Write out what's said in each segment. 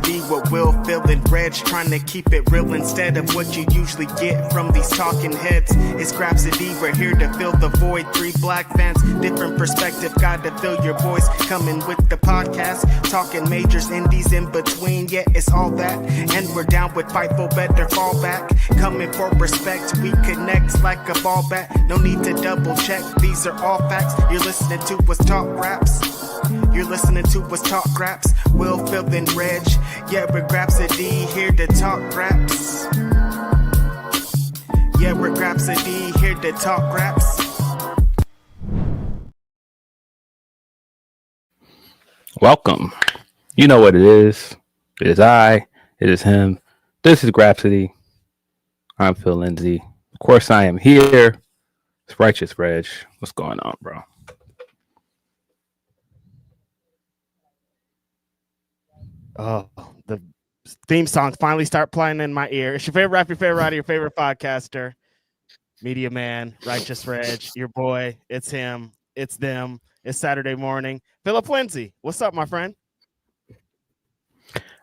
Grapsody with Will, Phil, and Reg, trying to keep it real instead of what you usually get from these talking heads. It's Grapsody, we're here to fill the void. 3 black fans, different perspective, got to fill your voice. Coming with the podcast, talking majors, indies in between. Yeah, it's all that, and we're down with Fightful, better fall back. Coming for respect, we connect like a ball bat. No need to double check, these are all facts. You're listening to what's talk raps. You're listening to what's talk raps. Will, Phil, and Reg. Yeah, we're Grapsody, here to talk raps. Yeah, we're Grapsody, here to talk raps. Welcome. You know what it is. It is I. It is him. This is Grapsody. I'm Phil Lindsey. Of course, I am here. It's Righteous Reg. What's going on, bro? Oh, the theme songs finally start playing in my ear. It's your favorite rapper, your favorite writer, your favorite podcaster, media man, Righteous Reg, your boy. It's him. It's them. It's Saturday morning. Philip Lindsey, what's up, my friend?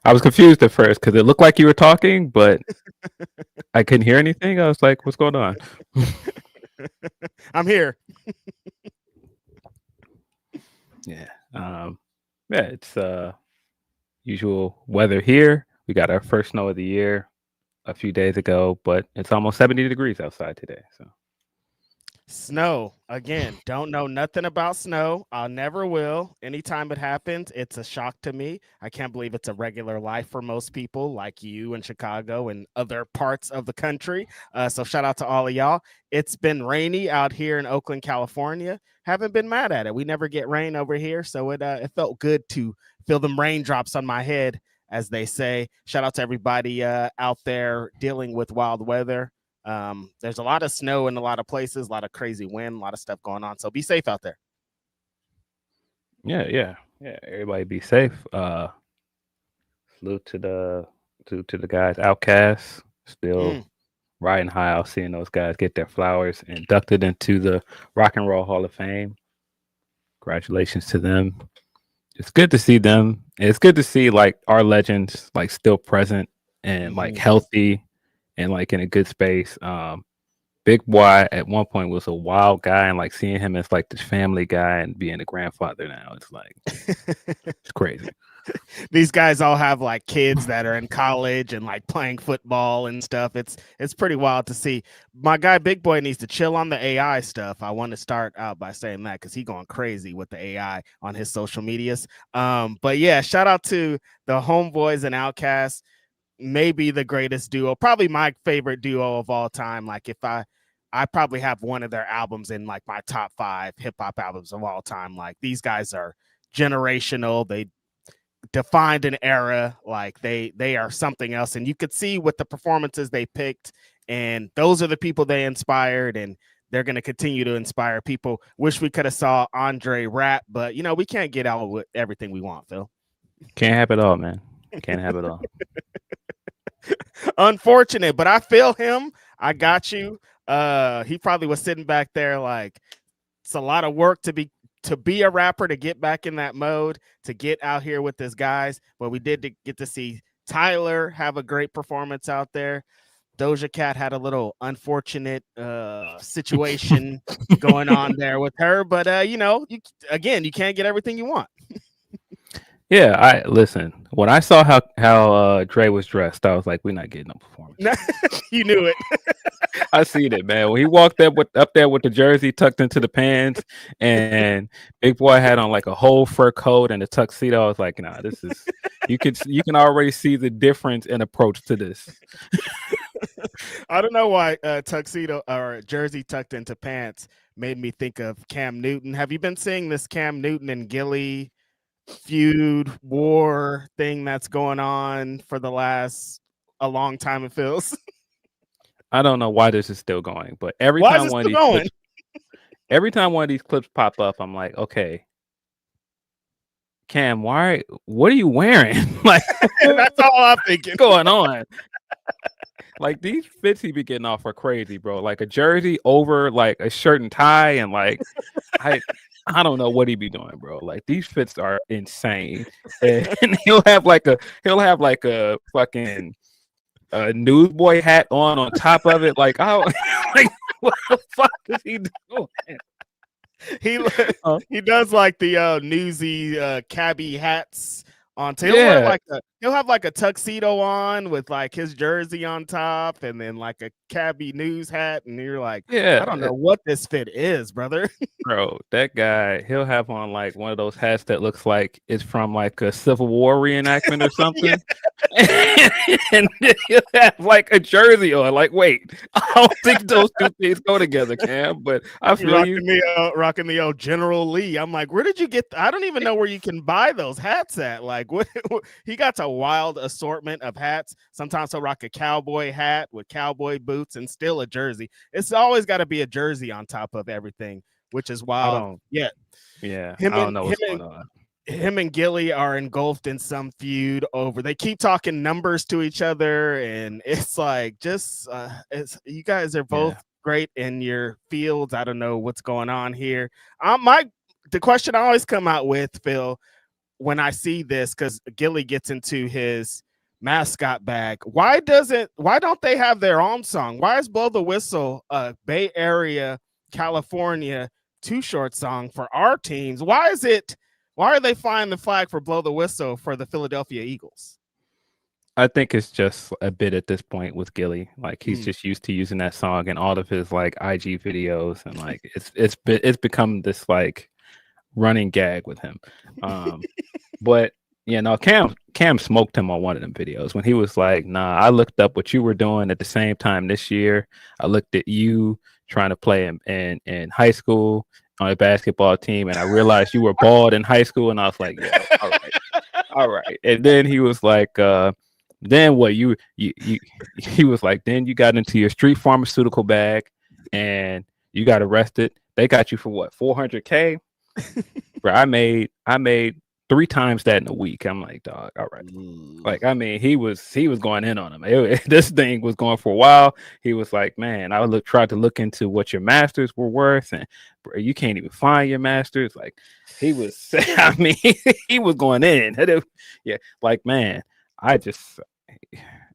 I was confused at first because it looked like you were talking, but I couldn't hear anything. I was like, what's going on? I'm here. Yeah. It's usual weather here. We got our first snow of the year a few days ago, but it's almost 70 degrees outside today. So snow again. Don't know nothing about snow. I never will. Anytime it happens, it's a shock to me. I can't believe it's a regular life for most people like you in Chicago and other parts of the country. So shout out to all of y'all. It's been rainy out here in Oakland, California. Haven't been mad at it. We never get rain over here, so it felt good to feel them raindrops on my head, as they say. Shout out to everybody out there dealing with wild weather. There's a lot of snow in a lot of places, a lot of crazy wind, a lot of stuff going on. So be safe out there. Yeah. Everybody be safe. Salute to the guys. Outcasts still riding high. I was seeing those guys get their flowers inducted into the Rock and Roll Hall of Fame. Congratulations to them. It's good to see them. It's good to see like our legends like still present and like healthy and like in a good space. Big Y at one point was a wild guy, and like seeing him as like this family guy and being a grandfather now, it's like it's crazy. These guys all have like kids that are in college and like playing football and stuff. It's pretty wild to see. My guy Big Boy needs to chill on the AI stuff. I want to start out by saying that because he's going crazy with the AI on his social medias. But yeah, shout out to the Homeboys and Outcasts. Maybe the greatest duo, probably my favorite duo of all time. Like if I probably have one of their albums in like my top 5 hip hop albums of all time. Like these guys are generational. They defined an era. Like they are something else. And you could see with the performances they picked, and those are the people they inspired, and they're going to continue to inspire people. Wish we could have saw Andre rap, but you know, we can't get out with everything we want, Phil. Can't have it all, man. Can't have it all. Unfortunate, but I feel him. I got you. He probably was sitting back there like it's a lot of work to be a rapper, to get back in that mode, to get out here with his guys. But we did get to see Tyler have a great performance out there. Doja Cat had a little unfortunate situation going on there with her, but you know, you can't get everything you want. Yeah, I listen. When I saw how Dre was dressed, I was like, "We're not getting no performance." You knew it. I seen it, man. When he walked up there with the jersey tucked into the pants, and Big Boy had on like a whole fur coat and a tuxedo, I was like, "Nah, this is." You can already see the difference in approach to this. I don't know why tuxedo or jersey tucked into pants made me think of Cam Newton. Have you been seeing this Cam Newton and Gilly feud war thing that's going on for a long time? It feels. I don't know why this is still going, but every time one of these clips pop up, I'm like, okay, Cam, what are you wearing? Like, that's all I'm thinking. Going on. Like these fits he be getting off are crazy, bro. Like a jersey over like a shirt and tie, and like I don't know what he be doing, bro. Like these fits are insane, and he'll have like a fucking newsboy hat on top of it. Like, I like what the fuck is he doing? He he does like the newsy cabbie hats on. Yeah, He'll have like a tuxedo on with like his jersey on top, and then like a cabbie news hat, and you're like, I don't yeah, know what this fit is, brother. bro. That guy, he'll have on like one of those hats that looks like it's from like a Civil War reenactment or something. And then he'll have like a jersey on. Like, wait, I don't think those two things go together, Cam. But I feel you. Rocking the old General Lee. I'm like, where did you get? I don't even know where you can buy those hats at. Like, what? He got a wild assortment of hats. Sometimes he'll rock a cowboy hat with cowboy boots and still a jersey. It's always got to be a jersey on top of everything, which is wild. Yeah, I don't know what's going on. Him and Gilly are engulfed in some feud over. They keep talking numbers to each other, and it's like you guys are both great in your fields. I don't know what's going on here. The question I always come out with, Phil, when I see this, because Gilly gets into his mascot bag. Why don't they have their own song? Why is Blow the Whistle a Bay Area, California Too Short song for our teams? Why are they flying the flag for Blow the Whistle for the Philadelphia Eagles? I think it's just a bit at this point with Gilly. Like he's just used to using that song in all of his like IG videos, and like it's become this like running gag with him. But Cam smoked him on one of them videos when he was like, "Nah, I looked up what you were doing at the same time this year. I looked at you trying to play in high school on a basketball team, and I realized you were bald in high school." And I was like, "Yeah, all right." And then he was like, "Then what? You he was like, then you got into your street pharmaceutical bag, and you got arrested. They got you for what? $400K, bro. I made 3 times that in a week." I'm like, dog, all right. Like, I mean, he was going in on him. This thing was going for a while. He was like, man, tried to look into what your masters were worth, and bro, you can't even find your masters. Like, he was, I mean, he was going in. Yeah, like, man,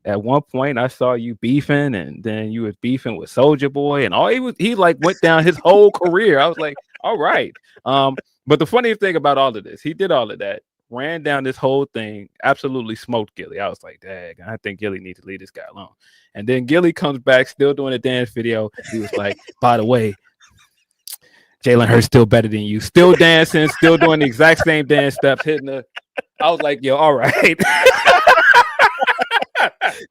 at one point I saw you beefing, and then you was beefing with Soulja Boy, and he like went down his whole career. I was like, all right. But the funniest thing about all of this, he did all of that, ran down this whole thing, absolutely smoked Gilly. I was like, dang, I think Gilly needs to leave this guy alone. And then Gilly comes back, still doing a dance video. He was like, by the way, Jalen Hurts still better than you. Still dancing, still doing the exact same dance steps, hitting the. I was like, yo, all right.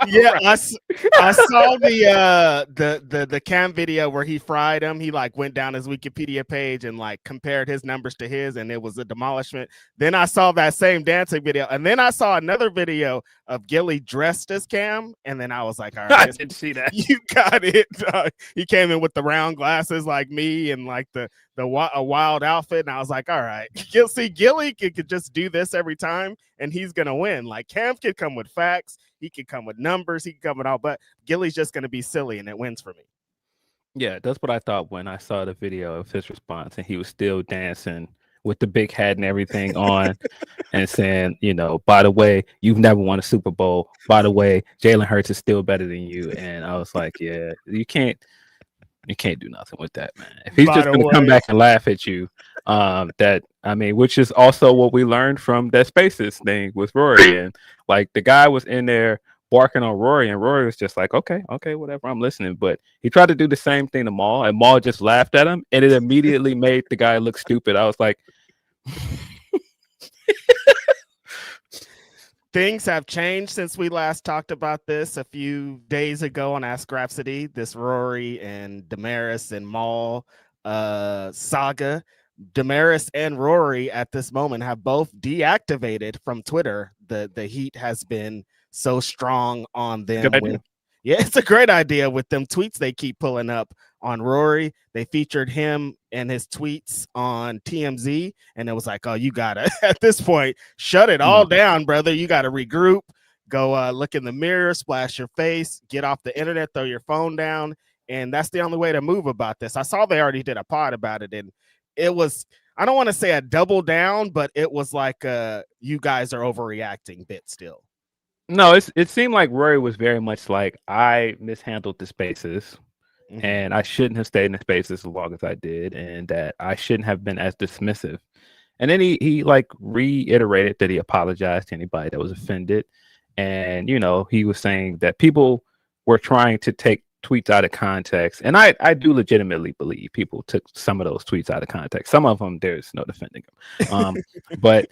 Yeah, I saw the Cam video where he fried him. He like went down his Wikipedia page and like compared his numbers to his, and it was a demolishment. Then I saw that same dancing video, and then I saw another video of Gilly dressed as Cam, and then I was like, all right, I didn't see that. You got it. He came in with the round glasses like me, and like a wild outfit, and I was like, all right, Gilly could just do this every time, and he's gonna win. Like Cam could come with facts. He could come with numbers. He could come with all, but Gilly's just going to be silly, and it wins for me. Yeah, that's what I thought when I saw the video of his response, and he was still dancing with the big hat and everything on, and saying, by the way, you've never won a Super Bowl. By the way, Jalen Hurts is still better than you. And I was like, yeah, you can't do nothing with that, man. If he's just going to come back and laugh at you, which is also what we learned from that Spaces thing with Rory, and like the guy was in there barking on Rory, and Rory was just like, okay, whatever, I'm listening. But he tried to do the same thing to Maul, and Maul just laughed at him, and it immediately made the guy look stupid. I was like, things have changed since we last talked about this a few days ago on Ask Grapsody, this Rory and Damaris and Maul saga. Damaris and Rory at this moment have both deactivated from Twitter. The heat has been so strong on them. It's a great idea with them tweets they keep pulling up on Rory. They featured him and his tweets on TMZ, and it was like, oh, you gotta at this point shut it all down, brother. You gotta regroup, go look in the mirror, splash your face, get off the internet, throw your phone down, and that's the only way to move about this. I saw they already did a pod about it, and it was, I don't want to say a double down, but it was like you guys are overreacting bit still. No, it seemed like Rory was very much like, I mishandled the spaces and I shouldn't have stayed in the spaces as long as I did, and that I shouldn't have been as dismissive. And then he like reiterated that he apologized to anybody that was offended. And, you know, he was saying that people were trying to take tweets out of context. And I do legitimately believe people took some of those tweets out of context. Some of them, there's no defending them. But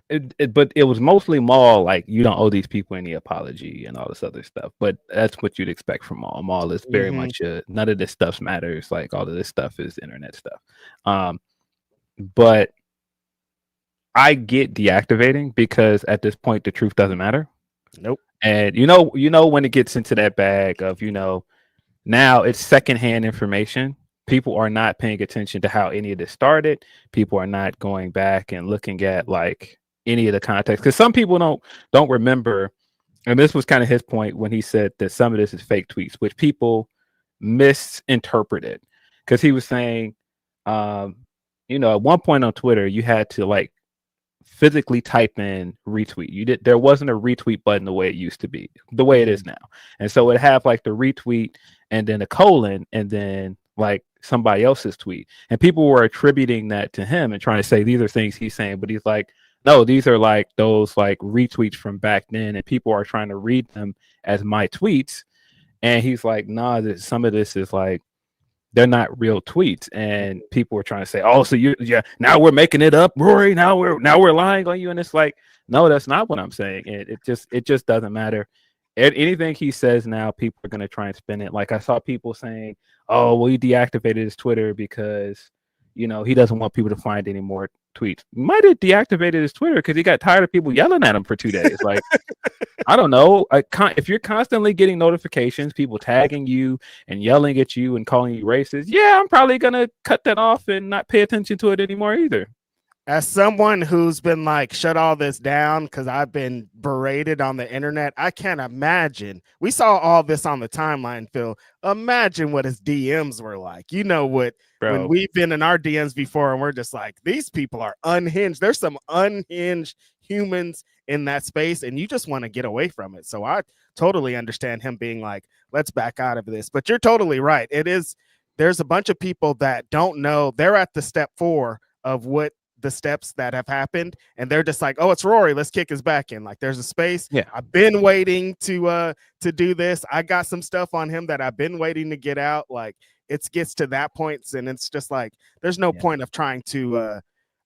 it was mostly Maul, like, you don't owe these people any apology and all this other stuff. But that's what you'd expect from Maul. Maul is very much none of this stuff matters. Like, all of this stuff is internet stuff. But I get deactivating because at this point the truth doesn't matter. Nope. And you know when it gets into that bag of, you know, now it's secondhand information. People are not paying attention to how any of this started. People are not going back and looking at like any of the context, because some people don't remember. And this was kind of his point when he said that some of this is fake tweets, which people misinterpreted, because he was saying, you know, at one point on Twitter, you had to like physically type in retweet. There wasn't a retweet button the way it used to be, the way it is now. And so it have like the retweet and then a colon and then like somebody else's tweet. And people were attributing that to him and trying to say these are things he's saying, but he's like, no, these are like those like retweets from back then, and people are trying to read them as my tweets. And he's like, nah, some of this is like, they're not real tweets. And people were trying to say, oh, so now we're making it up, Rory. Now we're lying on you. And it's like, no, that's not what I'm saying. It just doesn't matter. Anything he says now, people are going to try and spin it. Like I saw people saying, oh, well, he deactivated his Twitter because, you know, he doesn't want people to find any more tweets. Might have deactivated his Twitter because he got tired of people yelling at him for 2 days. Like, I don't know. If you're constantly getting notifications, people tagging you and yelling at you and calling you racist, yeah, I'm probably going to cut that off and not pay attention to it anymore either. As someone who's been like, shut all this down because I've been berated on the internet, I can't imagine. We saw all this on the timeline, Phil. Imagine what his DMs were like. You know what, bro, when we've been in our DMs before and we're just like, these people are unhinged. There's some unhinged humans in that space and you just want to get away from it. So I totally understand him being like, let's back out of this. But you're totally right. There's a bunch of people that don't know. They're at the step 4 of what the steps that have happened, and they're just like, oh, it's Rory, let's kick his back in. Like, there's a space. Yeah, I've been waiting to do this. I got some stuff on him that I've been waiting to get out. Like, it gets to that point, and it's just like, there's no point of trying to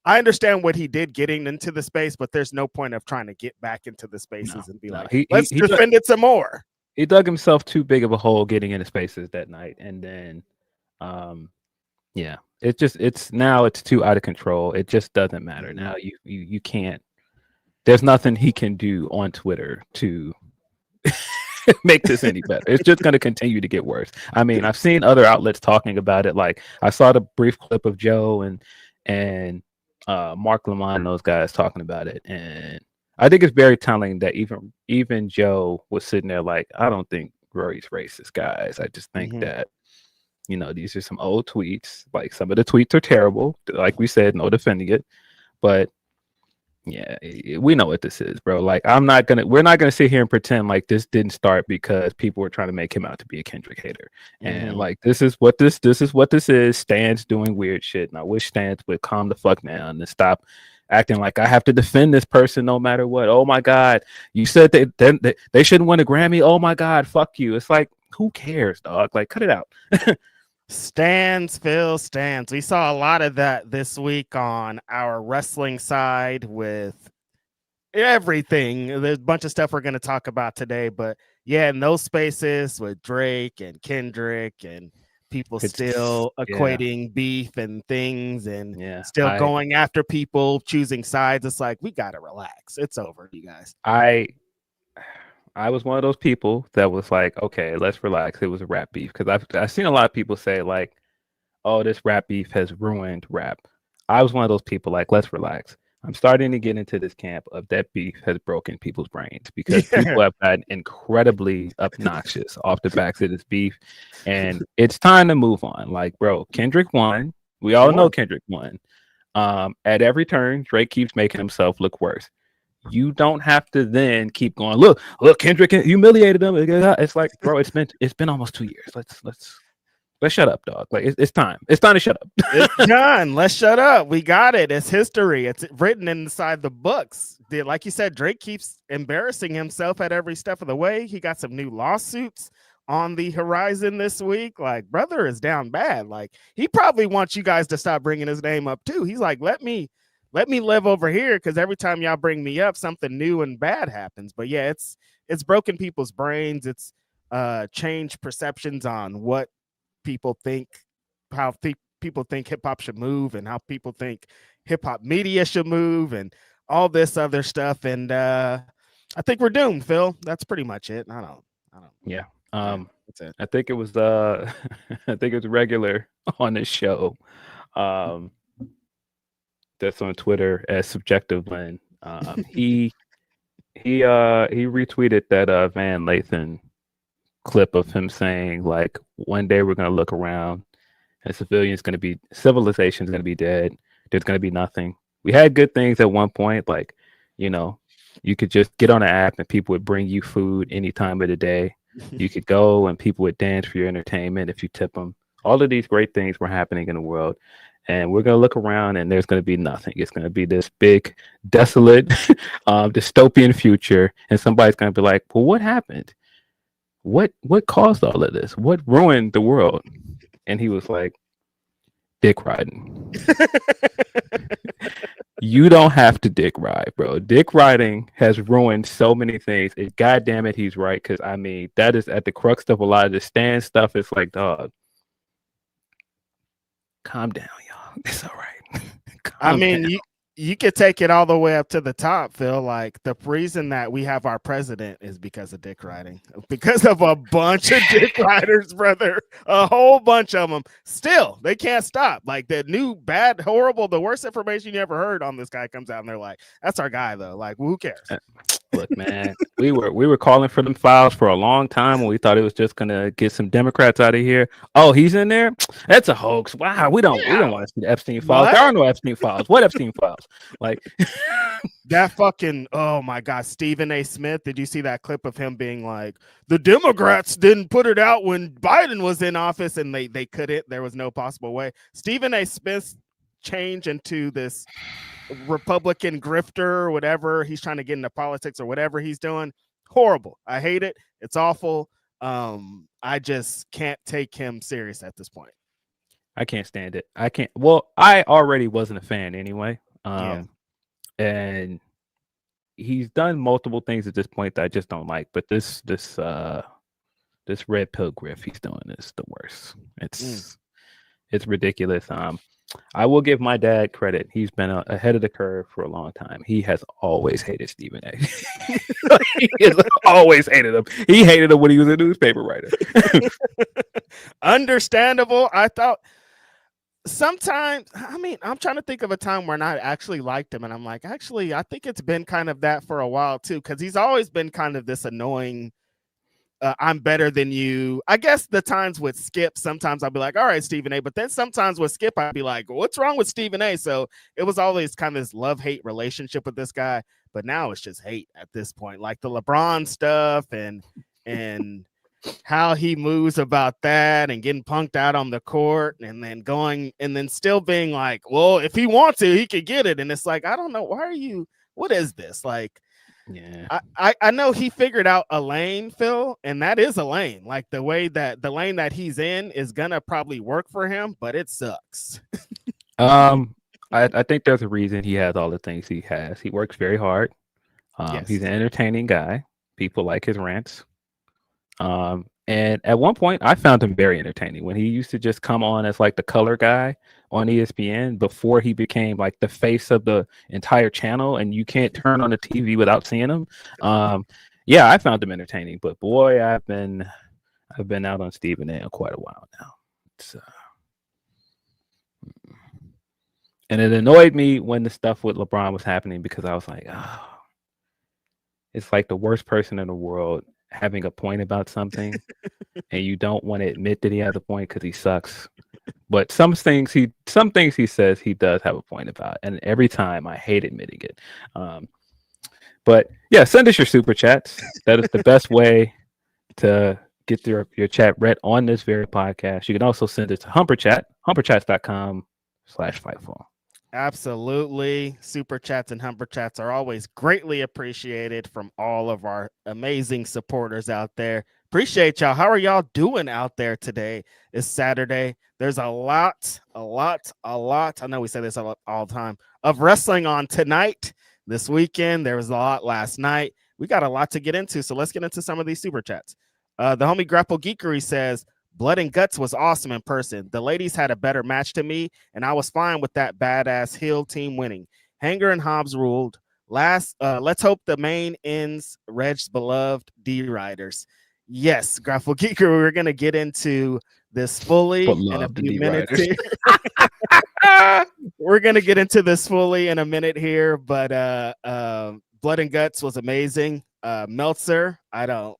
I understand what he did getting into the space, but there's no point of trying to get back into the spaces and be like, let's defend it some more. He dug himself too big of a hole getting into spaces that night, and then yeah, it's too out of control. It just doesn't matter now. You can't. There's nothing he can do on Twitter to make this any better. It's just going to continue to get worse. I mean, I've seen other outlets talking about it. Like I saw the brief clip of Joe and Mark Lamont and those guys talking about it, and I think it's very telling that even Joe was sitting there like, I don't think Rory's racist, guys. I just think that, you know, these are some old tweets. Like, some of the tweets are terrible. Like we said, no defending it. But yeah, we know what this is, bro. Like, we're not gonna sit here and pretend like this didn't start because people were trying to make him out to be a Kendrick hater. And like, this is what this is. Stan's doing weird shit, and I wish Stans would calm the fuck down and stop acting like I have to defend this person no matter what. Oh my God, you said they shouldn't win a Grammy. Oh my God, fuck you. It's like, who cares, dog? Like, cut it out. Stans, Phil, Stans. We saw a lot of that this week on our wrestling side with everything. There's a bunch of stuff we're going to talk about today, but yeah, in those spaces with Drake and Kendrick and people still equating beef and things and still going after people, choosing sides. It's like, we got to relax. It's over, you guys. I was one of those people that was like, okay, let's relax. It was a rap beef. Because I've seen a lot of people say like, oh, this rap beef has ruined rap. I was one of those people like, let's relax. I'm starting to get into this camp of that beef has broken people's brains because people have gotten incredibly obnoxious off the backs of this beef. And it's time to move on. Like, bro, Kendrick won. We all know Kendrick won. At every turn, Drake keeps making himself look worse. You don't have to then keep going. Look, Kendrick humiliated him. It's like, bro, it's been almost 2 years. Let's shut up, dog. Like it's time. It's time to shut up. It's done. Let's shut up. We got it. It's history. It's written inside the books. Like you said, Drake keeps embarrassing himself at every step of the way. He got some new lawsuits on the horizon this week. Like, brother is down bad. Like, he probably wants you guys to stop bringing his name up too. He's like, let me live over here, because every time y'all bring me up, something new and bad happens. But yeah, it's broken people's brains. It's changed perceptions on what people think, how people think hip hop should move, and how people think hip hop media should move, and all this other stuff. And I think we're doomed, Phil. That's pretty much it. I don't. Yeah. That's it. I think it was I think it was regular on this show. That's on Twitter as Subjective Lens. He retweeted that Van Lathan clip of him saying, like, one day we're gonna look around and civilization's gonna be dead. There's gonna be nothing. We had good things at one point, like, you could just get on an app and people would bring you food any time of the day. You could go and people would dance for your entertainment if you tip them. All of these great things were happening in the world. And we're going to look around and there's going to be nothing. It's going to be this big, desolate, dystopian future. And somebody's going to be like, well, what happened? What caused all of this? What ruined the world? And he was like, dick riding. You don't have to dick ride, bro. Dick riding has ruined so many things. God damn it, he's right. Because, I mean, that is at the crux of a lot of the stand stuff. It's like, dog, calm down, y'all. It's all right. I mean, you could take it all the way up to the top, Phil. Like, the reason that we have our president is because of dick riding, because of a bunch of dick riders, brother. A whole bunch of them. Still, they can't stop. Like, the new bad, horrible, the worst information you ever heard on this guy comes out, and they're like, "That's our guy, though." Like, who cares? Look, man, we were calling for them files for a long time when we thought it was just gonna get some Democrats out of here. Oh, he's in there? That's a hoax. Wow, we don't want to see the Epstein files. There are no Epstein files. What Epstein files? Like that fucking, oh my God, Stephen A. Smith. Did you see that clip of him being like, the Democrats didn't put it out when Biden was in office, and they couldn't. There was no possible way. Stephen A. Smith's change into this Republican grifter or whatever he's trying to get into politics or whatever he's doing, horrible. I hate it. It's awful. I just can't take him serious at this point. I can't stand it. I can't. Well, I already wasn't a fan anyway. And he's done multiple things at this point that I just don't like. But this red pill grift he's doing is the worst. It's ridiculous. I will give my dad credit. He's been ahead of the curve for a long time. He has always hated Stephen A. He has always hated him. He hated him when he was a newspaper writer. Understandable. I thought sometimes, I mean, I'm trying to think of a time when I actually liked him, and I'm like, actually, I think it's been kind of that for a while too, because he's always been kind of this annoying, I'm better than you. I guess the times with Skip, sometimes I'll be like, all right, Stephen A. But then sometimes with Skip, I'd be like, what's wrong with Stephen A? So it was always kind of this love-hate relationship with this guy. But now it's just hate at this point. Like the LeBron stuff and how he moves about that and getting punked out on the court and then going and then still being like, well, if he wants to, he could get it. And it's like, I don't know. What is this? Like, yeah, I know he figured out a lane, Phil, and that is a lane. Like the lane that he's in is gonna probably work for him, but it sucks. I think there's a reason he has all the things he has. He works very hard. Yes. He's an entertaining guy. People like his rants. And at one point, I found him very entertaining when he used to just come on as like the color guy on ESPN before he became like the face of the entire channel, and you can't turn on the TV without seeing him. Yeah, I found him entertaining, but boy, I've been out on Stephen A. quite a while now. And it annoyed me when the stuff with LeBron was happening because I was like, oh, it's like the worst person in the world having a point about something and you don't want to admit that he has a point because he sucks. But some things he says he does have a point about, and every time I hate admitting it. But yeah, send us your super chats. That is the best way to get your chat read on this very podcast. You can also send it to humperchats.com/Fightful. Absolutely. Super chats and humper chats are always greatly appreciated from all of our amazing supporters out there. Appreciate y'all. How are y'all doing out there today? It's Saturday. There's a lot. I know we say this all the time of wrestling on tonight, this weekend. There was a lot last night. We got a lot to get into. So let's get into some of these super chats. The homie Grapple Geekery says, Blood and Guts was awesome in person. The ladies had a better match to me, and I was fine with that badass heel team winning. Hanger and Hobbs ruled. Let's hope the main ends Reg's beloved D-Riders. Yes, Grapple Geeker, we're going to get into this fully in a few minutes here. We're going to get into this fully in a minute here, but Blood and Guts was amazing. Meltzer, I don't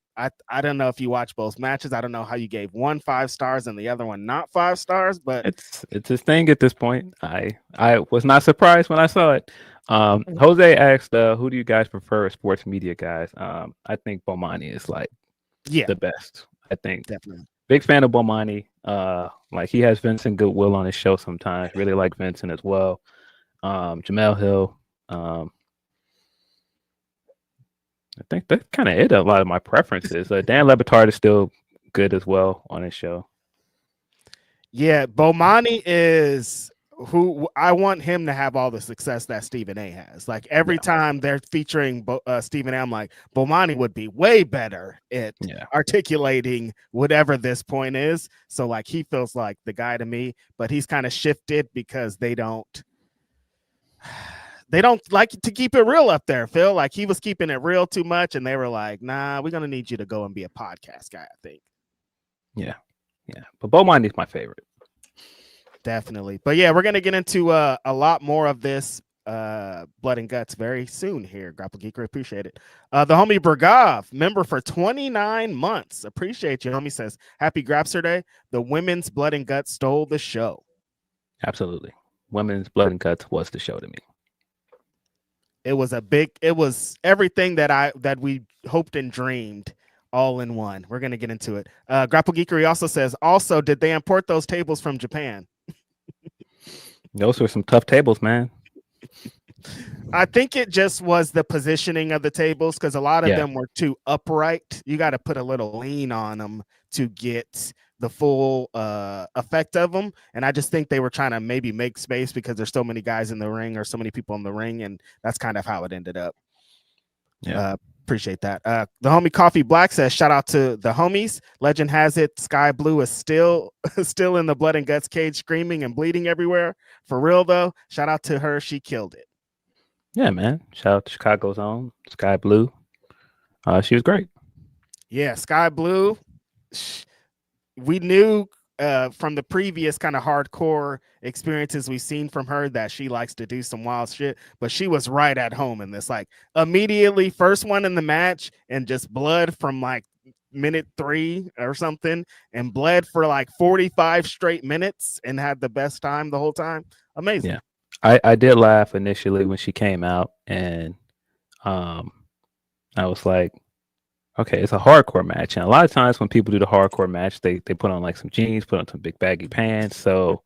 know if you watch both matches. I don't know how you gave one 5 stars and the other one not 5 stars, but it's his thing at this point. I was not surprised when I saw it. Jose asked, who do you guys prefer, sports media guys? I think Bomani is like the best. I think definitely big fan of Bomani. Like he has Vincent Goodwill on his show sometimes. Really like Vincent as well. Jamel Hill. I think that's kind of it. A lot of my preferences. Dan Le Batard is still good as well on his show. Yeah, Bomani is who I want him to have all the success that Stephen A has. Like every time they're featuring Stephen A, I'm like, Bomani would be way better at articulating whatever this point is. So like he feels like the guy to me, but he's kind of shifted because they don't like to keep it real up there, Phil. Like he was keeping it real too much, and they were like, nah, we're gonna need you to go and be a podcast guy, I think. Yeah. But Bomani is my favorite. Definitely. But yeah, we're gonna get into a lot more of this Blood and Guts very soon here. Grapple Geeker, appreciate it. The homie Bergov, member for 29 months. Appreciate you. Homie says, happy Grapsody. The women's Blood and Guts stole the show. Absolutely. Women's Blood and Guts was the show to me. It was everything that we hoped and dreamed all in one. We're going to get into it. Grapple Geekery also says, did they import those tables from Japan? Those were some tough tables, man. I think it just was the positioning of the tables because a lot of them were too upright. You got to put a little lean on them to get the full effect of them. And I just think they were trying to maybe make space because there's so many guys in the ring or so many people in the ring. And that's kind of how it ended up. Yeah. Appreciate that. The homie Coffee Black says, shout out to the homies. Legend has it, Sky Blue is still in the Blood and Guts cage screaming and bleeding everywhere. For real, though, shout out to her. She killed it. Yeah, man. Shout out to Chicago's own Sky Blue. She was great. Yeah, Sky Blue. We knew from the previous kind of hardcore experiences we've seen from her that she likes to do some wild shit, but she was right at home in this. Like immediately, first one in the match, and just bled from like minute 3 or something, and bled for like 45 straight minutes, and had the best time the whole time. Amazing. Yeah, I did laugh initially when she came out, and I was like, okay, it's a hardcore match. And a lot of times when people do the hardcore match, they put on like some jeans, put on some big baggy pants. So,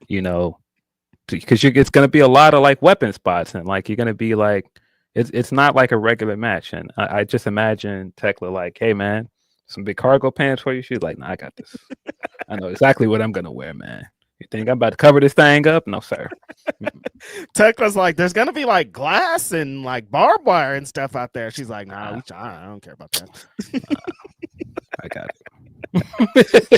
because it's going to be a lot of like weapon spots, and like you're going to be like, it's not like a regular match. And I just imagine Tekla like, hey man, some big cargo pants for you. She's like, nah, I got this. I know exactly what I'm going to wear, man. You think I'm about to cover this thing up? No, sir. Tekla's like, there's gonna be like glass and like barbed wire and stuff out there. She's like, nah, I don't care about that. I got it.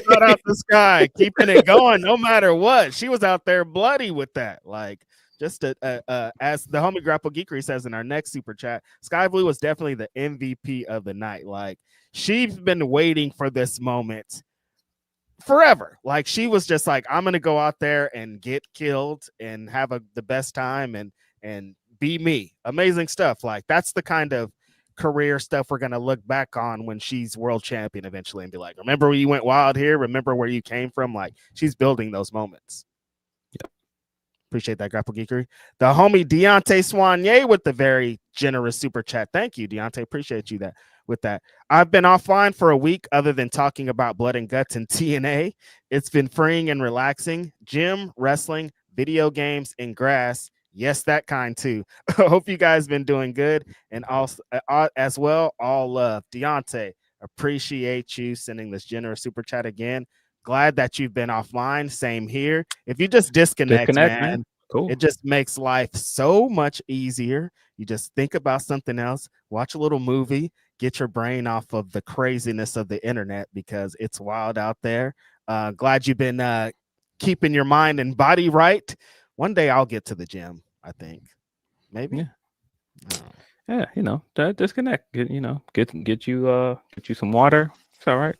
Shout out to Sky, keeping it going no matter what. She was out there bloody with that. Like, just as the homie Grapple Geekery says in our next super chat, Sky Blue was definitely the MVP of the night. Like, she's been waiting for this moment forever. Like she was just like, I'm gonna go out there and get killed and have the best time and be me. Amazing stuff. Like that's the kind of career stuff we're going to look back on when she's world champion eventually and be like, remember where you went wild here? Remember where you came from? Like, she's building those moments. Yep. Appreciate that, Grapple Geekery. The homie Deontay Soigné with the very generous super chat. Thank you, Deontay. Appreciate you with that. I've been offline for a week other than talking about blood and guts and TNA. It's been freeing and relaxing. Gym, wrestling, video games, and grass. Yes, that kind too. Hope you guys been doing good. And also, as well, all love. Deontay, appreciate you sending this generous super chat again. Glad that you've been offline. Same here. If you just disconnect, man. Cool. It just makes life so much easier. You just think about something else, watch a little movie, get your brain off of the craziness of the internet because it's wild out there. Glad you've been keeping your mind and body right. One day I'll get to the gym, I think. Maybe. Yeah. Disconnect. Get you some water. It's all right.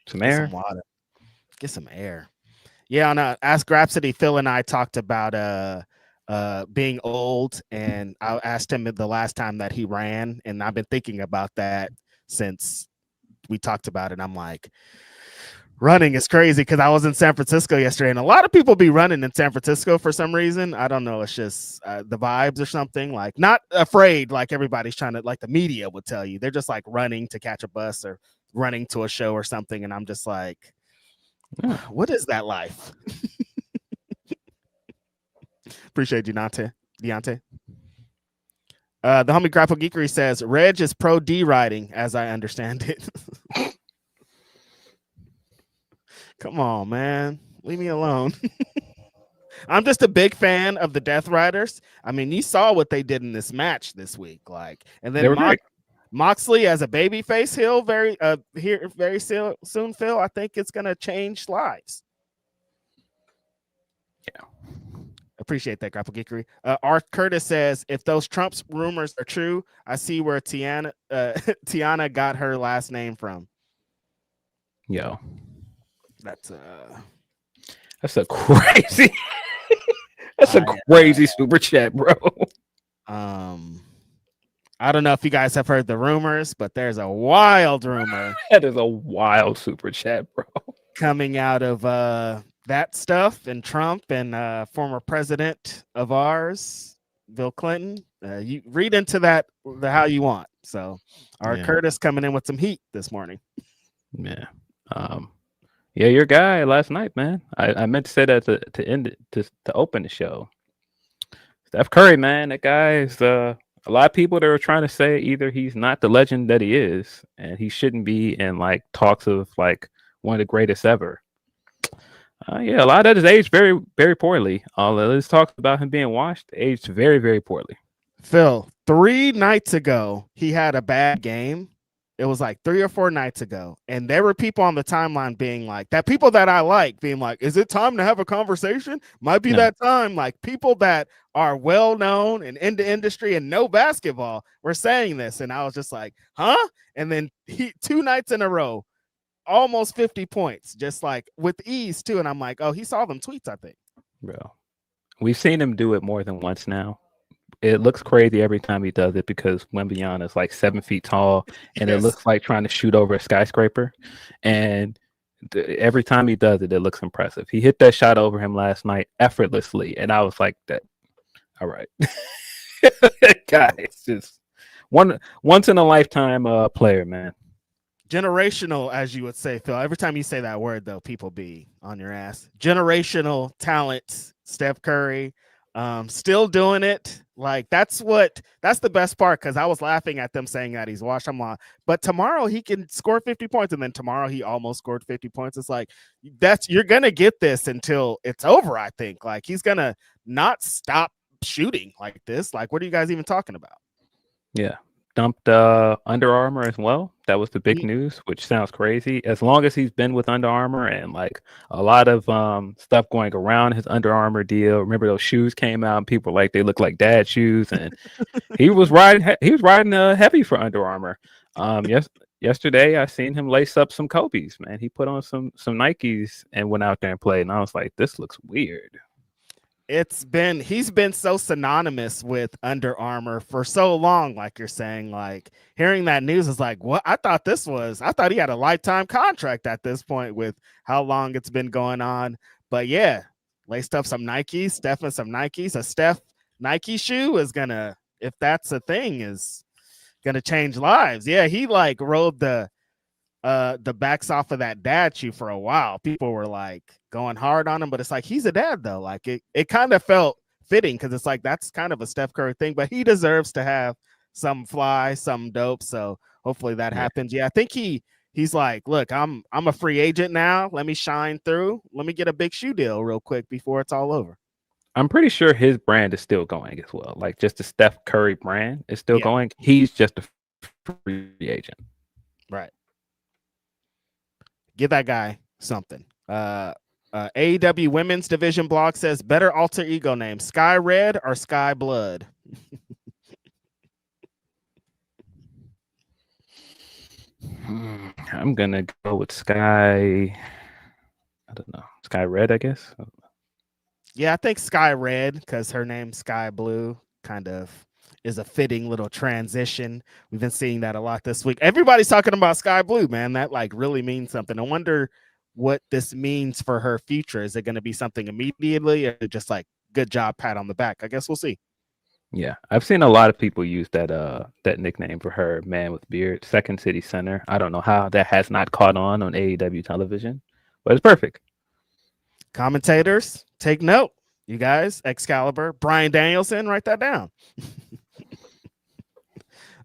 Some air. Some water. Get some air. Yeah, on Ask Grapsody, Phil and I talked about being old, and I asked him the last time that he ran, and I've been thinking about that since we talked about it. I'm like, running is crazy because I was in San Francisco yesterday, and a lot of people be running in San Francisco for some reason. I don't know. It's just the vibes or something. Like, not afraid like everybody's trying to, like the media would tell you. They're just like running to catch a bus or running to a show or something, and I'm just like, what is that life? Appreciate you, Deontay. The homie Grapple Geekery says Reg is pro D riding, as I understand it. Come on, man. Leave me alone. I'm just a big fan of the Death Riders. I mean, you saw what they did in this match this week. Like, and then Moxley as a babyface heel very soon, Phil. I think it's gonna change lives. Yeah. Appreciate that, Grapple Geekery. Art Curtis says, if those Trump's rumors are true, I see where Tiana got her last name from. Yo. That's a crazy crazy super chat, bro. I don't know if you guys have heard the rumors, but there's a wild rumor. That is a wild super chat, bro. Coming out of that stuff and Trump and former president of ours, Bill Clinton. You read into that how you want. So our Curtis coming in with some heat this morning. Yeah. Yeah, your guy last night, man. I meant to say that to end it, to open the show. Steph Curry, man, that guy is a lot of people that are trying to say either he's not the legend that he is and he shouldn't be in like talks of like one of the greatest ever. Yeah, a lot of that is aged very, very poorly. All of this talks about him being washed, aged very, very poorly. Phil, 3 nights ago, he had a bad game. It was like 3 or 4 nights ago. And there were people on the timeline being like, that people that I like being like, is it time to have a conversation? Might be that time. Like people that are well known and in the industry and know basketball were saying this. And I was just like, huh? And then 2 nights in a row, almost 50 points, just like with ease too. And I'm like, oh, he saw them tweets, I think. Bro, we've seen him do it more than once now. It looks crazy every time he does it because Wembanyama is like 7 feet tall and it looks like trying to shoot over a skyscraper. And every time he does it, it looks impressive. He hit that shot over him last night effortlessly. And I was like, that. All right. Guys, just once in a lifetime player, man. Generational, as you would say, Phil. Every time you say that word, though, people be on your ass. Generational talent, Steph Curry. Still doing it. Like that's the best part because I was laughing at them saying that he's washed. I'm like, but tomorrow he can score 50 points, and then tomorrow he almost scored 50 points. It's like you're gonna get this until it's over. I think like he's gonna not stop shooting like this. Like, what are you guys even talking about? Yeah. Dumped Under Armour as well. That was the big news, which sounds crazy. As long as he's been with Under Armour and like a lot of stuff going around his Under Armour deal. Remember those shoes came out and people were like they look like dad shoes, and he was riding heavy for Under Armour. Yesterday I seen him lace up some Kobe's. Man, he put on some Nikes and went out there and played, and I was like, this looks weird. he's been so synonymous with Under Armour for so long, like you're saying. Like hearing that news is like, what? I thought he had a lifetime contract at this point with how long it's been going on. But yeah, laced up some Nikes, Steph some Nikes. A Steph Nike shoe is gonna, if that's a thing, is gonna change lives. Yeah, he like rode the backs off of that dad shoe for a while. People were like going hard on him, but it's like he's a dad though. Like it kind of felt fitting because it's like that's kind of a Steph Curry thing, but he deserves to have some fly, some dope. So hopefully that happens. Yeah, I think he's like, look, I'm a free agent now. Let me shine through. Let me get a big shoe deal real quick before it's all over. I'm pretty sure his brand is still going as well. Like just the Steph Curry brand is still going. He's just a free agent. Right. Give that guy something. AEW Women's Division blog says better alter ego name, Sky Red or Sky Blood. I'm gonna go with Sky. I don't know, Sky Red, I guess. Yeah, I think Sky Red because her name's Sky Blue kind of is a fitting little transition. We've been seeing that a lot this week. Everybody's talking about Sky Blue, man. That like really means something. I wonder what this means for her future. Is it going to be something immediately or just like good job, pat on the back? I guess we'll see. Yeah, I've seen a lot of people use that nickname for her, man with beard, Second City Center. I don't know how that has not caught on AEW television, but it's perfect. Commentators, take note. You guys, Excalibur, Bryan Danielson, write that down.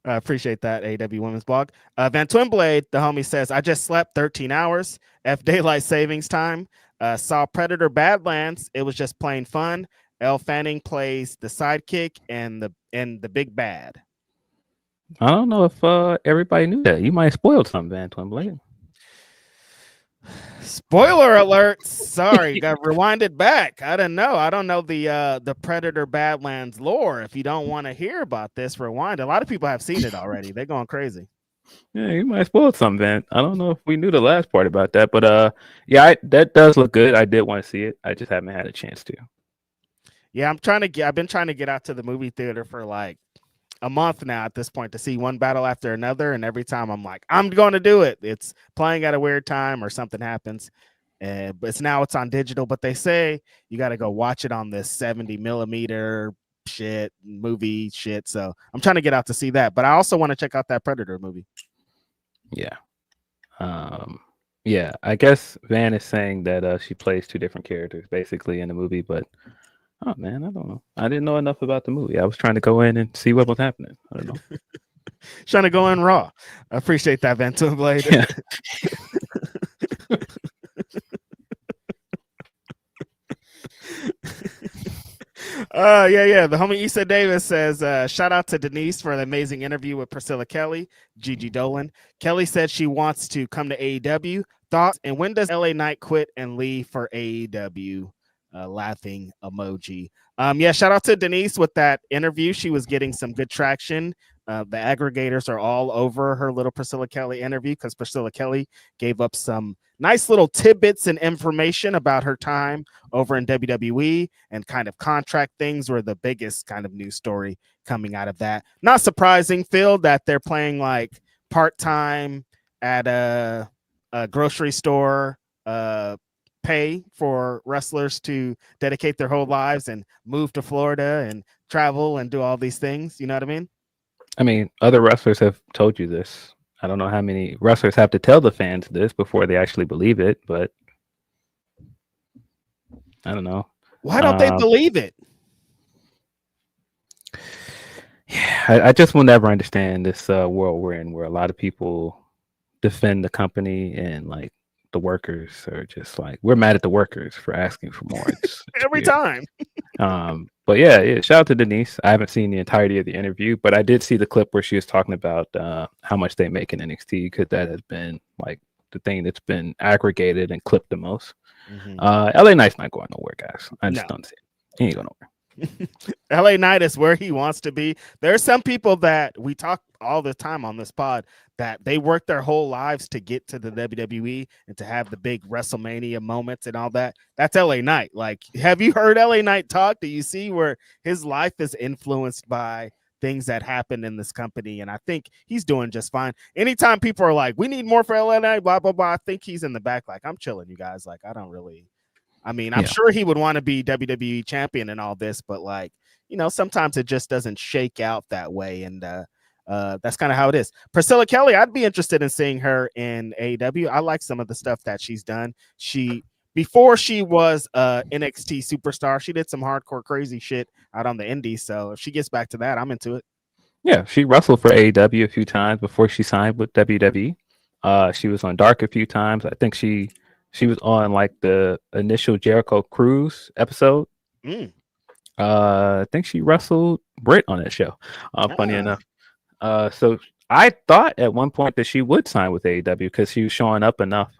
I appreciate that, AEW Women's blog. Van Twinblade, the homie, says, I just slept 13 hours. F daylight savings time. Saw Predator Badlands. It was just plain fun. Elle Fanning plays the sidekick and the big bad. I don't know if everybody knew that. You might have spoiled something, Van Twinblade. Spoiler alert. Sorry, got rewinded back. I don't know. I don't know the Predator Badlands lore. If you don't want to hear about this, rewind. A lot of people have seen it already. They're going crazy. Yeah, you might have spoiled something, Van. I don't know if we knew the last part about that, but yeah, that does look good. I did want to see it. I just haven't had a chance to. Yeah, I've been trying to get out to the movie theater for like a month now at this point to see one battle after another, and every time I'm like, I'm going to do it. It's playing at a weird time or something happens. But it's on digital, but they say you got to go watch it on this 70 millimeter movie shit. So I'm trying to get out to see that, but I also want to check out that Predator movie. Yeah. Yeah, I guess Van is saying that she plays two different characters basically in the movie, but oh man, I don't know. I didn't know enough about the movie. I was trying to go in and see what was happening. I don't know. Trying to go in raw. I appreciate that, Van Twinblade. Yeah. Yeah. The homie Issa Davis says, shout out to Denise for an amazing interview with Priscilla Kelly, Gigi Dolan. Kelly said she wants to come to AEW. Thoughts? And when does LA Knight quit and leave for AEW? Laughing emoji. Yeah, shout out to Denise with that interview. She was getting some good traction. The aggregators are all over her little Priscilla Kelly interview because Priscilla Kelly gave up some nice little tidbits and information about her time over in WWE, and kind of contract things were the biggest kind of news story coming out of that. Not surprising, Phil, that they're playing like part-time at a grocery store, pay for wrestlers to dedicate their whole lives and move to Florida and travel and do all these things. You know what I mean? I mean, other wrestlers have told you this. I don't know how many wrestlers have to tell the fans this before they actually believe it, but I don't know. Why don't they believe it? Yeah, I just will never understand this world we're in, where a lot of people defend the company and like the workers are just like, we're mad at the workers for asking for more. It's every time. But yeah, shout out to Denise. I haven't seen the entirety of the interview, but I did see the clip where she was talking about how much they make in NXT, because that has been like the thing that's been aggregated and clipped the most. LA Knight's not going nowhere, guys. I just don't see it. He ain't going nowhere. LA Knight is where he wants to be. There are some people that we talk all the time on this pod that they work their whole lives to get to the WWE and to have the big WrestleMania moments and all that. That's LA Knight. Like, have you heard LA Knight talk? Do you see where his life is influenced by things that happen in this company? And I think he's doing just fine. Anytime people are like, we need more for LA Knight, blah, blah, blah, I think he's in the back like, I'm chilling, you guys. Like, I don't really. I mean, I'm sure he would want to be WWE champion and all this, but like, you know, sometimes it just doesn't shake out that way. And that's kind of how it is. Priscilla Kelly, I'd be interested in seeing her in AEW. I like some of the stuff that she's done. Before she was NXT superstar, she did some hardcore crazy shit out on the indies. So if she gets back to that, I'm into it. Yeah, she wrestled for AEW a few times before she signed with WWE. She was on Dark a few times. I think she was on like the initial Jericho Cruise episode. I think she wrestled Britt on that show. Funny enough. So I thought at one point that she would sign with AEW because she was showing up enough.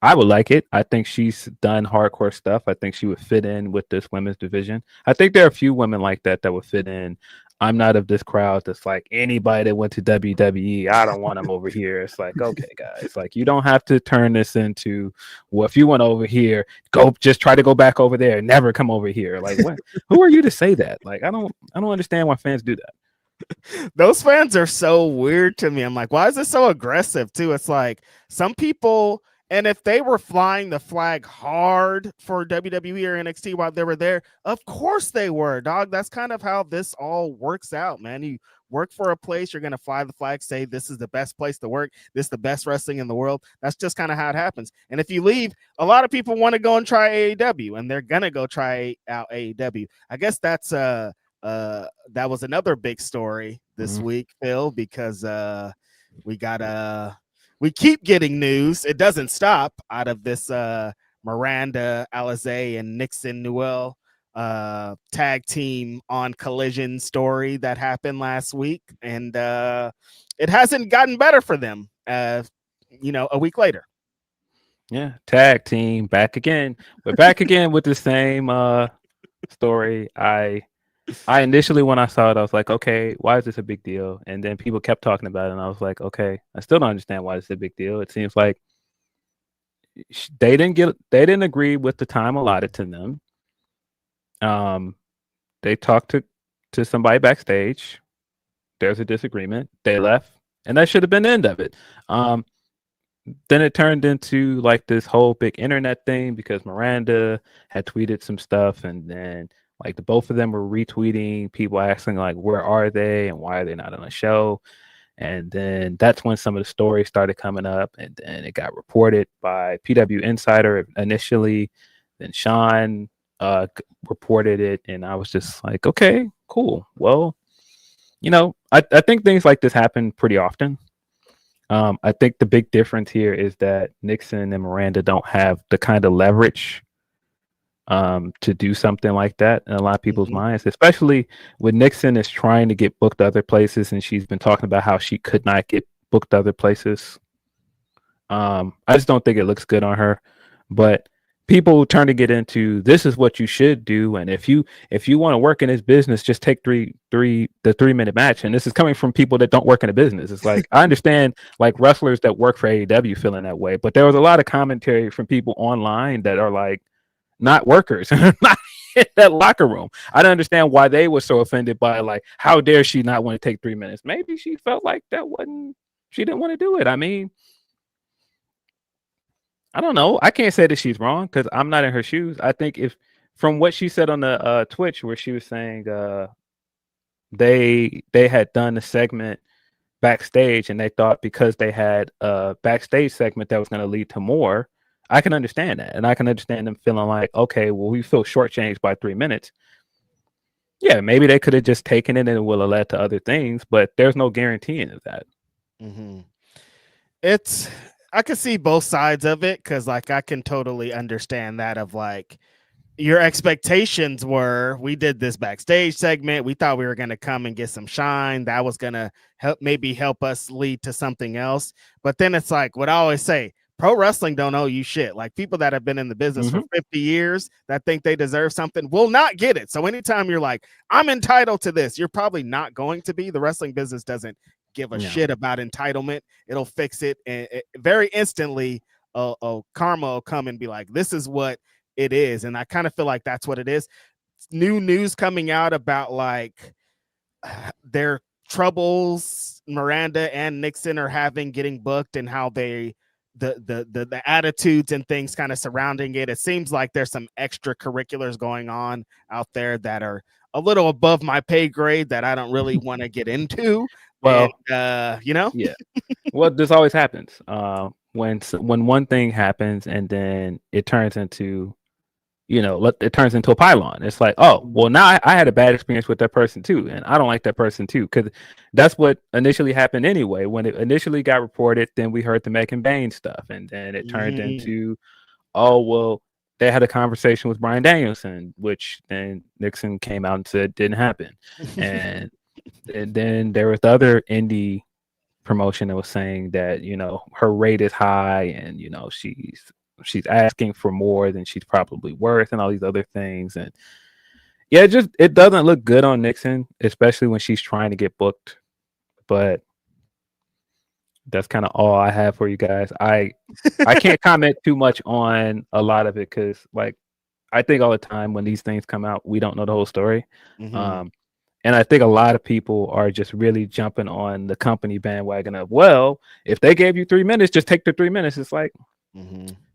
I would like it. I think she's done hardcore stuff. I think she would fit in with this women's division. I think there are a few women like that would fit in. I'm not of this crowd that's like anybody that went to WWE. I don't want them over here. It's like, okay, guys, like you don't have to turn this into, well, if you went over here, just try to go back over there. Never come over here. Like, what? Who are you to say that? Like, I don't understand why fans do that. Those fans are so weird to me. I'm like, why is it so aggressive too? It's like some people. And if they were flying the flag hard for WWE or NXT while they were there, of course they were, dog. That's kind of how this all works out, man. You work for a place, you're going to fly the flag, say this is the best place to work. This is the best wrestling in the world. That's just kind of how it happens. And if you leave, a lot of people want to go and try AEW, and they're going to go try out AEW. I guess that's that was another big story this week, Phil, because we keep getting news. It doesn't stop out of this Miranda Alizé and Nixon Newell tag team on Collision story that happened last week. And it hasn't gotten better for them, a week later. Yeah, tag team back again. We're back again with the same story. I initially, when I saw it, I was like, okay, why is this a big deal? And then people kept talking about it, and I was like, okay, I still don't understand why this is a big deal. It seems like they didn't agree with the time allotted to them. They talked to somebody backstage. There's a disagreement. They left, and that should have been the end of it. Then it turned into like this whole big internet thing because Miranda had tweeted some stuff, and then like the both of them were retweeting people asking like, where are they and why are they not on the show? And then that's when some of the stories started coming up, and then it got reported by PW Insider initially. Then Sean reported it, and I was just like, okay, cool. Well, I think things like this happen pretty often. I think the big difference here is that Nixon and Miranda don't have the kind of leverage to do something like that in a lot of people's minds, especially when Nixon is trying to get booked other places, and she's been talking about how she could not get booked other places. I just don't think it looks good on her. But people turn to get into this is what you should do, and if you want to work in this business, just take the 3-minute match. And this is coming from people that don't work in a business. It's like I understand like wrestlers that work for AEW feeling that way, but there was a lot of commentary from people online that are like not workers, not in that locker room. I don't understand why they were so offended by like, how dare she not want to take 3 minutes? Maybe she felt like she didn't want to do it. I mean, I don't know. I can't say that she's wrong because I'm not in her shoes. I think if from what she said on the Twitch, where she was saying they had done a segment backstage, and they thought because they had a backstage segment that was going to lead to more. I can understand that, and I can understand them feeling like, okay, well, we feel shortchanged by 3 minutes. Yeah, maybe they could have just taken it and it will have led to other things, but there's no guaranteeing of that. I can see both sides of it because, like, I can totally understand that of like your expectations were we did this backstage segment. We thought we were going to come and get some shine. That was going to help us lead to something else. But then it's like what I always say. pro wrestling don't owe you shit. Like people that have been in the business for 50 years that think they deserve something will not get it. So anytime you're like, I'm entitled to this, you're probably not going to be. The wrestling business doesn't give a shit about entitlement. It'll fix it. And very instantly, karma will come and be like, this is what it is. And I kind of feel like that's what it is. New news coming out about like their troubles Miranda and Nixon are having getting booked, and how they the attitudes and things kind of surrounding it. It seems like there's some extracurriculars going on out there that are a little above my pay grade that I don't really want to get into. Well, and, yeah. Well, this always happens. When one thing happens and then it turns into, it turns into a pylon. It's like, oh, well, now I had a bad experience with that person too, and I don't like that person too, because that's what initially happened anyway. When it initially got reported, then we heard the Megan Bain stuff, and then it turned into, oh, well, they had a conversation with Bryan Danielson, which then Nixon came out and said didn't happen, and then there was the other indie promotion that was saying that her rate is high, and she's asking for more than she's probably worth, and all these other things. And yeah, it doesn't look good on Nixon, especially when she's trying to get booked. But that's kind of all I have for you guys. I can't comment too much on a lot of it, because like I think all the time when these things come out, we don't know the whole story. And I think a lot of people are just really jumping on the company bandwagon of, well, if they gave you 3 minutes, just take the 3 minutes. It's like,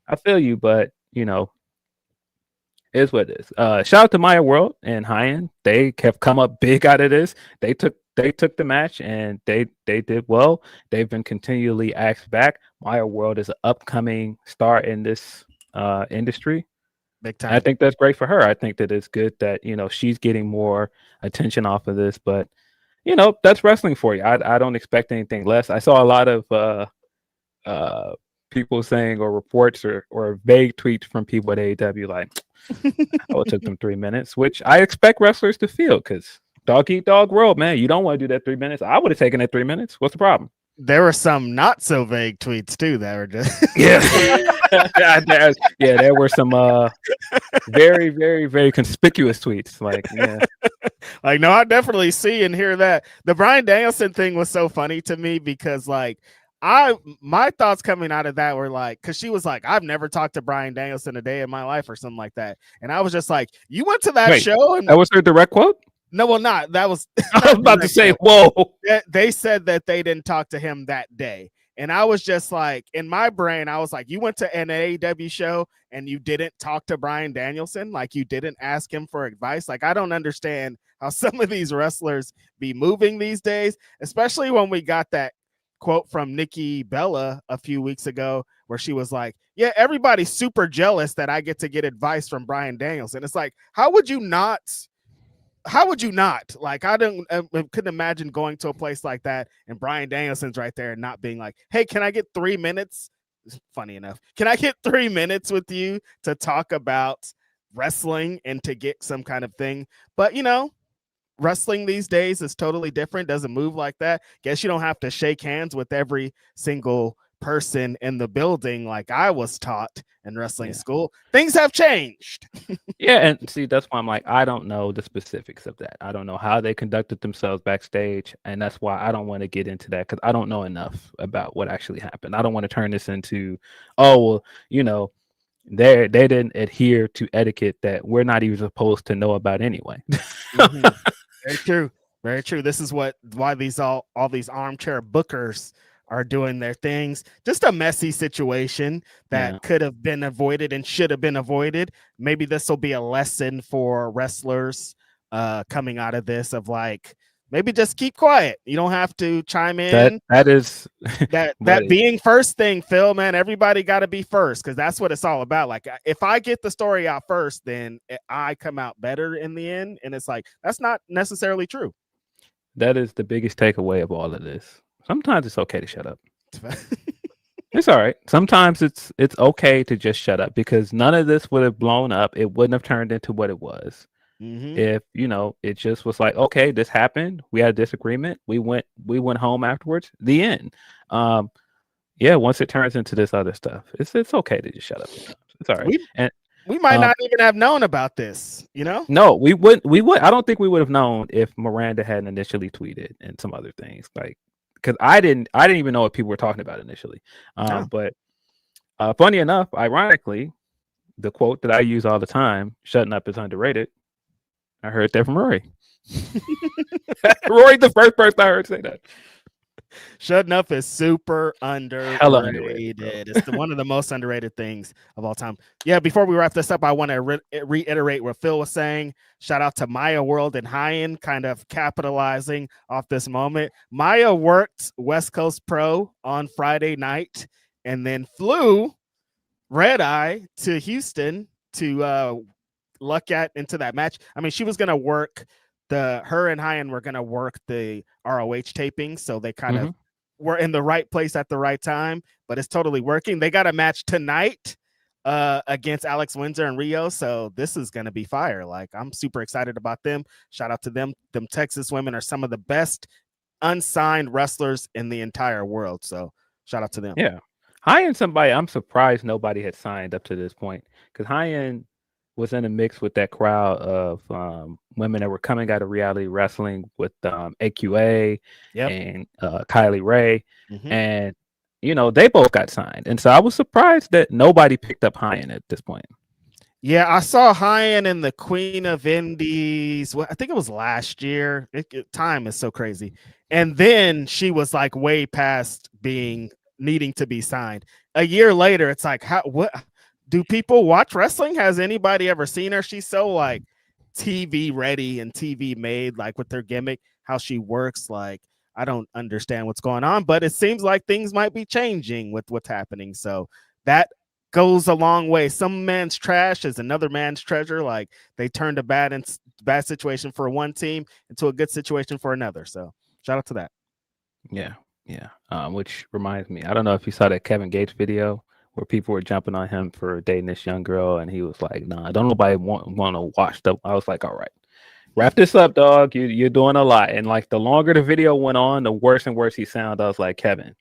I feel you, but it's what it is. Shout out to Maya World and High End. They have come up big out of this. They took the match and they did well. They've been continually asked back. Maya World is an upcoming star in this industry. Big time. I think that's great for her. I think that it's good that she's getting more attention off of this. But that's wrestling for you. I don't expect anything less. I saw a lot of people saying, or reports or vague tweets from people at AEW like, oh, it took them 3 minutes, which I expect wrestlers to feel, because dog eat dog world, man. You don't want to do that 3 minutes. I would have taken that 3 minutes. What's the problem? There were some not so vague tweets too that were just there were some very, very, very conspicuous tweets. Like, like, no, I definitely see and hear that. The Bryan Danielson thing was so funny to me, because like my thoughts coming out of that were like, because she was like, I've never talked to Bryan Danielson a day in my life or something like that, and I was just like, you went to that show? And that was her direct quote? No, well, not that was. I was about to say, whoa. They said that they didn't talk to him that day, and I was just like, in my brain, I was like, you went to an AEW show and you didn't talk to Bryan Danielson, like you didn't ask him for advice. Like, I don't understand how some of these wrestlers be moving these days, especially when we got that quote from Nikki Bella a few weeks ago where she was like, yeah, everybody's super jealous that I get to get advice from Bryan Danielson. It's like, how would you not? Like, I couldn't imagine going to a place like that and Bryan Danielson's right there and not being like, hey, can I get 3 minutes? Funny enough, can I get 3 minutes with you to talk about wrestling and to get some kind of thing? But wrestling these days is totally different. Doesn't move like that. Guess you don't have to shake hands with every single person in the building like I was taught in wrestling school. Things have changed. Yeah, and see, that's why I'm like, I don't know the specifics of that. I don't know how they conducted themselves backstage, and that's why I don't want to get into that, because I don't know enough about what actually happened. I don't want to turn this into, oh, well, they didn't adhere to etiquette that we're not even supposed to know about anyway. Very true. Very true. This is why all these armchair bookers are doing their things. Just a messy situation that could have been avoided and should have been avoided. Maybe this will be a lesson for wrestlers coming out of this, of like, maybe just keep quiet. You don't have to chime in. That is that being first thing, Phil, man. Everybody got to be first, because that's what it's all about. Like, if I get the story out first, then I come out better in the end. And it's like, that's not necessarily true. That is the biggest takeaway of all of this. Sometimes it's okay to shut up. It's all right. Sometimes it's okay to just shut up, because none of this would have blown up. It wouldn't have turned into what it was. If it just was like, okay, this happened, we had a disagreement, we went home afterwards, the end. yeah, once it turns into this other stuff, it's okay to just shut up. It's all right. We might not even have known about this, you know? No, we would. I don't think we would have known if Miranda hadn't initially tweeted and some other things, like, because I didn't even know what people were talking about initially. But funny enough, ironically, the quote that I use all the time, "Shutting up is underrated." I heard that from Rory. Rory, the first person I heard say that. Shutting up is super underrated. Hella underrated, It's one of the most underrated things of all time. Yeah, before we wrap this up, I want to reiterate what Phil was saying. Shout out to Maya World and Hyen, kind of capitalizing off this moment. Maya worked West Coast Pro on Friday night and then flew red eye to Houston to luck into that match. I mean, she was going to work her and Hyen were going to work the ROH taping, so they kind of were in the right place at the right time, but it's totally working. They got a match tonight against Alex Windsor and Rio, so this is going to be fire. Like, I'm super excited about them. Shout out to them. Them Texas women are some of the best unsigned wrestlers in the entire world, so shout out to them. Yeah. Hyen, somebody I'm surprised nobody had signed up to this point, because Hyen was in a mix with that crowd of women that were coming out of reality wrestling with AQA and Kylie Ray. And, you know, they both got signed. And so I was surprised that nobody picked up Hyen at this point. Yeah, I saw Hyen in the Queen of Indies. Well, I think it was last year. Time is so crazy. And then she was like way past needing to be signed. A year later, it's like, what? Do people watch wrestling? Has anybody ever seen her? She's so like TV ready and TV made, like with their gimmick, how she works. Like, I don't understand what's going on, but it seems like things might be changing with what's happening. So that goes a long way. Some man's trash is another man's treasure. Like, they turned a bad situation for one team into a good situation for another. So shout out to that. Yeah. Which reminds me, I don't know if you saw that Kevin Gates video where people were jumping on him for dating this young girl, and he was like, "Nah, don't nobody want to watch them." I was like, "All right, wrap this up, dog. You're doing a lot." And like, the longer the video went on, the worse and worse he sounded. I was like, "Kevin,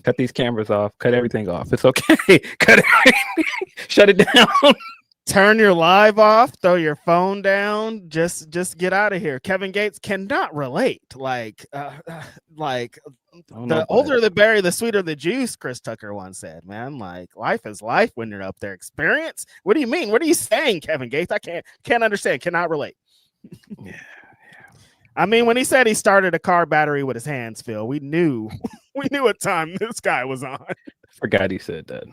cut these cameras off. Cut everything off. It's okay. Cut it. Shut it down. Turn your live off. Throw your phone down. Just get out of here." Kevin Gates cannot relate. Like the older the berry, the sweeter the juice, Chris Tucker once said. Man, like, life is life when you're up there. Experience? What do you mean? What are you saying, Kevin Gates? I can't understand. Cannot relate. Yeah. I mean, when he said he started a car battery with his hands, Phil, we knew what time this guy was on. Forgot he said that.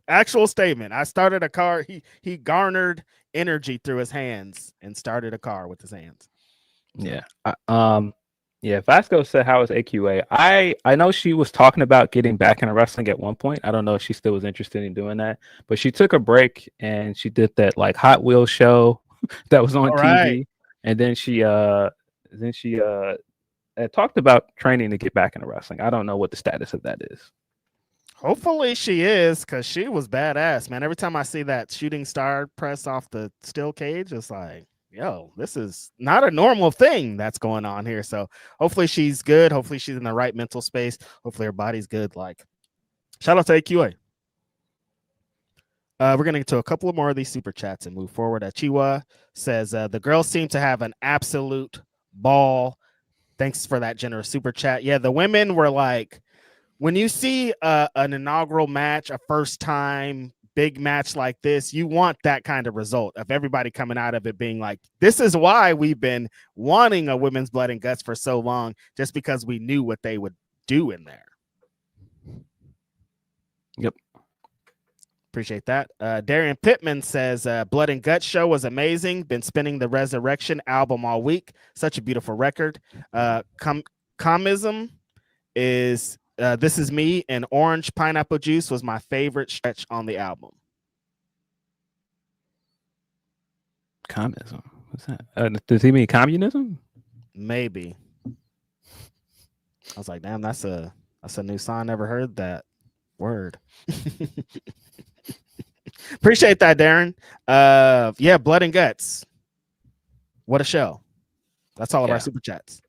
Actual statement. I started a car. He garnered energy through his hands and started a car with his hands. Yeah. Vasco said, "How is AQA?" I know she was talking about getting back into wrestling at one point. I don't know if she still was interested in doing that, but she took a break and she did that like Hot Wheels show that was on TV. Right. And then she talked about training to get back into wrestling. I don't know what the status of that is. Hopefully she is, because she was badass, man. Every time I see that shooting star press off the steel cage, it's like, yo, this is not a normal thing that's going on here. So hopefully she's good. Hopefully she's in the right mental space. Hopefully her body's good. Like, shout out to AQA. We're going to get to a couple of more of these super chats and move forward. Chiwa says, the girls seem to have an absolute ball. Thanks for that generous super chat. Yeah, the women were like, when you see an inaugural match, a first time big match like this, you want that kind of result of everybody coming out of it being like, this is why we've been wanting a women's blood and guts for so long, just because we knew what they would do in there. Yep. Appreciate that. Darian Pittman says, Blood and Guts show was amazing. Been spinning the Resurrection album all week. Such a beautiful record. Comism is This Is Me and Orange Pineapple Juice was my favorite stretch on the album. Comism? What's that? Does he mean communism? Maybe. I was like, damn, that's a new song. Never heard that word. Appreciate that, Darren. Yeah, Blood and Guts. What a show. That's all of our super chats.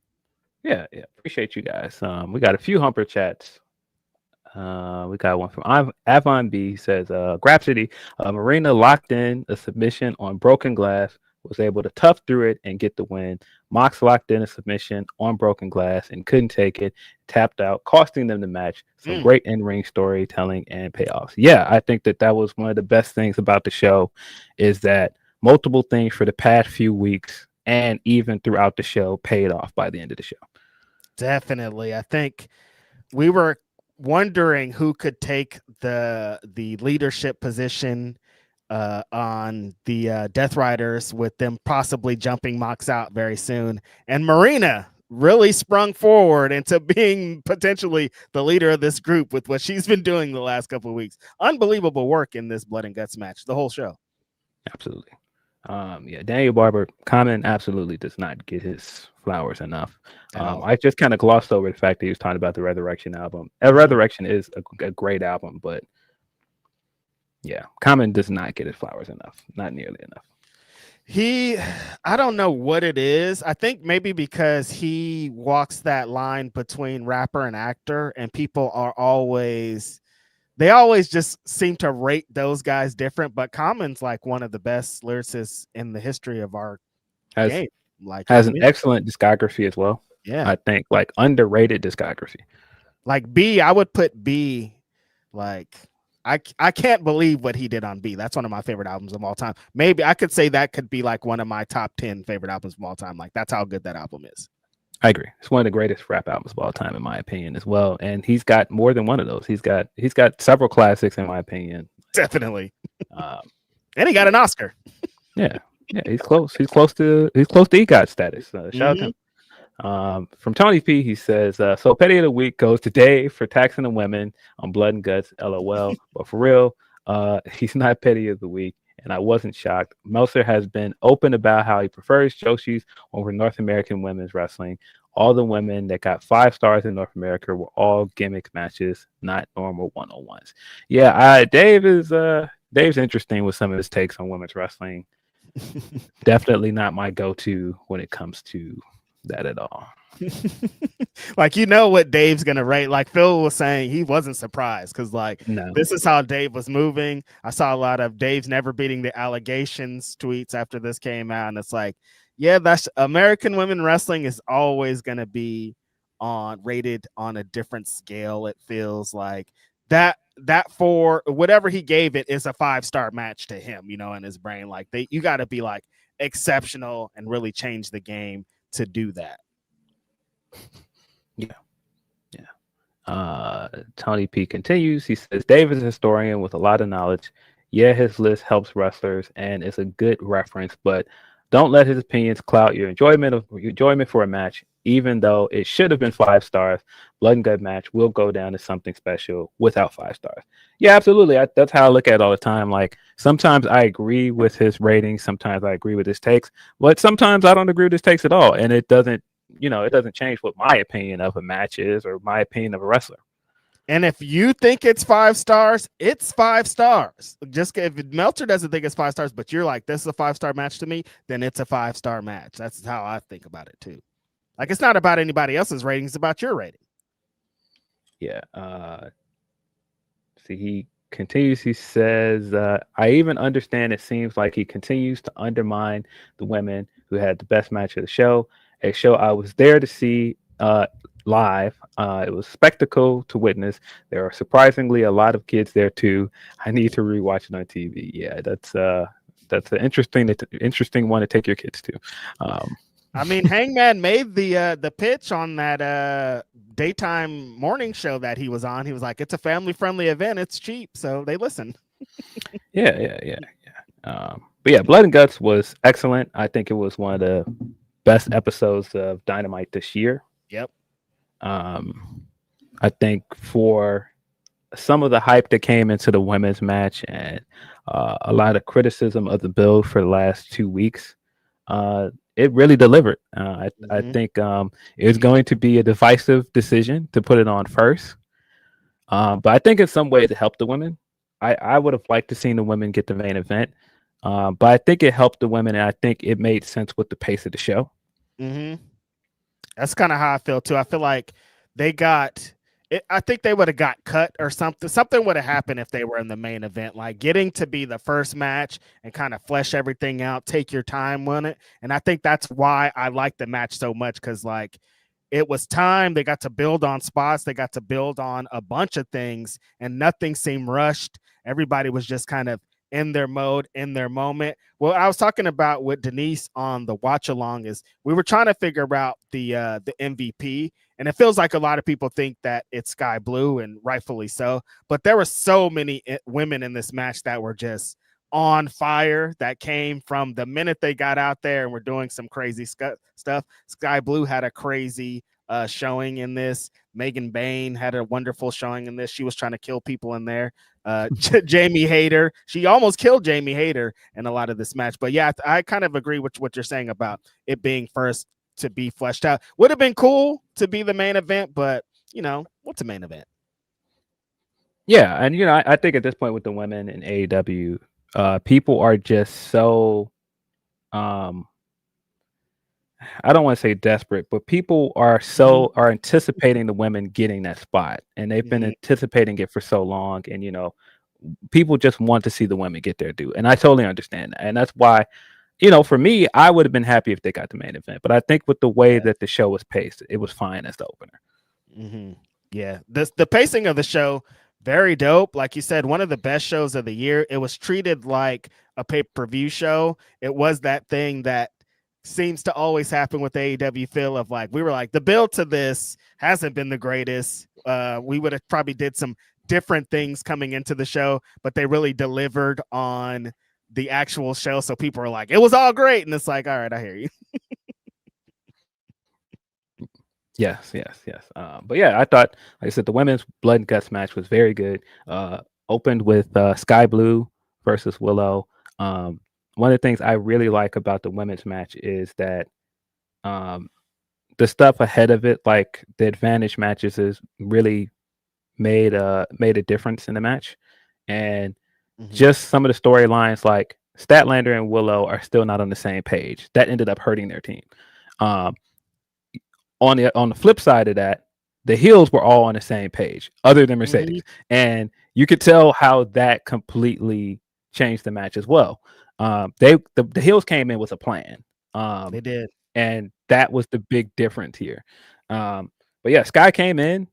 Yeah, appreciate you guys. We got a few Humper chats. We got one from Avon B. He says, Grapsody, Marina locked in a submission on broken glass, was able to tough through it and get the win. Mox locked in a submission on broken glass and couldn't take it, tapped out, costing them the match. Some great in-ring storytelling and payoffs. Yeah, I think that was one of the best things about the show, is that multiple things for the past few weeks and even throughout the show paid off by the end of the show. Definitely. I think we were wondering who could take the leadership position on the Death Riders, with them possibly jumping Mox out very soon. And Marina really sprung forward into being potentially the leader of this group with what she's been doing the last couple of weeks. Unbelievable work in this Blood and Guts match, the whole show. Absolutely. Daniel Barber, Common absolutely does not get his flowers enough. I just kind of glossed over the fact that he was talking about the Resurrection album. Resurrection is a great album, but yeah, Common does not get his flowers enough. Not nearly enough. I don't know what it is. I think maybe because he walks that line between rapper and actor, and people are always just seem to rate those guys different. But Common's like one of the best lyricists in the history of our game. Like, has an excellent discography as well. Yeah, I think like underrated discography. Like B, I would put B. Like, I can't believe what he did on B. That's one of my favorite albums of all time. Maybe I could say that could be like one of my top 10 favorite albums of all time. Like, that's how good that album is. I agree. It's one of the greatest rap albums of all time, in my opinion, as well. And he's got more than one of those. He's got several classics, in my opinion. Definitely. And he got an Oscar. Yeah, he's close. He's close to EGOT status. Shout out to him. From Tony P, he says, so Petty of the Week goes to Dave for taxing the women on Blood and Guts, LOL. But for real, he's not Petty of the Week, and I wasn't shocked. Meltzer has been open about how he prefers Joshi's over North American women's wrestling. All the women that got 5 stars in North America were all gimmick matches, not normal one-on-ones. Yeah, Dave's interesting with some of his takes on women's wrestling. Definitely not my go-to when it comes to that at all. Like, what Dave's gonna rate. Like Phil was saying, he wasn't surprised because this is how Dave was moving. I saw a lot of Dave's never beating the allegations tweets after this came out, and it's like, yeah, that's American women wrestling is always gonna be rated on a different scale. It feels like that for whatever he gave it is a 5-star match to him, in his brain. Like, you got to be like exceptional and really change the game to do that. Yeah. Tony P continues. He says, Dave is a historian with a lot of knowledge. Yeah, his list helps wrestlers and is a good reference, but don't let his opinions cloud your enjoyment for a match. Even though it should have been 5 stars, Blood and Gut match will go down as something special without 5 stars. Yeah, absolutely. That's how I look at it all the time. Like, sometimes I agree with his ratings, sometimes I agree with his takes, but sometimes I don't agree with his takes at all, and it doesn't change what my opinion of a match is or my opinion of a wrestler. And if you think it's 5 stars, it's 5 stars. Just if Meltzer doesn't think it's 5 stars, but you're like, this is a 5-star match to me, then it's a 5-star match. That's how I think about it too. Like, it's not about anybody else's rating, it's about your rating. Yeah. He continues. He says, I even understand it seems like he continues to undermine the women who had the best match of the show. A show I was there to see live. It was a spectacle to witness. There are surprisingly a lot of kids there too. I need to rewatch it on TV. Yeah, that's an interesting one to take your kids to. I mean, Hangman made the pitch on that daytime morning show that he was on. He was like, it's a family-friendly event. It's cheap. So they listened. Yeah. But yeah, Blood and Guts was excellent. I think it was one of the best episodes of Dynamite this year. Yep. I think for some of the hype that came into the women's match and a lot of criticism of the build for the last 2 weeks, it really delivered. I think it was going to be a divisive decision to put it on first. But I think in some ways it helped the women. I would have liked to seen the women get the main event. But I think it helped the women, and I think it made sense with the pace of the show. Mm-hmm. That's kind of how I feel too. I feel like they got it, I think they would have got cut or something. Something would have happened if they were in the main event, like getting to be the first match and kind of flesh everything out, take your time on it. And I think that's why I like the match so much, because like it was time. They got to build on spots, they got to build on a bunch of things, and nothing seemed rushed. Everybody was just kind of in their mode, in their moment. Well, I was talking about with Denise on the watch along is we were trying to figure out the MVP, and it feels like a lot of people think that it's Sky Blue, and rightfully so. But there were so many women in this match that were just on fire, that came from the minute they got out there and were doing some crazy stuff. Sky Blue had a crazy showing in this. Megan Bain had a wonderful showing in this. She was trying to kill people in there. Jamie Hayter, she almost killed Jamie Hayter in a lot of this match. But yeah, I kind of agree with what you're saying about it being first to be fleshed out. Would have been cool to be the main event, but you know, what's a main event? Yeah, and you know, I think at this point with the women in AEW, people are just so I don't want to say desperate, but people are are anticipating the women getting that spot, and they've been anticipating it for so long. And you know, people just want to see the women get their due, and I totally understand that. And that's why, you know, for me, I would have been happy if they got the main event. But I think with the way that the show was paced, it was fine as the opener. Yeah, the pacing of the show, very dope. Like you said, one of the best shows of the year. It was treated like a pay-per-view show. It was that thing that seems to always happen with the AEW feel of like, we were like, the build to this hasn't been the greatest. We would have probably did some different things coming into the show, but they really delivered on the actual show. So people are like, it was all great. And it's like, all right, I hear you. Yes. But yeah, I thought, like I said, the women's Blood and Guts match was very good. Opened with Sky Blue versus Willow. One of the things I really like about the women's match is that the stuff ahead of it, like the advantage matches, is really made a difference in the match. And just some of the storylines, like Statlander and Willow are still not on the same page. That ended up hurting their team. On the flip side of that, the heels were all on the same page, other than Mercedes, and you could tell how that completely changed the match as well. The heels came in with a plan. They did, and that was the big difference here. But yeah, Sky came in,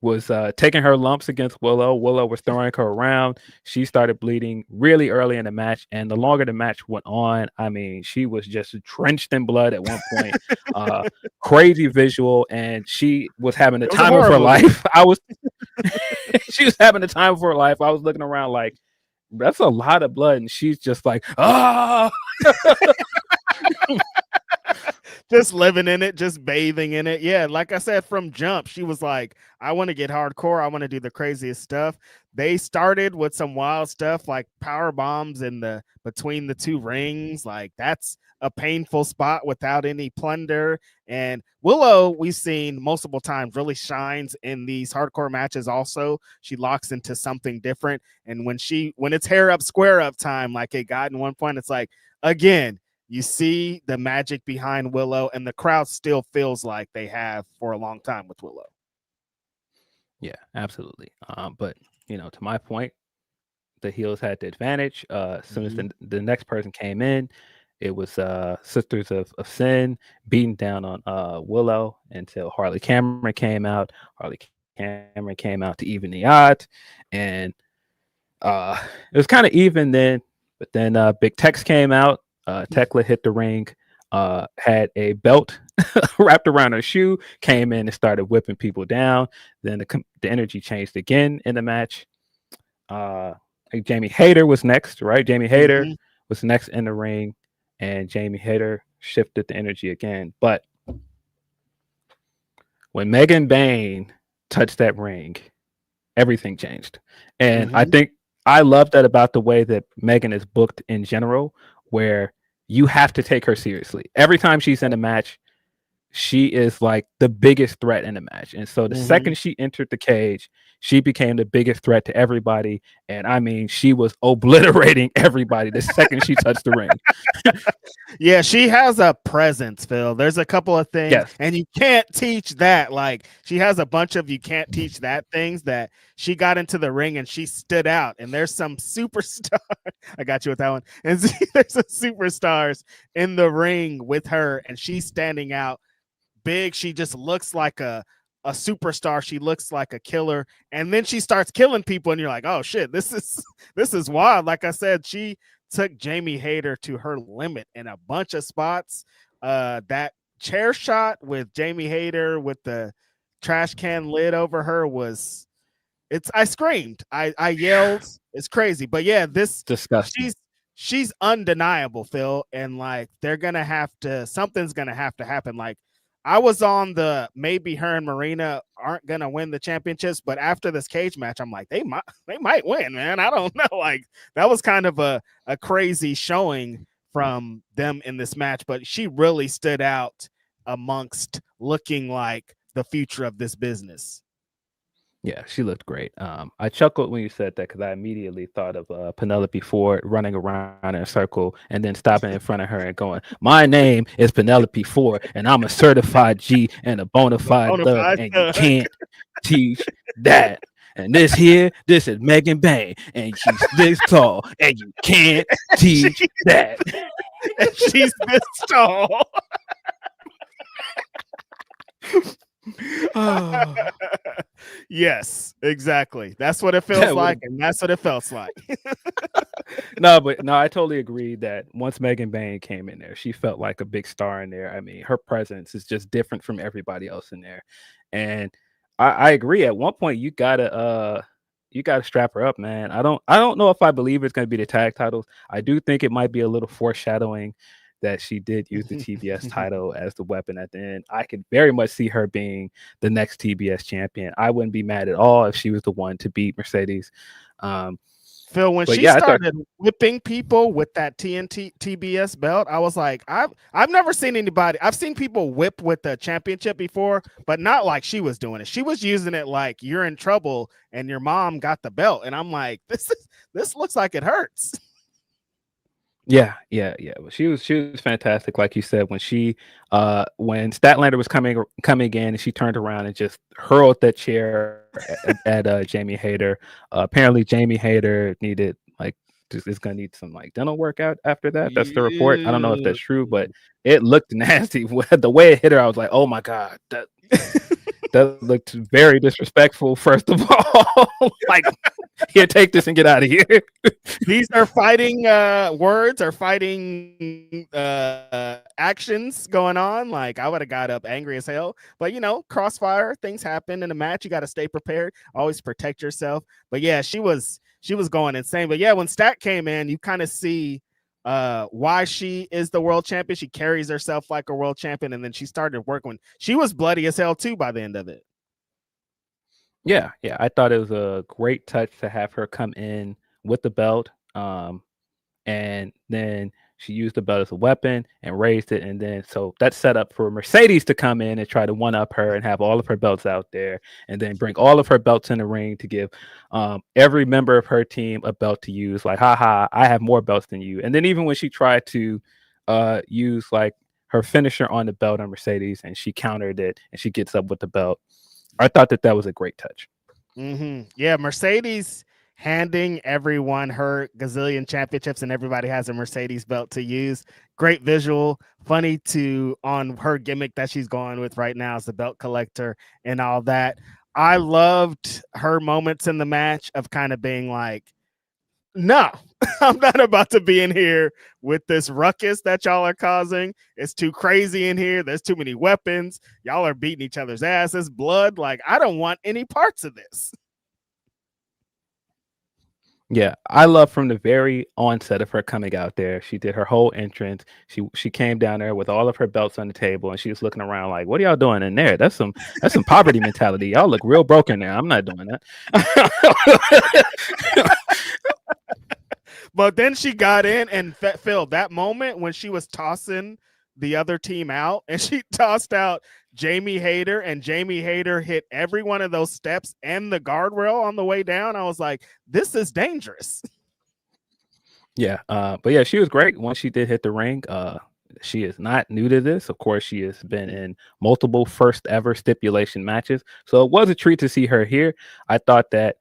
was taking her lumps against Willow. Willow was throwing her around. She started bleeding really early in the match, and the longer the match went on, I mean, she was just drenched in blood at one point. Crazy visual, and she was having the time of her life. She was having the time of her life. I was looking around like, that's a lot of blood, and she's just like, ah. Just living in it, just bathing in it. Yeah, like I said, from jump, she was like, I want to get hardcore. I want to do the craziest stuff. They started with some wild stuff like power bombs in the between the two rings. Like that's a painful spot without any plunder. And Willow, we've seen multiple times, really shines in these hardcore matches. Also, she locks into something different. And when it's hair up, square up time, like it got in one point, it's like, again, you see the magic behind Willow, and the crowd still feels like they have for a long time with Willow. Yeah, absolutely. But you know, to my point, the heels had the advantage. As soon as the next person came in, it was Sisters of Sin beating down on Willow until Harley Cameron came out. Harley Cameron came out to even the odds, and it was kind of even then. But then Big Tex came out. Tekla hit the ring, had a belt wrapped around her shoe, came in and started whipping people down. Then the energy changed again in the match. Jamie Hayter was next, right? Jamie Hayter was next in the ring, and Jamie Hayter shifted the energy again. But when Megan Bain touched that ring, everything changed. And I think I love that about the way that Megan is booked in general, where you have to take her seriously. Every time she's in a match, she is like the biggest threat in the match. And so the second she entered the cage, she became the biggest threat to everybody. And I mean, she was obliterating everybody the second she touched the ring. Yeah, she has a presence, Phil. There's a couple of things, Yes. and you can't teach that. Like, she has a bunch of you can't teach that things that she got into the ring and she stood out. And there's some superstar. I got you with that one. And there's some superstars in the ring with her, and she's standing out big. She just looks like a superstar. She looks like a killer, and then she starts killing people, and you're like, oh shit, this is wild. Like I said, she took Jamie Hayter to her limit in a bunch of spots. That chair shot with Jamie Hayter with the trash can lid over her was I screamed. I yelled. It's crazy. But yeah, this disgusting. She's undeniable, Phil. And like something's gonna have to happen. Like, I was on the maybe her and Marina aren't gonna win the championships, but after this cage match, I'm like, they might win, man. I don't know. Like, that was kind of a crazy showing from them in this match, but she really stood out amongst looking like the future of this business. Yeah, she looked great. I chuckled when you said that because I immediately thought of Penelope Ford running around in a circle and then stopping in front of her and going, "My name is Penelope Ford, and I'm a certified G and a bona fide thug, and you can't teach that. And this is Megan Bain, and she's this tall, and you can't teach that." And she's this tall. Oh. Yes, exactly. That's what it feels like, and that's what it felt like. No, I totally agree that once Megan Bain came in there, she felt like a big star in there. I mean, her presence is just different from everybody else in there. And I agree. At one point, you gotta strap her up, man. I don't know if I believe it's gonna be the tag titles. I do think it might be a little foreshadowing that she did use the TBS title as the weapon at the end. I could very much see her being the next TBS champion. I wouldn't be mad at all if she was the one to beat Mercedes. Phil, when she started whipping people with that TNT TBS belt, I was like, I've never seen anybody. I've seen people whip with the championship before, but not like she was doing it. She was using it like you're in trouble and your mom got the belt, and I'm like, this looks like it hurts. Yeah. But she was fantastic, like you said, when when Statlander was coming in and she turned around and just hurled that chair at Jamie Hayter. Apparently, Jamie Hayter needed is gonna need some dental work out after that. That's the report. I don't know if that's true, but it looked nasty. The way it hit her, I was like, oh my god, that looked very disrespectful. First of all, like, here, take this and get out of here. These are fighting words or fighting actions going on. Like, I would have got up angry as hell, but crossfire, things happen in a match. You got to stay prepared, always protect yourself. But yeah, she was going insane. But yeah, when Stat came in, you kind of see why she is the world champion. She carries herself like a world champion, and then she started working. She was bloody as hell too by the end of it. Yeah, I thought it was a great touch to have her come in with the belt, and then she used the belt as a weapon and raised it, and then so that's set up for Mercedes to come in and try to one-up her and have all of her belts out there, and then bring all of her belts in the ring to give every member of her team a belt to use. Like, haha, I have more belts than you. And then even when she tried to use like her finisher on the belt on Mercedes, and she countered it, and she gets up with the belt. I thought that was a great touch. Yeah, Mercedes handing everyone her gazillion championships, and everybody has a Mercedes belt to use. Great visual, funny on her gimmick that she's going with right now as the belt collector and all that. I loved her moments in the match of kind of being like, no, I'm not about to be in here with this ruckus that y'all are causing. It's too crazy in here. There's too many weapons. Y'all are beating each other's asses, blood. Like, I don't want any parts of this. Yeah, I love from the very onset of her coming out there. She did her whole entrance. She came down there with all of her belts on the table, and she was looking around like, "What are y'all doing in there? That's some poverty mentality. Y'all look real broken now. I'm not doing that." But then she got in, and Phil, that moment when she was tossing the other team out, and she tossed out Jamie Hayter, and Jamie Hayter hit every one of those steps and the guardrail on the way down. I was like, this is dangerous. Yeah, but yeah, she was great once she did hit the ring. She is not new to this. Of course, she has been in multiple first ever stipulation matches. So it was a treat to see her here. I thought that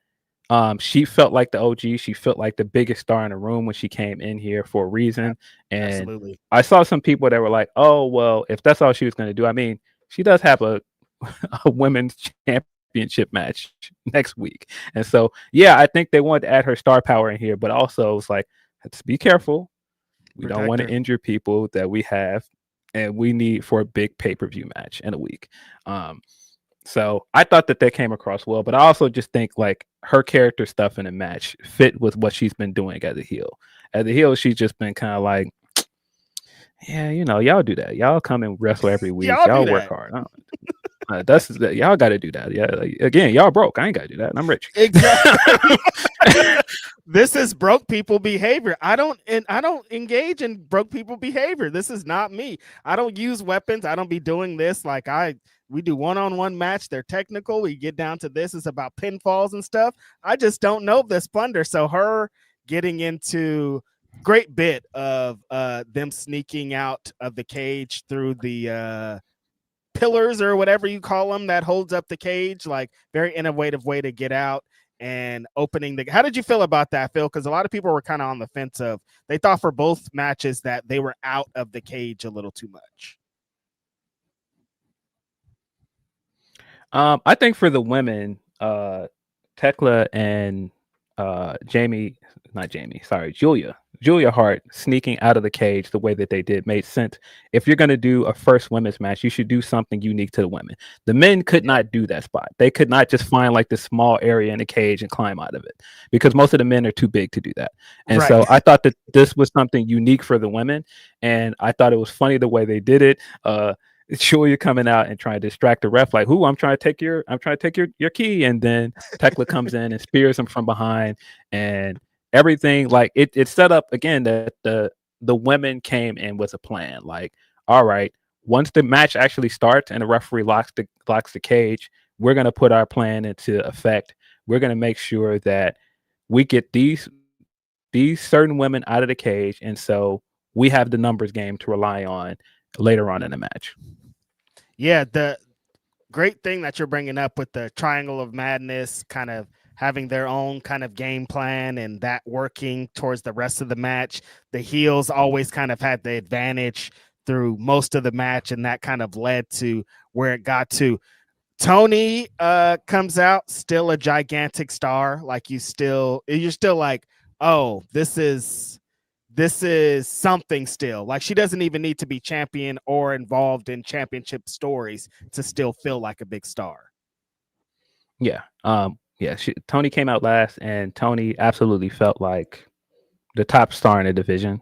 she felt like the OG. She felt like the biggest star in the room when she came in here for a reason. And Absolutely. I saw some people that were like, oh, well, if that's all she was going to do, I mean, she does have a women's championship match next week. And so, yeah, I think they wanted to add her star power in here, but also it's like, let's be careful. We don't want to injure people that we have, and we need for a big pay-per-view match in a week. So I thought that they came across well, but I also just think like her character stuff in the match fit with what she's been doing as a heel. As a heel, she's just been kind of like, yeah, you know, y'all do that. Y'all come and wrestle every week. Y'all work hard. Y'all got to do that. Yeah, like, again, y'all broke. I ain't got to do that. I'm rich. Exactly. This is broke people behavior. I don't engage in broke people behavior. This is not me. I don't use weapons. I don't be doing this. Like we do one-on-one match. They're technical. We get down to this. It's about pinfalls and stuff. I just don't know this plunder. So her getting into great bit of them sneaking out of the cage through the pillars or whatever you call them that holds up the cage, like very innovative way to get out and opening the. How did you feel about that, Phil? Because a lot of people were kind of on the fence of, they thought for both matches that they were out of the cage a little too much. I think for the women, Tekla and Julia Hart sneaking out of the cage the way that they did made sense. If you're going to do a first women's match, you should do something unique to the women. The men could not do that spot. They could not just find like this small area in the cage and climb out of it, because most of the men are too big to do that. And so I thought that this was something unique for the women, and I thought it was funny the way they did it. Julia coming out and trying to distract the ref, like, "Who? I'm trying to take your key," and then Tekla comes in and spears him from behind, and everything like it set up again that the women came in with a plan. Like, all right, once the match actually starts and the referee locks the cage, we're gonna put our plan into effect. We're gonna make sure that we get these certain women out of the cage, and so we have the numbers game to rely on later on in the match. Yeah, the great thing that you're bringing up with the Triangle of Madness kind of having their own kind of game plan and that working towards the rest of the match. The heels always kind of had the advantage through most of the match, and that kind of led to where it got to. Tony comes out, still a gigantic star. Like you're still like, oh, this is something still. Like she doesn't even need to be champion or involved in championship stories to still feel like a big star. Yeah. Tony came out last, and Tony absolutely felt like the top star in the division.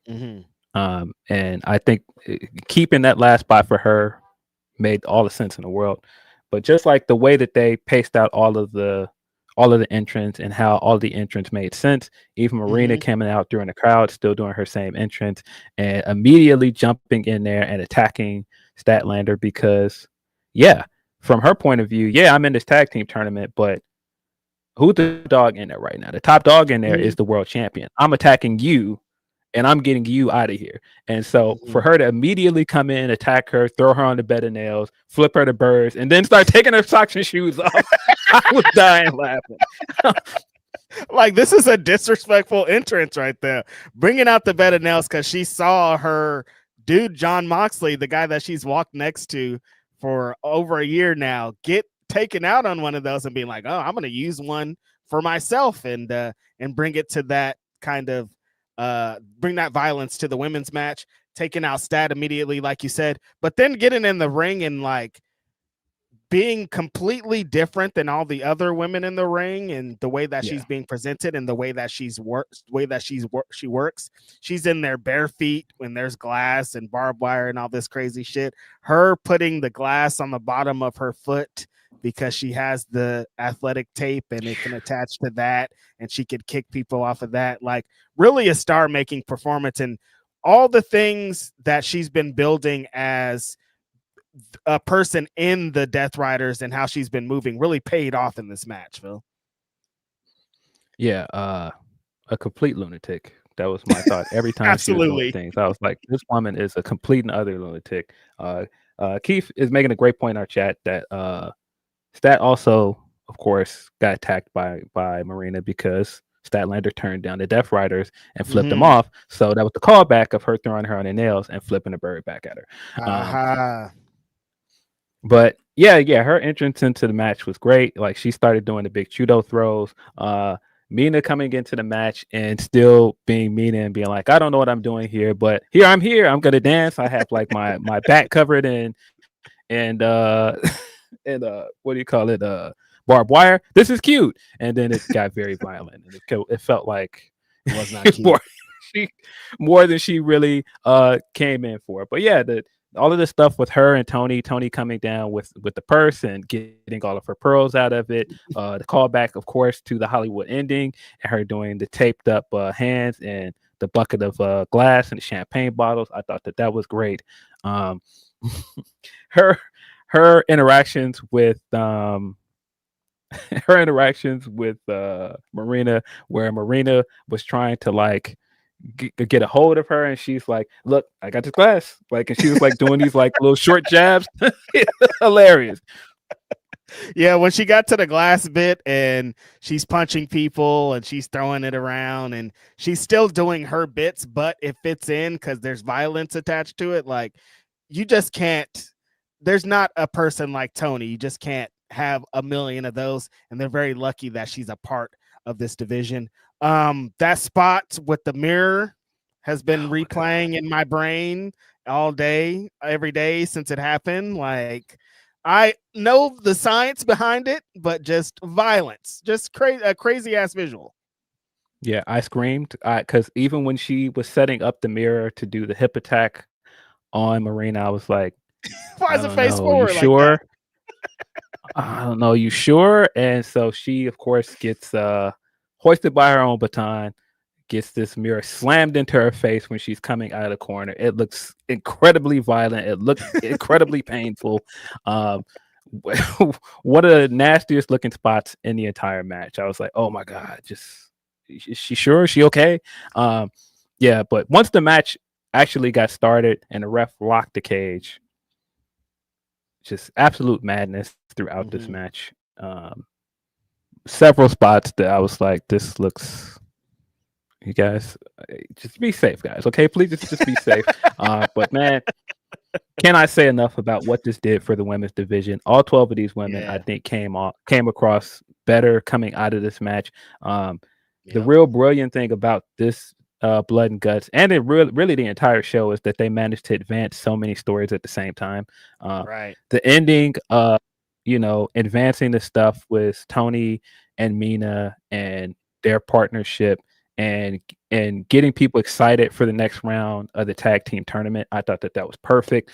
Mm-hmm. And I think keeping that last spot for her made all the sense in the world. But just like the way that they paced out all of the entrants and how all the entrants made sense. Even Marina coming out during the crowd, still doing her same entrance and immediately jumping in there and attacking Statlander, because from her point of view, I'm in this tag team tournament, but who's the dog in there right now? The top dog in there is the world champion. I'm attacking you, and I'm getting you out of here. And so for her to immediately come in, attack her, throw her on the bed of nails, flip her to birds, and then start taking her socks and shoes off, I was dying laughing. Like, this is a disrespectful entrance right there. Bringing out the bed of nails because she saw her dude, John Moxley, the guy that she's walked next to for over a year now, get taken out on one of those and being like, oh, I'm going to use one for myself and bring it to that kind of bring that violence to the women's match, taking out Stat immediately, like you said, but then getting in the ring and like being completely different than all the other women in the ring, and the way that she's being presented and the way that she works. She's in there bare feet when there's glass and barbed wire and all this crazy shit. Her putting the glass on the bottom of her foot because she has the athletic tape and it can attach to that, and she could kick people off of that. Like, really a star-making performance, and all the things that she's been building as a person in the Death Riders and how she's been moving really paid off in this match, Phil. Yeah, a complete lunatic. That was my thought. Every time she was doing things, I was like, this woman is a complete and utter lunatic. Keith is making a great point in our chat that Stat also, of course, got attacked by Marina because Statlander turned down the Death Riders and flipped them off. So that was the callback of her throwing her on her nails and flipping the bird back at her. But yeah, her entrance into the match was great. Like, she started doing the big judo throws. Mina coming into the match and still being Mina and being like, I don't know what I'm doing here, but I'm here. I'm gonna dance. I have like my back covered in and what do you call it? Barbed wire. This is cute. And then it got very violent. And it felt like it was not cute. more than she really came in for. But yeah, all of this stuff with her and Tony coming down with the purse and getting all of her pearls out of it. The callback, of course, to the Hollywood ending and her doing the taped up hands and the bucket of glass and the champagne bottles. I thought that was great. Her interactions with Marina, where Marina was trying to like get a hold of her, and she's like, "Look, I got this glass," like, and she was like doing these like little short jabs. Hilarious. Yeah, when she got to the glass bit and she's punching people and she's throwing it around and she's still doing her bits, but it fits in because there's violence attached to it. Like, you just can't. There's not a person like Tony. You just can't have a million of those. And they're very lucky that she's a part of this division. That spot with the mirror has been replaying in my brain all day, every day since it happened. Like, I know the science behind it, but just violence, just a crazy ass visual. Yeah, I screamed because even when she was setting up the mirror to do the hip attack on Marina, I was like, why is it face forward? You sure? I don't know. You sure? And so she, of course, gets hoisted by her own baton, gets this mirror slammed into her face when she's coming out of the corner. It looks incredibly violent. It looks incredibly painful. One of the nastiest looking spots in the entire match. I was like, oh my God, is she sure? Is she okay? Yeah, but once the match actually got started and the ref locked the cage, just absolute madness throughout this match. Several spots that I was like, this looks, you guys, just be safe, guys. Okay, please just be safe. But man, can I say enough about what this did for the women's division? All 12 of these women, I think, came across better coming out of this match. The real brilliant thing about this Blood and Guts, and it really the entire show, is that they managed to advance so many stories at the same time. Right. The ending, advancing the stuff with Tony and Mina and their partnership and getting people excited for the next round of the tag team tournament. I thought that was perfect.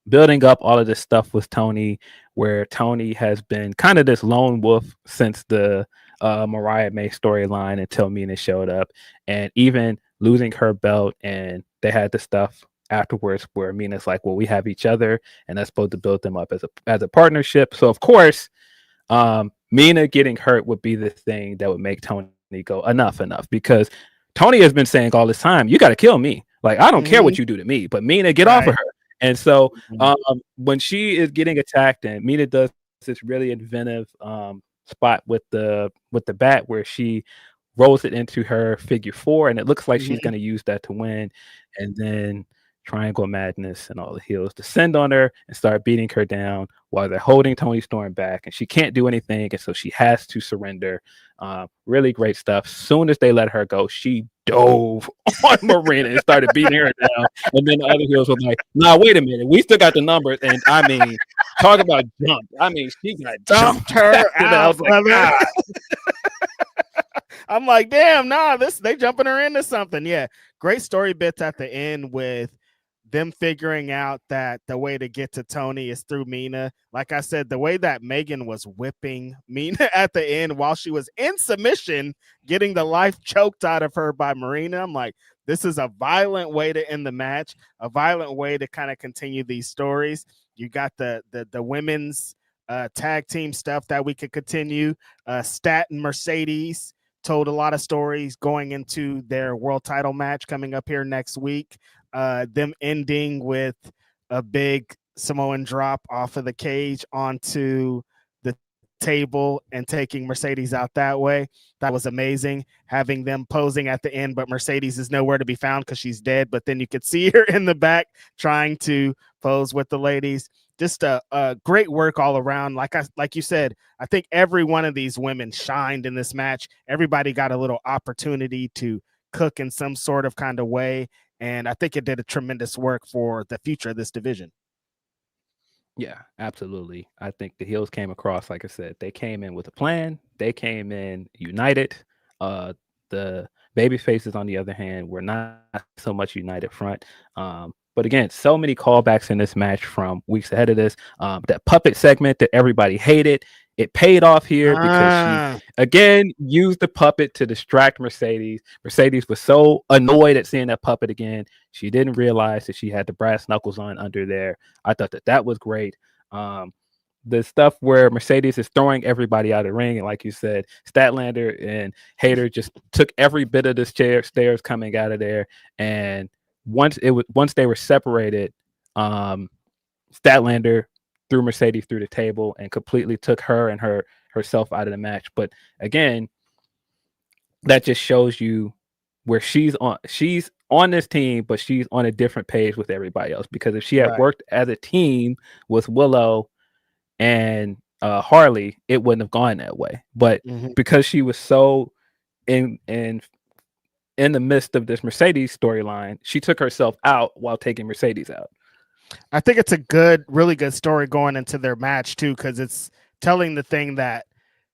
Building up all of this stuff with Tony, where Tony has been kind of this lone wolf since the Mariah May storyline until Mina showed up, and even losing her belt, and they had the stuff afterwards where Mina's like, well, we have each other, and that's supposed to build them up as a partnership. So of course, Mina getting hurt would be the thing that would make Tony go enough, because Tony has been saying all this time, you got to kill me. Like, I don't care what you do to me, but Mina, get off of her. And so when she is getting attacked and Mina does this really inventive spot with the bat where she rolls it into her figure four, and it looks like she's going to use that to win, and then Triangle Madness and all the heels descend on her and start beating her down while they're holding Toni Storm back, and she can't do anything, and so she has to surrender. Really great stuff. Soon as they let her go, she dove on Marina and started beating her down, and then the other heels were like, nah, wait a minute, we still got the numbers. And I mean, talk about jump. I mean, she got dumped her out. I was like, I'm like, damn, nah, they jumping her into something. Yeah, great story bits at the end with them figuring out that the way to get to Tony is through Mina. Like I said, the way that Megan was whipping Mina at the end while she was in submission, getting the life choked out of her by Marina, I'm like, this is a violent way to end the match, a violent way to kind of continue these stories. You got the women's tag team stuff that we could continue. Stat and Mercedes told a lot of stories going into their world title match coming up here next week. Them ending with a big Samoan drop off of the cage onto the table and taking Mercedes out that way. That was amazing. Having them posing at the end, but Mercedes is nowhere to be found because she's dead. But then you could see her in the back trying to pose with the ladies. Just a great work all around. Like you said, I think every one of these women shined in this match. Everybody got a little opportunity to cook in some sort of kind of way. And I think it did a tremendous work for the future of this division. Yeah, absolutely. I think the heels came across, like I said, they came in with a plan. They came in united. The baby faces, on the other hand, were not so much united front. But again, so many callbacks in this match from weeks ahead of this. That puppet segment that everybody hated, it paid off here because she, again, used the puppet to distract Mercedes. Mercedes was so annoyed at seeing that puppet again. She didn't realize that she had the brass knuckles on under there. I thought that was great. The stuff where Mercedes is throwing everybody out of the ring, and like you said, Statlander and Hayter just took every bit of the stairs coming out of there. And once they were separated, Statlander threw Mercedes through the table and completely took her and herself out of the match. But again, that just shows you where she's on this team, but she's on a different page with everybody else. Because if she had worked as a team with Willow and Harley, it wouldn't have gone that way. But because she was so in the midst of this Mercedes storyline, she took herself out while taking Mercedes out. I think it's a really good story going into their match too, because it's telling the thing that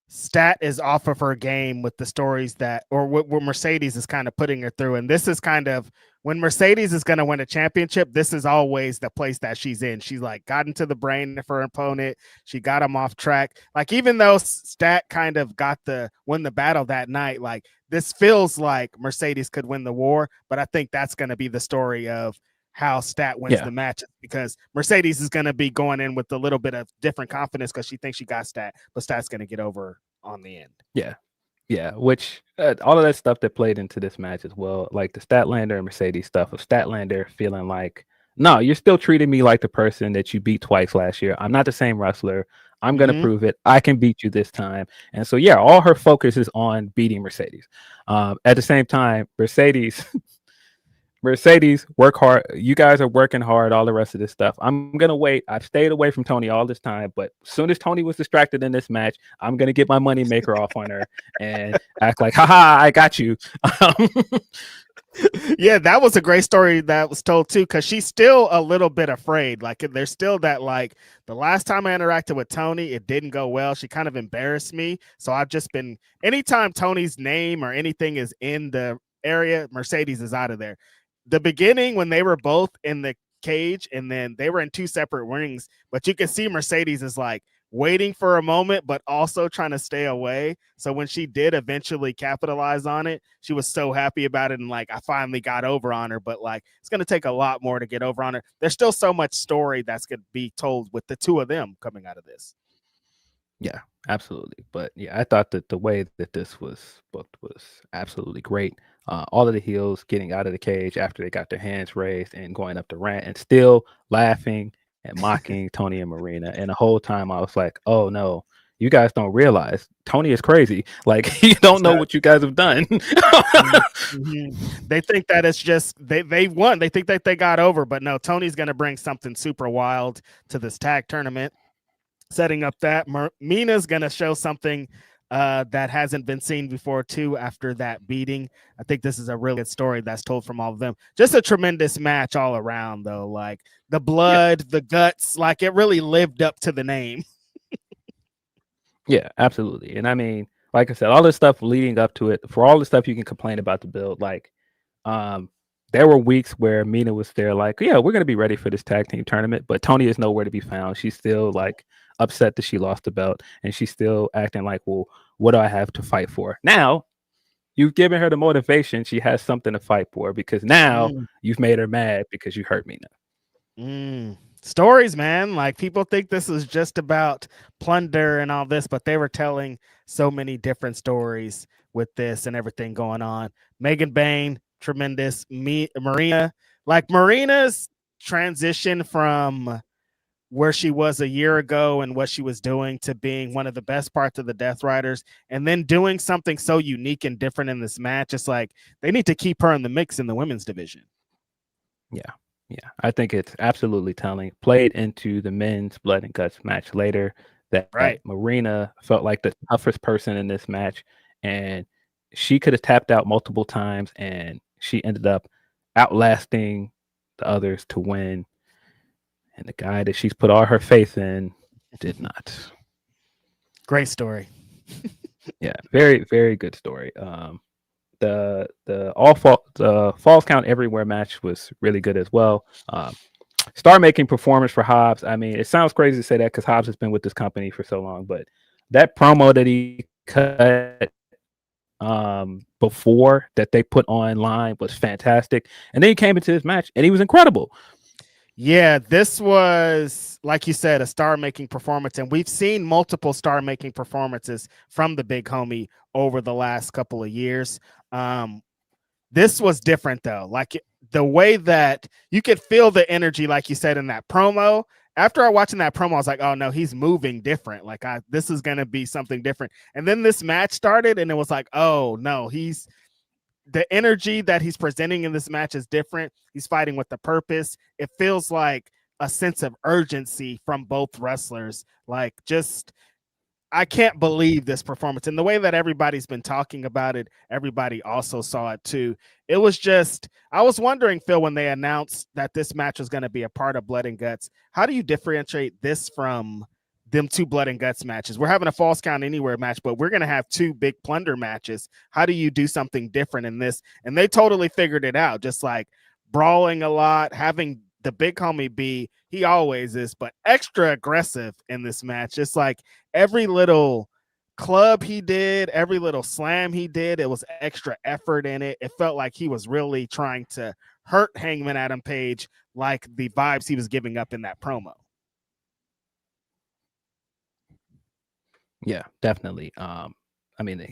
Stat is off of her game with the stories that, or what Mercedes is kind of putting her through. And this is kind of when Mercedes is going to win a championship, this is always the place that she's in. She's like got into the brain of her opponent. She got him off track. Like, even though Stat kind of won the battle that night, like this feels like Mercedes could win the war, but I think that's going to be the story of how Stat wins the match, because Mercedes is going to be going in with a little bit of different confidence because she thinks she got Stat, but Stat's going to get over on the end. Yeah, which all of that stuff that played into this match as well, like the Statlander and Mercedes stuff of Statlander feeling like, no, you're still treating me like the person that you beat twice last year. I'm not the same wrestler. I'm going to prove it. I can beat you this time. And so, yeah, all her focus is on beating Mercedes. At the same time, Mercedes, work hard. You guys are working hard, all the rest of this stuff. I'm going to wait. I've stayed away from Tony all this time, but as soon as Tony was distracted in this match, I'm going to get my money maker off on her and act like, haha, I got you. Yeah, that was a great story that was told too, because she's still a little bit afraid. Like, there's still that, like, the last time I interacted with Tony, it didn't go well. She kind of embarrassed me. So I've just been, anytime Tony's name or anything is in the area, Mercedes is out of there. The beginning when they were both in the cage and then they were in two separate rings, but you can see Mercedes is like waiting for a moment, but also trying to stay away. So when she did eventually capitalize on it, she was so happy about it. And like, I finally got over on her, but like, it's going to take a lot more to get over on her. There's still so much story that's going to be told with the two of them coming out of this. Yeah, absolutely. But yeah, I thought that the way that this was booked was absolutely great. All of the heels getting out of the cage after they got their hands raised and going up the ramp and still laughing and mocking Tony and Marina. And the whole time I was like, oh no, you guys don't realize Tony is crazy. Like, you don't know what you guys have done. They think that it's just they won. They think that they got over, but no, Tony's going to bring something super wild to this tag tournament. Setting up that Mina's going to show something that hasn't been seen before too after that beating. I think this is a really good story that's told from all of them. Just a tremendous match all around though. Like the blood, the guts, like it really lived up to the name. Yeah, absolutely. And I mean, like I said, all this stuff leading up to it, for all the stuff you can complain about the build, like there were weeks where Mina was there like, yeah, we're going to be ready for this tag team tournament, but Tony is nowhere to be found. She's still like upset that she lost the belt, and she's still acting like, well, what do I have to fight for? Now, You've given her the motivation. She has something to fight for because now you've made her mad because you hurt me now. Stories, man. Like, people think this is just about plunder and all this, but they were telling so many different stories with this and everything going on. Megan Bain, tremendous. Marina's transition from where she was a year ago and what she was doing to being one of the best parts of the Death Riders, and then doing something so unique and different in this match. It's like they need to keep her in the mix in the women's division. Yeah, I think it's absolutely telling. Played into the men's Blood and Guts match later that Marina felt like the toughest person in this match, and she could have tapped out multiple times, and she ended up outlasting the others to win. And the guy that she's put all her faith in did not. Great story. Yeah, very, very good story. The Falls Count Everywhere match was really good as well. Star-making performance for Hobbs. I mean, it sounds crazy to say that because Hobbs has been with this company for so long, but that promo that he cut before that they put online was fantastic. And then he came into this match and he was incredible. Yeah, this was, like you said, a star-making performance, and we've seen multiple star-making performances from the big homie over the last couple of years. This was different, though. Like, the way that you could feel the energy, like you said, in that promo. After watching that promo, I was like, oh, no, he's moving different. Like, this is going to be something different. And then this match started, and it was like, oh, no, the energy that he's presenting in this match is different. He's fighting with a purpose. It feels like a sense of urgency from both wrestlers. Like, just, I can't believe this performance. And the way that everybody's been talking about it, everybody also saw it too. It was just, I was wondering, Phil, when they announced that this match was going to be a part of Blood and Guts, how do you differentiate this from them two Blood and Guts matches? We're having a Falls Count Anywhere match, but we're going to have two big plunder matches. How do you do something different in this? And they totally figured it out, just like brawling a lot, having the big homie be, he always is, but extra aggressive in this match. It's like every little club he did, every little slam he did, it was extra effort in it. It felt like he was really trying to hurt Hangman Adam Page, like the vibes he was giving up in that promo. Yeah, definitely. I mean,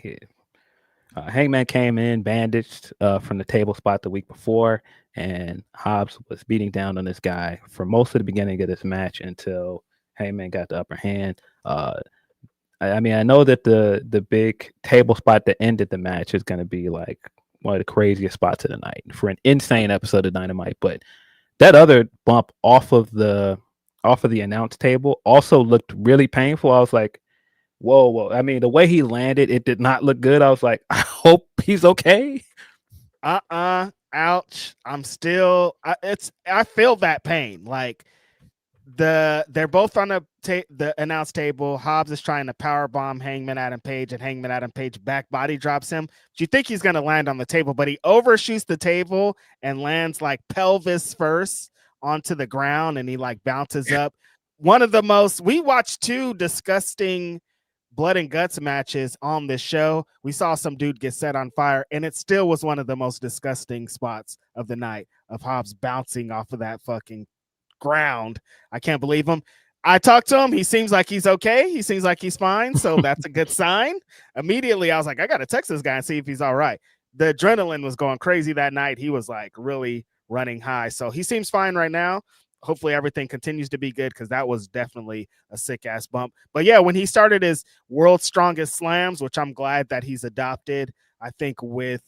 Hangman came in bandaged from the table spot the week before, and Hobbs was beating down on this guy for most of the beginning of this match until Hangman got the upper hand. I mean, I know that the big table spot that ended the match is going to be like one of the craziest spots of the night for an insane episode of Dynamite, but that other bump off of the announce table also looked really painful. I was like, whoa. I mean, the way he landed, it did not look good. I was like, I hope he's okay. Ouch. I'm still, I feel that pain. Like, they're both on the announce table. Hobbs is trying to power bomb Hangman Adam Page, and Hangman Adam Page back body drops him. You think he's going to land on the table, but he overshoots the table and lands like pelvis first onto the ground, and he like bounces up. One of the most, we watched two disgusting Blood and Guts matches on this show. We saw some dude get set on fire, and it still was one of the most disgusting spots of the night, of Hobbs bouncing off of that fucking ground. I can't believe him. I talked to him. He seems like he's okay. He seems like he's fine. So that's a good sign. Immediately, I was like, I got to text this guy and see if he's all right. The adrenaline was going crazy that night. He was like really running high. So he seems fine right now. Hopefully everything continues to be good, because that was definitely a sick ass bump. But yeah, when he started his World's Strongest Slams, which I'm glad that he's adopted, I think with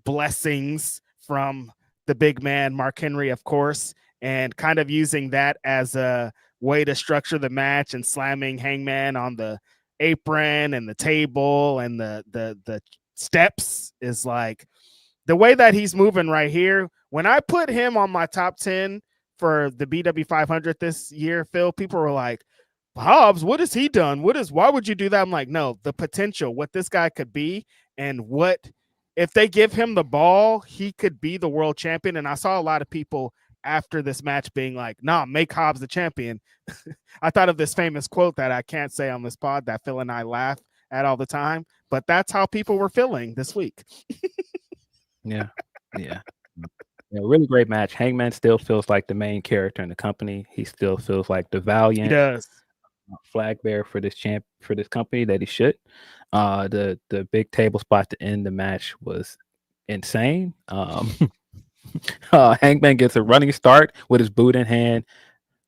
blessings from the big man, Mark Henry, of course, and kind of using that as a way to structure the match and slamming Hangman on the apron and the table and the steps is like the way that he's moving right here. When I put him on my top 10 for the BW 500 this year, Phil, people were like, Hobbs, what has he done? Why would you do that? I'm like, no, the potential, what this guy could be, and what if they give him the ball, he could be the world champion. And I saw a lot of people after this match being like, nah, make Hobbs the champion. I thought of this famous quote that I can't say on this pod that Phil and I laugh at all the time, but that's how people were feeling this week. Yeah. Really great match. Hangman still feels like the main character in the company. He still feels like the He valiant does. flag bearer for this company that he should. The big table spot to end the match was insane. Hangman gets a running start with his boot in hand,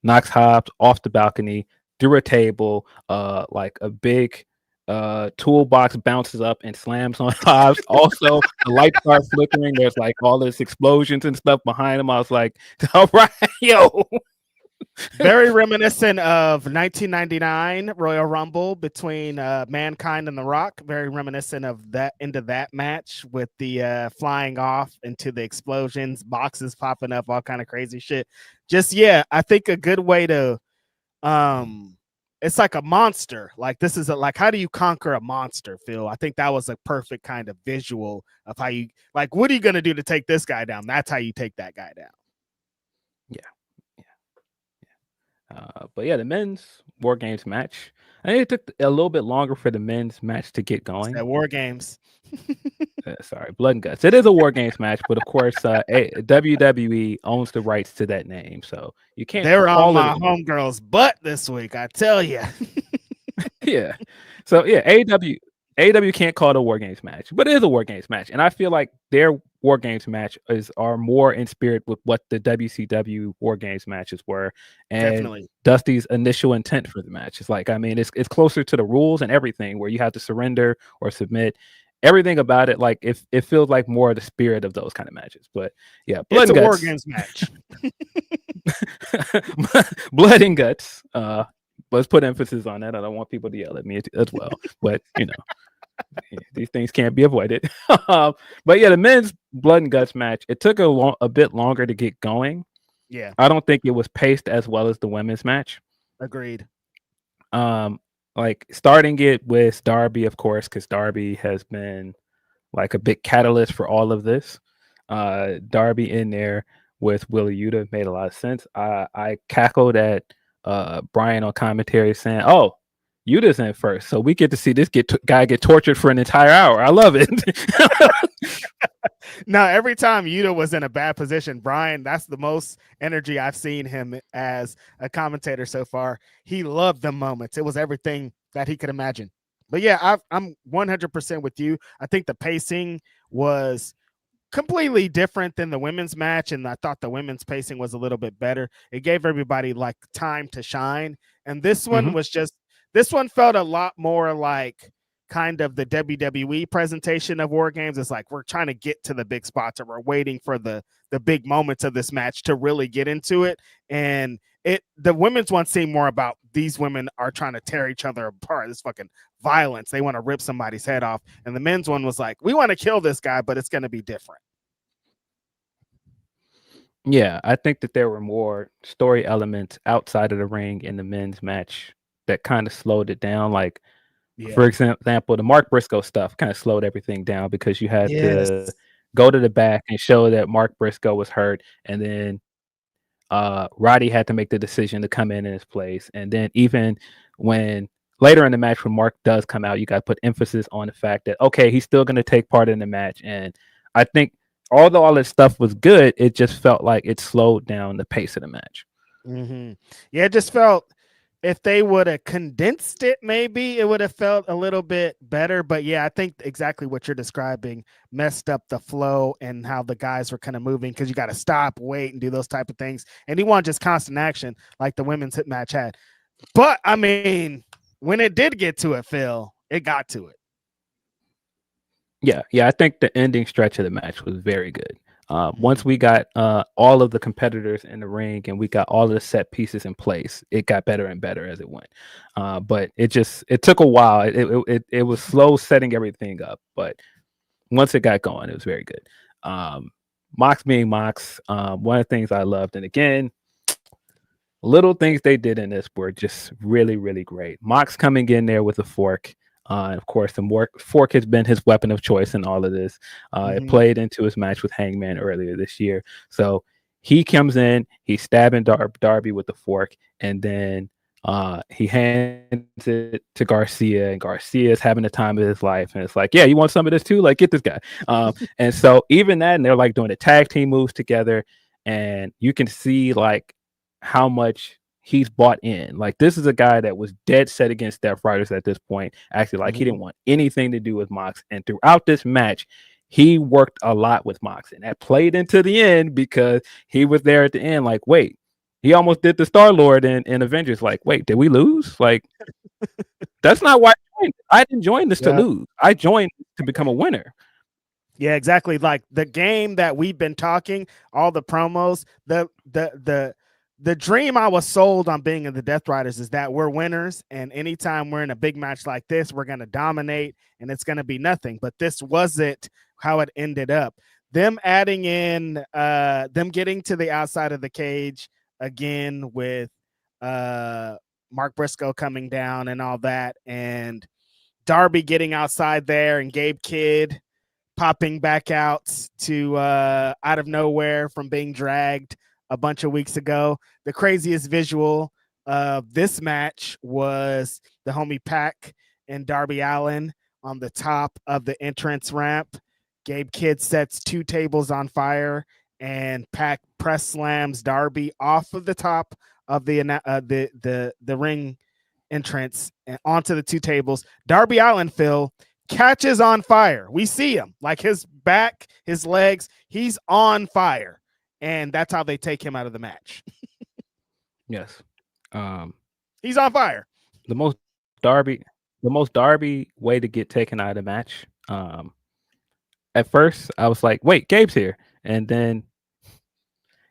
knocks Hobbs off the balcony through a table, like a big toolbox bounces up and slams on Hobbs. Also, the lights start flickering. There's like all this explosions and stuff behind him. I was like, all right, yo. Very reminiscent of 1999 Royal Rumble between Mankind and The Rock. Very reminiscent of that match with the flying off into the explosions, boxes popping up, all kind of crazy shit. Just I think a good way to it's like a monster. Like this is like how do you conquer a monster, Phil? I think that was a perfect kind of visual of how you like what are you gonna do to take this guy down? That's how you take that guy down. But yeah, the men's War Games match. I think it took a little bit longer for the men's match to get going. That War Games. Sorry, Blood and Guts. It is a War Games match, but of course, WWE owns the rights to that name, so you can't. They're on my homegirl's butt this week, I tell you. Yeah. So yeah, AEW can't call it a War Games match, but it is a War Games match, and I feel like their War Games match are more in spirit with what the WCW War Games matches were, and Definitely. Dusty's initial intent for the match. It's like, I mean, it's closer to the rules and everything, where you have to surrender or submit. Everything about it, like it feels like more of the spirit of those kind of matches. But yeah, Blood and Guts. War Games match. Blood and Guts. Let's put emphasis on that. I don't want people to yell at me as well, but you know, these things can't be avoided. But yeah, the men's Blood and Guts match, it took a bit longer to get going. Yeah, I don't think it was paced as well as the women's match. Agreed. Like starting it with Darby, of course, because Darby has been like a big catalyst for all of this. Darby in there with Wheeler Yuta made a lot of sense. I cackled at Brian on commentary saying, "Oh, Yuta's in first, so we get to see this guy get tortured for an entire hour." I love it. Now, every time Yuta was in a bad position, Brian, that's the most energy I've seen him as a commentator so far. He loved the moments. It was everything that he could imagine. But yeah, I'm 100% with you. I think the pacing was completely different than the women's match, and I thought the women's pacing was a little bit better. It gave everybody like time to shine, and this one was just this one felt a lot more like kind of the WWE presentation of War Games. It's like we're trying to get to the big spots, and we're waiting for the big moments of this match to really get into it. And the women's one seemed more about these women are trying to tear each other apart. This fucking violence. They want to rip somebody's head off. And the men's one was like, we want to kill this guy, but it's going to be different. Yeah, I think that there were more story elements outside of the ring in the men's match that kind of slowed it down. Like, for example, the Mark Briscoe stuff kind of slowed everything down because you had to go to the back and show that Mark Briscoe was hurt, and then Roddy had to make the decision to come in his place. And then even when later in the match, when Mark does come out, you got to put emphasis on the fact that, okay, he's still going to take part in the match. And I think although all this stuff was good, it just felt like it slowed down the pace of the match. Yeah, it just felt if they would have condensed it, maybe it would have felt a little bit better. But yeah, I think exactly what you're describing messed up the flow and how the guys were kind of moving, because you got to stop, wait, and do those type of things. And he wanted just constant action like the women's hit match had. But I mean, when it did get to it, Phil, it got to it. Yeah, I think the ending stretch of the match was very good. Once we got all of the competitors in the ring and we got all of the set pieces in place, it got better and better as it went. But it took a while. It was slow setting everything up, but once it got going, it was very good. Mox being Mox, one of the things I loved, and again, little things they did in this were just really, really great. Mox coming in there with a fork. And of course, the fork has been his weapon of choice in all of this. It played into his match with Hangman earlier this year. So he comes in, he's stabbing Darby with the fork, and then He hands it to Garcia, and Garcia is having the time of his life. And it's like, yeah, you want some of this too? Like, get this guy. And so even that, and they're like doing the tag team moves together, and you can see like how much he's bought in. Like, this is a guy that was dead set against Death Riders at this point, actually, like he didn't want anything to do with Mox. And throughout this match, he worked a lot with Mox, and that played into the end because he was there at the end. Like, wait, he almost did the Star-Lord in Avengers. Like, wait, did we lose? Like, that's not why I joined. I didn't join this to lose. I joined to become a winner. Yeah, exactly. Like the game that we've been talking, all the promos, the dream I was sold on being in the Death Riders is that we're winners, and anytime we're in a big match like this, we're going to dominate, and it's going to be nothing. But this wasn't how it ended up. Them adding in, them getting to the outside of the cage again with Mark Briscoe coming down and all that, and Darby getting outside there, and Gabe Kidd popping back out to out of nowhere from being dragged a bunch of weeks ago. The craziest visual of this match was the homie Pac and Darby Allin on the top of the entrance ramp. Gabe Kidd sets 2 tables on fire, and Pac press slams Darby off of the top of the ring entrance and onto the 2 tables. Darby Allin, Phil, catches on fire. We see him, like his back, his legs, he's on fire. And that's how they take him out of the match. Yes. He's on fire. The most Darby way to get taken out of the match. At first, I was like, wait, Gabe's here. And then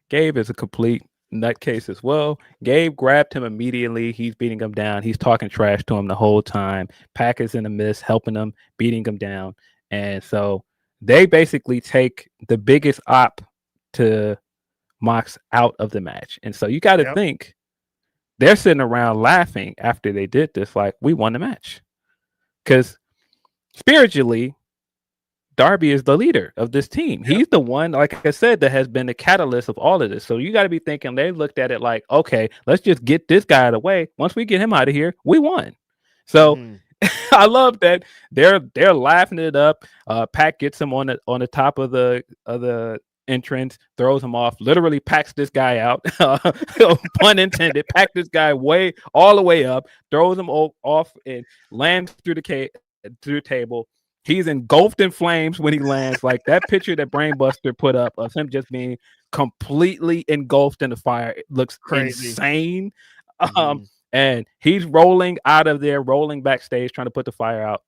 Gabe is a complete nutcase as well. Gabe grabbed him immediately. He's beating him down. He's talking trash to him the whole time. Pac is in the midst, helping him, beating him down. And so they basically take the biggest op to Mox out of the match. And so you got to think they're sitting around laughing after they did this, like, we won the match. Because spiritually, Darby is the leader of this team. He's the one, like I said, that has been the catalyst of all of this. So you got to be thinking they looked at it like, okay, let's just get this guy out of the way. Once we get him out of here, we won. So I love that they're laughing it up. Pac gets him on the top of the entrance, throws him off, literally packs this guy out. Pun intended. Pack this guy all the way up, throws him off, and lands through the table. He's engulfed in flames when he lands. Like that picture that Brainbuster put up of him just being completely engulfed in the fire. It looks insane. And he's rolling out of there, rolling backstage, trying to put the fire out.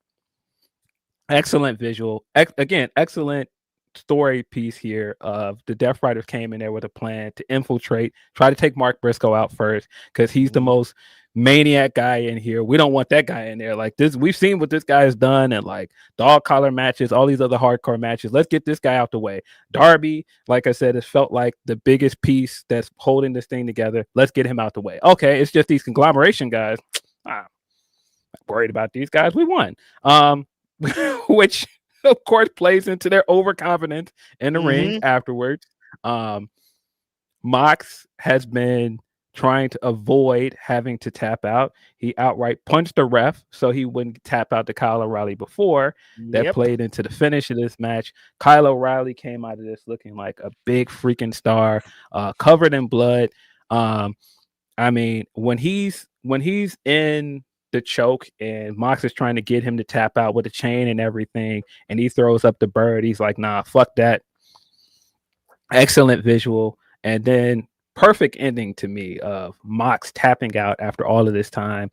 Excellent visual. Again, excellent story piece here of the Death Riders came in there with a plan to infiltrate, try to take Mark Briscoe out first, because he's the most maniac guy in here. We don't want that guy in there. Like this, we've seen what this guy has done, and like dog collar matches, all these other hardcore matches. Let's get this guy out the way. Darby, like I said, it felt like the biggest piece that's holding this thing together. Let's get him out the way. Okay, it's just these conglomeration guys. I'm worried about these guys. We won. Which of course plays into their overconfidence in the ring afterwards. Mox has been trying to avoid having to tap out. He outright punched the ref so he wouldn't tap out to Kyle O'Reilly before. That played into the finish of this match. Kyle O'Reilly came out of this looking like a big freaking star, covered in blood. I mean, when he's in the choke and Mox is trying to get him to tap out with a chain and everything, and he throws up the bird, he's like, nah, fuck that. Excellent visual. And then perfect ending to me of Mox tapping out after all of this time,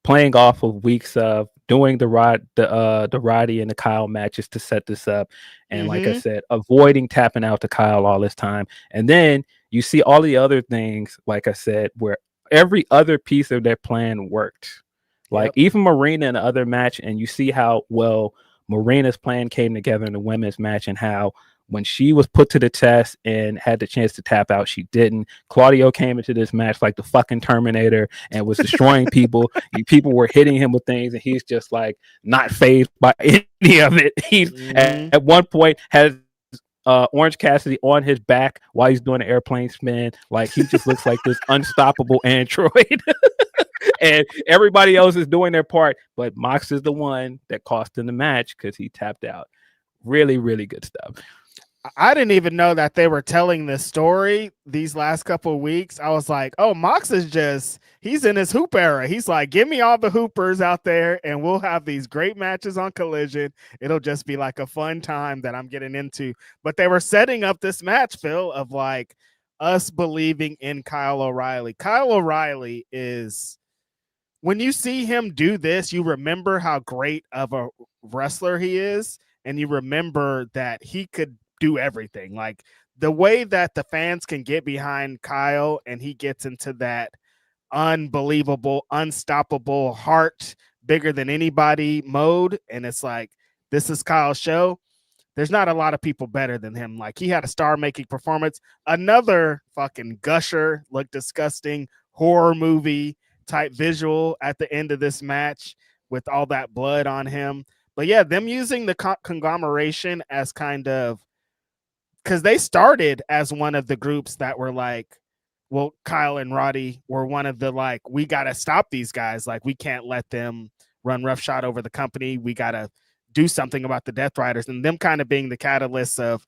playing off of weeks of doing the Roddy and the Kyle matches to set this up. And like I said, avoiding tapping out to Kyle all this time. And then you see all the other things, like I said, where every other piece of their plan worked. Like even Marina in the other match, and you see how well Marina's plan came together in the women's match, and how when she was put to the test and had the chance to tap out, she didn't. Claudio came into this match like the fucking Terminator and was destroying people. People were hitting him with things, and he's just like not fazed by any of it. He's at one point has Orange Cassidy on his back while he's doing an airplane spin. Like he just looks like this unstoppable android. And everybody else is doing their part, but Mox is the one that cost him the match because he tapped out. Really, really good stuff. I didn't even know that they were telling this story these last couple of weeks. I was like, oh, Mox is he's in his hoop era. He's like, give me all the hoopers out there and we'll have these great matches on Collision. It'll just be like a fun time that I'm getting into. But they were setting up this match, Phil, of like us believing in Kyle O'Reilly. Kyle O'Reilly is, when you see him do this, you remember how great of a wrestler he is. And you remember that he could do everything. Like the way that the fans can get behind Kyle and he gets into that unbelievable, unstoppable heart, bigger than anybody mode. And it's like, this is Kyle's show. There's not a lot of people better than him. Like he had a star-making performance. Another fucking gusher, look disgusting, horror movie type visual at the end of this match with all that blood on him. But yeah, them using the conglomeration as kind of, because they started as one of the groups that were like, well, Kyle and Roddy were one of the like, we got to stop these guys. Like, we can't let them run roughshod over the company. We got to do something about the Death Riders, and them kind of being the catalyst of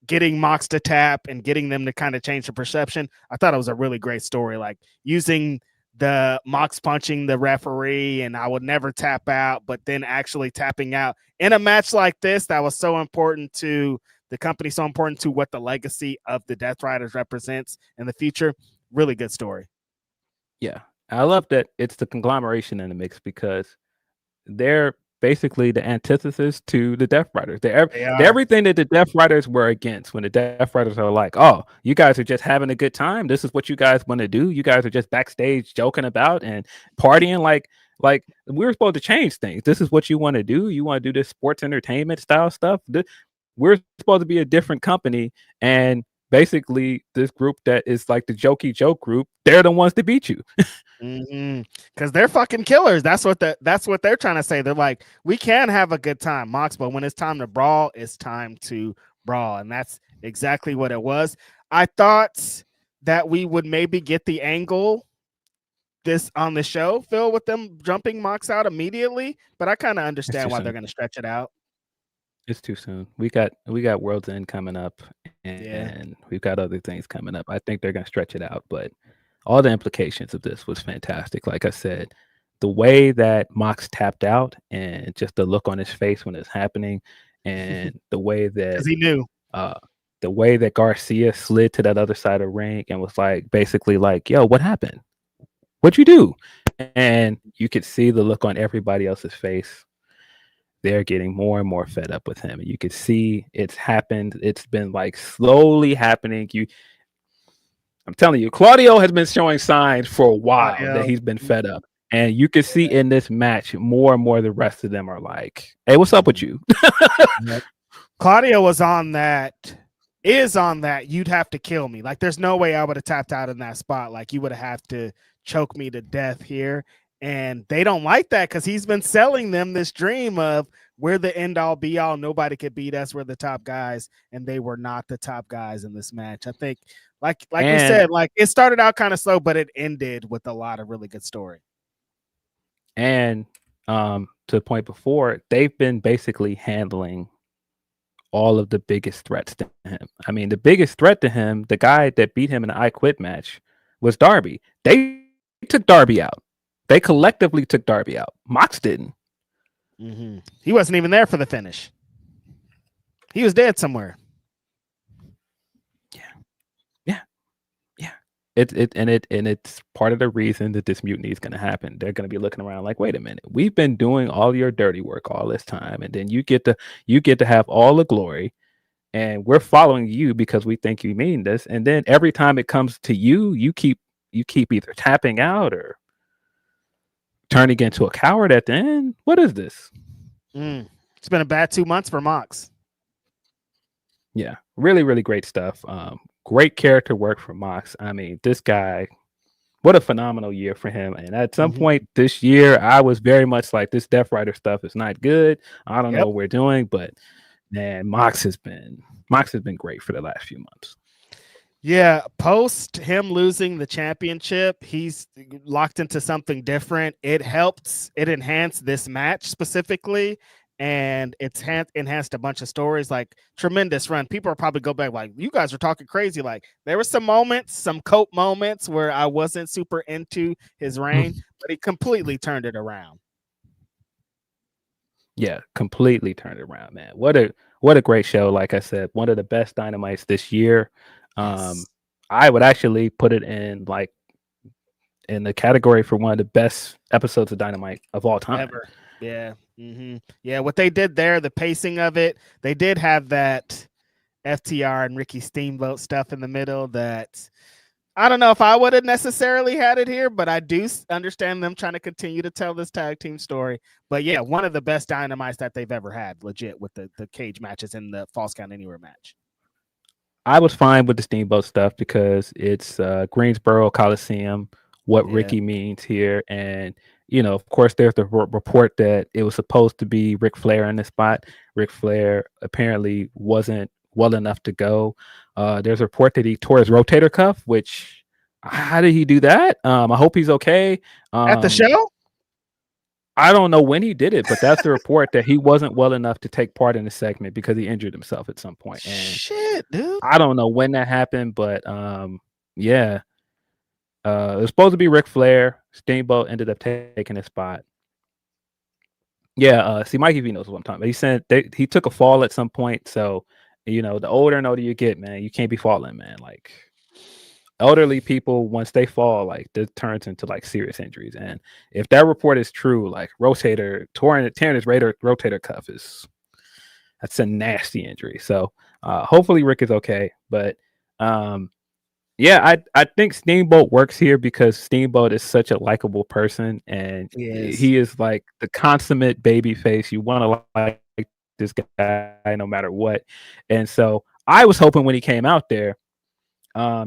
getting Mox to tap and getting them to kind of change the perception. I thought it was a really great story, like using the Mox punching the referee and I would never tap out, but then actually tapping out in a match like this that was so important to the company, so important to what the legacy of the Death Riders represents in the future. Really good story. Yeah. I love that it's the conglomeration in the mix because they're basically the antithesis to the Death Riders. They're everything that the Death Riders were against. When the Death Riders are like, oh, you guys are just having a good time. This is what you guys want to do. You guys are just backstage joking about and partying like we're supposed to change things. This is what you want to do. You want to do this sports entertainment style stuff. We're supposed to be a different company, and basically this group that is like the jokey joke group, they're the ones to beat you. Because they're fucking killers. That's what they're trying to say. They're like, we can have a good time, Mox, but when it's time to brawl, it's time to brawl. And that's exactly what it was. I thought that we would maybe get the angle this on the show, Phil, with them jumping Mox out immediately, but I kind of understand why they're going to stretch it out. It's too soon. We got World's End coming up, and we've got other things coming up. I think they're going to stretch it out, but all the implications of this was fantastic. Like I said, the way that Mox tapped out and just the look on his face when it's happening, and the way that he knew, the way that Garcia slid to that other side of the ring and was like, basically like, yo, what happened? What'd you do? And you could see the look on everybody else's face. They're getting more and more fed up with him. And you could see it's happened. It's been like slowly happening. I'm telling you, Claudio has been showing signs for a while that he's been fed up. And you can see in this match, more and more the rest of them are like, hey, what's up with you? Claudio is on that. You'd have to kill me. Like, there's no way I would have tapped out in that spot. Like, you would have to choke me to death here. And they don't like that because he's been selling them this dream of we're the end all be all. Nobody could beat us. We're the top guys. And they were not the top guys in this match. I think, like we said, like it started out kind of slow, but it ended with a lot of really good story. And to the point before, they've been basically handling all of the biggest threats to him. I mean, the biggest threat to him, the guy that beat him in the I Quit match, was Darby. They took Darby out. They collectively took Darby out. Mox didn't. He wasn't even there for the finish. He was dead somewhere. It's part of the reason that this mutiny is going to happen. They're going to be looking around like, wait a minute, we've been doing all your dirty work all this time, and then you get to have all the glory, and we're following you because we think you mean this. And then every time it comes to you, you keep either tapping out or turning into a coward at the end. What is this? It's been a bad 2 months for Mox. Yeah, really, really great stuff. Great character work for Mox. I mean, this guy, what a phenomenal year for him. And at some point this year, I was very much like, this Death Rider stuff is not good. I don't know what we're doing, but Man, Mox has been great for the last few months. Yeah, post him losing the championship, he's locked into something different. It enhanced this match specifically, and it's enhanced a bunch of stories. Like, tremendous run. People are probably go back like, you guys are talking crazy. Like, there were some moments, some cope moments where I wasn't super into his reign, but he completely turned it around. Yeah, completely turned it around, man. What a great show. Like I said, one of the best Dynamites this year. Yes. I would actually put it in in the category for one of the best episodes of Dynamite of all time. Ever. Yeah. Yeah, what they did there, the pacing of it, they did have that FTR and Ricky Steamboat stuff in the middle that I don't know if I would have necessarily had it here, but I do understand them trying to continue to tell this tag team story. But yeah, one of the best Dynamites that they've ever had, legit, with the cage matches and the Falls Count Anywhere match. I was fine with the Steamboat stuff because it's Greensboro Coliseum, what Ricky means here. And, of course, there's the report that it was supposed to be Ric Flair in this spot. Ric Flair apparently wasn't well enough to go. There's a report that he tore his rotator cuff, which, how did he do that? I hope he's okay. At the show? I don't know when he did it, but that's the report that he wasn't well enough to take part in the segment because he injured himself at some point. And shit, dude. I don't know when that happened, but yeah. It was supposed to be Ric Flair. Steamboat ended up taking his spot. Yeah, see, Mikey V knows what I'm talking about. He said he took a fall at some point. So, the older and older you get, man, you can't be falling, man. Like, elderly people, once they fall, like, that turns into like serious injuries. And if that report is true, like tearing his rotator cuff that's a nasty injury. So hopefully Rick is okay. But yeah, I think Steamboat works here because Steamboat is such a likable person, and he is like the consummate baby face. You want to like this guy no matter what. And so I was hoping when he came out there,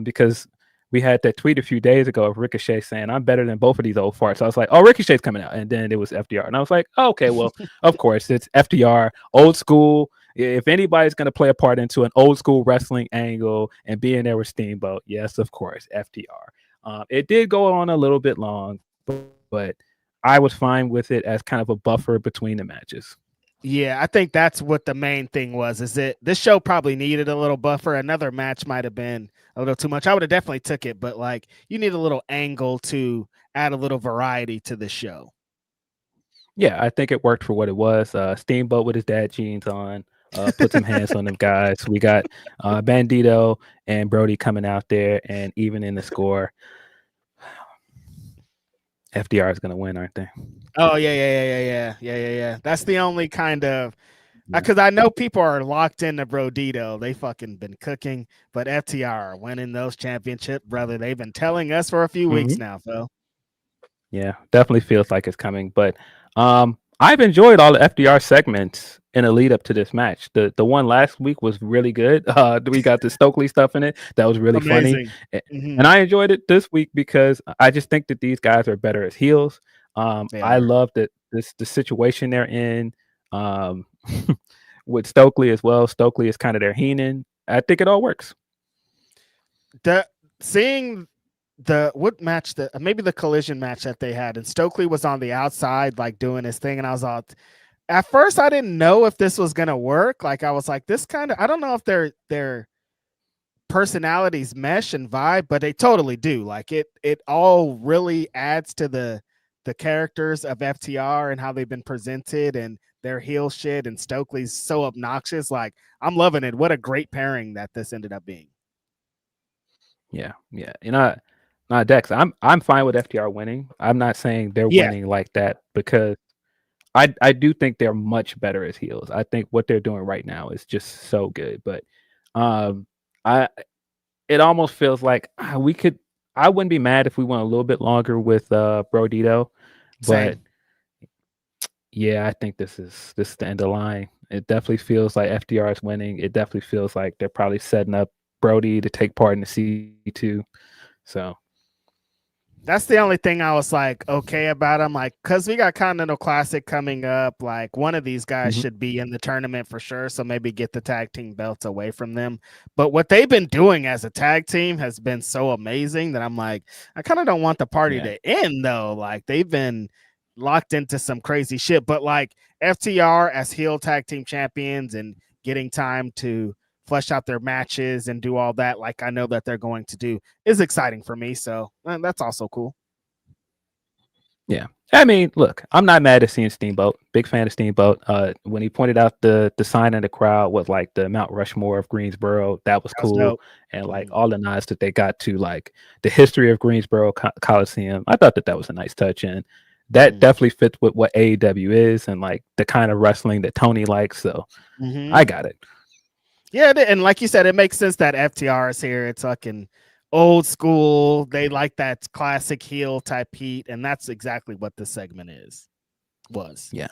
because we had that tweet a few days ago of Ricochet saying, I'm better than both of these old farts. So I was like, oh, Ricochet's coming out. And then it was FDR. And I was like, oh, okay, well, of course, it's FDR, old school. If anybody's going to play a part into an old school wrestling angle and being there with Steamboat, yes, of course, FDR. It did go on a little bit long, but I was fine with it as kind of a buffer between the matches. Yeah, I think that's what the main thing was, is that this show probably needed a little buffer. Another match might have been a little too much. I would have definitely took it, but like, you need a little angle to add a little variety to the show. Yeah, I think it worked for what it was. Steamboat with his dad jeans on, put some hands on them guys. We got Bandito and Brody coming out there and even in the score. FDR is going to win, aren't they? Oh, yeah. That's the only kind of, because I know people are locked into Brodito. They fucking been cooking, but FTR are winning those championships, brother. They've been telling us for a few weeks now, Phil. Yeah, definitely feels like it's coming. But I've enjoyed all the FDR segments in a lead up to this match. The one last week was really good. We got the Stokely stuff in it. That was really funny. And I enjoyed it this week because I just think that these guys are better as heels. I love that the situation they're in with Stokely as well. Stokely is kind of their Heenan. I think it all works. Seeing maybe the collision match that they had, and Stokely was on the outside, like doing his thing, and I was all, at first I didn't know if this was gonna work. Like, I was like, this kind of, I don't know if their personalities mesh and vibe, but they totally do. Like, it all really adds to the characters of FTR and how they've been presented and their heel shit, and Stokely's so obnoxious. Like, I'm loving it. What a great pairing that this ended up being. Yeah. Not Dex. I'm fine with FTR winning. I'm not saying they're winning like that because I do think they're much better as heels. I think what they're doing right now is just so good. But it almost feels like I wouldn't be mad if we went a little bit longer with Brodito. But yeah, I think this is the end of the line. It definitely feels like FDR is winning. It definitely feels like they're probably setting up Brody to take part in the C2. So That's the only thing I was like okay about them, like because we got Continental Classic coming up. Like one of these guys should be in the tournament for sure, so maybe get the tag team belts away from them. But what they've been doing as a tag team has been so amazing that I'm like, I kind of don't want the party to end though. Like they've been locked into some crazy shit. But like FTR as heel tag team champions and getting time to flesh out their matches and do all that, like I know that they're going to do, is exciting for me. So that's also cool. Yeah. I mean, look, I'm not mad at seeing Steamboat. Big fan of Steamboat. When he pointed out the sign in the crowd with like the Mount Rushmore of Greensboro, that was cool. Dope. And like all the nods that they got to like the history of Greensboro Coliseum, I thought that was a nice touch, and that definitely fits with what AEW is and like the kind of wrestling that Tony likes. So I got it. Yeah, and like you said, it makes sense that FTR is here. It's fucking old school. They like that classic heel type heat, and that's exactly what this segment was. Yeah.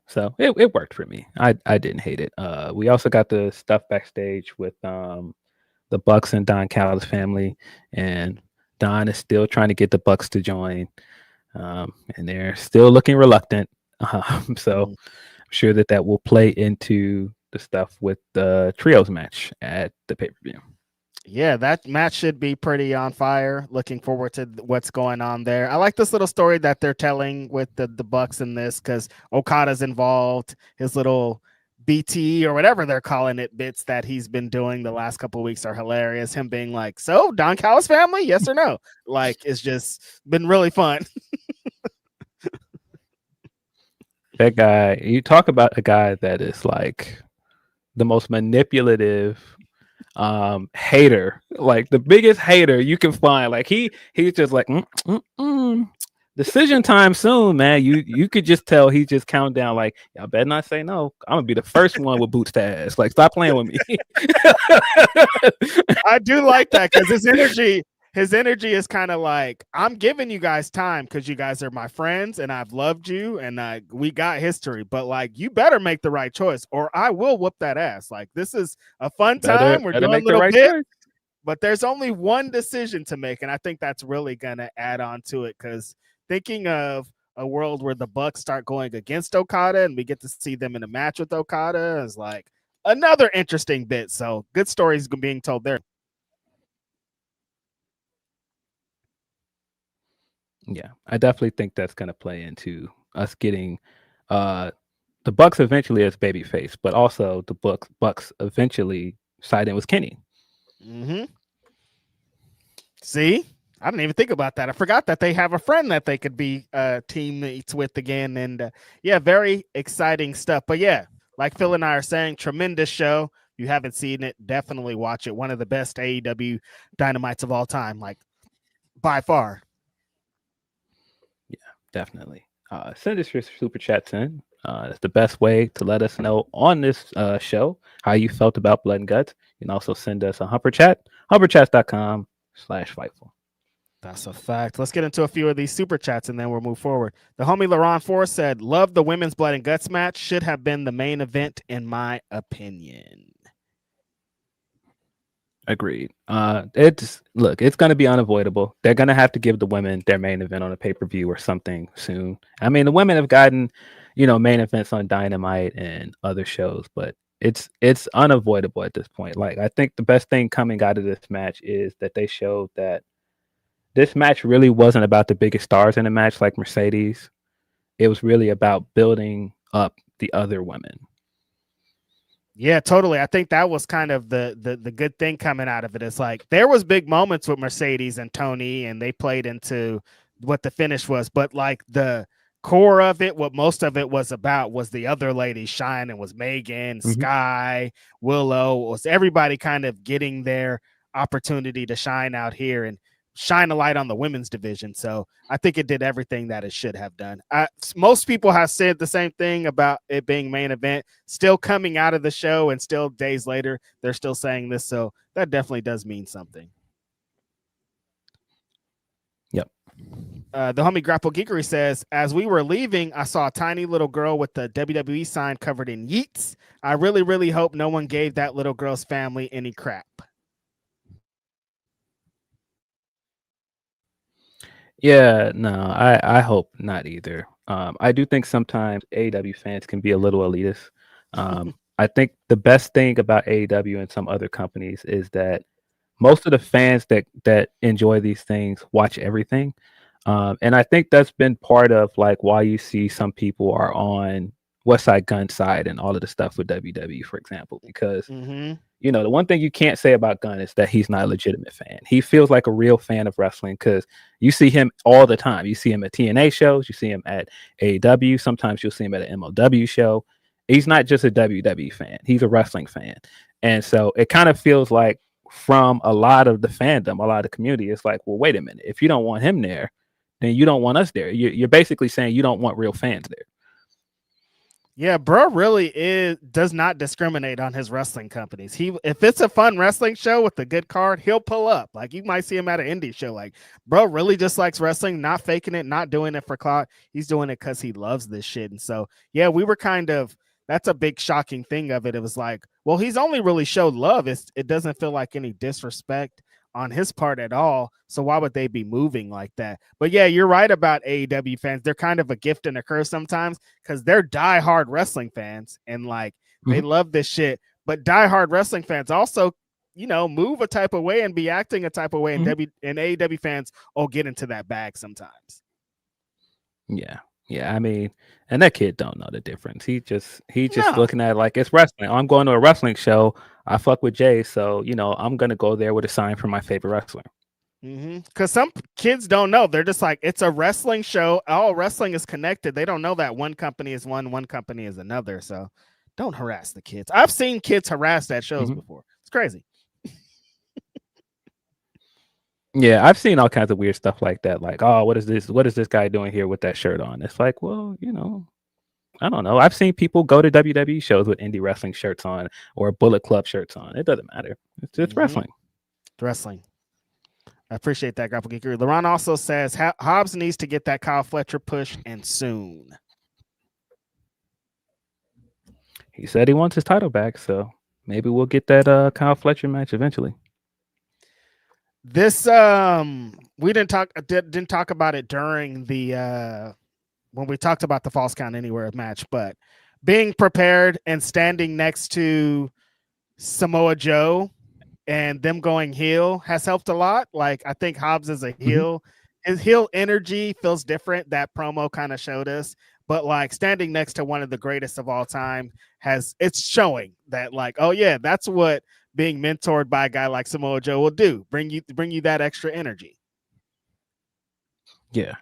So it worked for me. I didn't hate it. We also got the stuff backstage with the Bucks and Don Callis family, and Don is still trying to get the Bucks to join, and they're still looking reluctant. So I'm sure that will play into the stuff with the trios match at the pay-per-view. Yeah, that match should be pretty on fire. Looking forward to what's going on there. I like this little story that they're telling with the Bucks in this because Okada's involved. His little BT or whatever they're calling it bits that he's been doing the last couple of weeks are hilarious. Him being like, "So Don Callis family, yes or no?" Like it's just been really fun. That guy, you talk about a guy that is like the most manipulative hater, like the biggest hater you can find. Like he's just like decision time soon, man. You could just tell he's just counting down like, y'all better not say no. I'm gonna be the first one with boots to ass. Like stop playing with me. I do like that because his energy is kind of like, I'm giving you guys time because you guys are my friends and I've loved you and we got history, but like you better make the right choice or I will whoop that ass. Like this is a fun time. We're doing a little bit, but there's only one decision to make, and I think that's really gonna add on to it because thinking of a world where the Bucks start going against Okada and we get to see them in a match with Okada is like another interesting bit. So good stories being told there. Yeah, I definitely think that's going to play into us getting the Bucks eventually as babyface, but also the Bucks eventually siding with Kenny. See, I didn't even think about that. I forgot that they have a friend that they could be teammates with again. And yeah, very exciting stuff. But yeah, like Phil and I are saying, tremendous show. If you haven't seen it, definitely watch it. One of the best AEW Dynamites of all time, like by far. Yeah, definitely. Send us your super chats in. It's the best way to let us know on this show how you felt about Blood and Guts. You can also send us a Humper Chat, humperchats.com/Fightful. That's a fact. Let's get into a few of these super chats and then we'll move forward. The homie Laron Force said, "Love the women's Blood and Guts match. Should have been the main event in my opinion." Agreed. It's going to be unavoidable. They're going to have to give the women their main event on a pay-per-view or something soon. I mean, the women have gotten, main events on Dynamite and other shows, but it's unavoidable at this point. Like, I think the best thing coming out of this match is that they showed that this match really wasn't about the biggest stars in the match like Mercedes. It was really about building up the other women. Yeah, totally. I think that was kind of the good thing coming out of it. It's like there was big moments with Mercedes and Tony, and they played into what the finish was. But like the core of it, what most of it was about was the other ladies shining. Was Megan, Sky, Willow, was everybody kind of getting their opportunity to shine out here and shine a light on the women's division. So I think it did everything that it should have done. Most people have said the same thing about it being main event, still coming out of the show and still days later, they're still saying this. So that definitely does mean something. Yep. The homie Grapple Geekery says, "As we were leaving, I saw a tiny little girl with the WWE sign covered in yeets. I really, really hope no one gave that little girl's family any crap." Yeah, no, I hope not either. I do think sometimes AEW fans can be a little elitist. I think the best thing about AEW and some other companies is that most of the fans that enjoy these things watch everything. And I think that's been part of like why you see some people are on West Side Gun side and all of the stuff with WWE, for example, because Mm-hmm. the one thing you can't say about Gunn is that he's not a legitimate fan. He feels like a real fan of wrestling because you see him all the time. You see him at TNA shows, you see him at AEW. Sometimes you'll see him at an MLW show. He's not just a WWE fan, he's a wrestling fan. And so it kind of feels like from a lot of the fandom, a lot of the community, it's like, well, wait a minute. If you don't want him there, then you don't want us there. You're basically saying you don't want real fans there. Yeah, bro really does not discriminate on his wrestling companies. If it's a fun wrestling show with a good card, he'll pull up. Like you might see him at an indie show. Like, bro really just likes wrestling, not faking it, not doing it for clout. He's doing it because he loves this shit. And so, yeah, we were that's a big shocking thing of it. It was like, well, he's only really showed love. It doesn't feel like any disrespect on his part at all. So why would they be moving like that? But yeah, you're right about AEW fans. They're kind of a gift and a curse sometimes because they're diehard wrestling fans and like they love this shit. But diehard wrestling fans also, move a type of way and be acting a type of way. And AEW fans all get into that bag sometimes. Yeah. Yeah, I mean, and that kid don't know the difference. He just looking at it like it's wrestling. I'm going to a wrestling show. I fuck with Jay, so I'm gonna go there with a sign from my favorite wrestler. Because some kids don't know. They're just like, it's a wrestling show. All wrestling is connected. They don't know that one company is one company is another. So don't harass the kids. I've seen kids harassed at shows before. It's crazy. Yeah, I've seen all kinds of weird stuff like that. Like, oh, what is this? What is this guy doing here with that shirt on? It's like, well, I don't know. I've seen people go to WWE shows with indie wrestling shirts on or Bullet Club shirts on. It doesn't matter. It's wrestling. It's wrestling. I appreciate that, Grapple Geeker. LeRon also says Hobbs needs to get that Kyle Fletcher push and soon. He said he wants his title back, so maybe we'll get that Kyle Fletcher match eventually. This we didn't talk about it during the when we talked about the Falls Count Anywhere match, but being prepared and standing next to Samoa Joe and them going heel has helped a lot. Like I think Hobbs is a heel. His heel energy feels different. That promo kind of showed us. But like standing next to one of the greatest of all time it's showing that like, oh yeah, that's what being mentored by a guy like Samoa Joe will do. Bring you that extra energy. Yeah.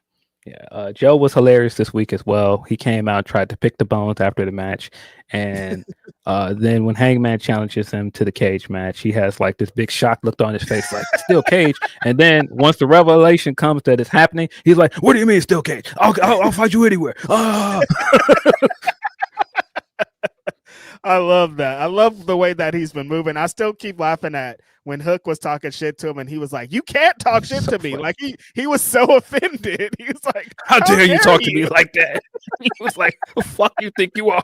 Yeah. Joe was hilarious this week as well. He came out, tried to pick the bones after the match. And then when Hangman challenges him to the cage match, he has like this big shock look on his face, like still cage. And then once the revelation comes that it's happening, he's like, what do you mean still cage? I'll fight you anywhere. I love that. I love the way that he's been moving. I still keep laughing at when Hook was talking shit to him and he was like, you can't talk shit to me. Like he was so offended. He was like, how dare you talk to me like that? He was like, the fuck you think you are?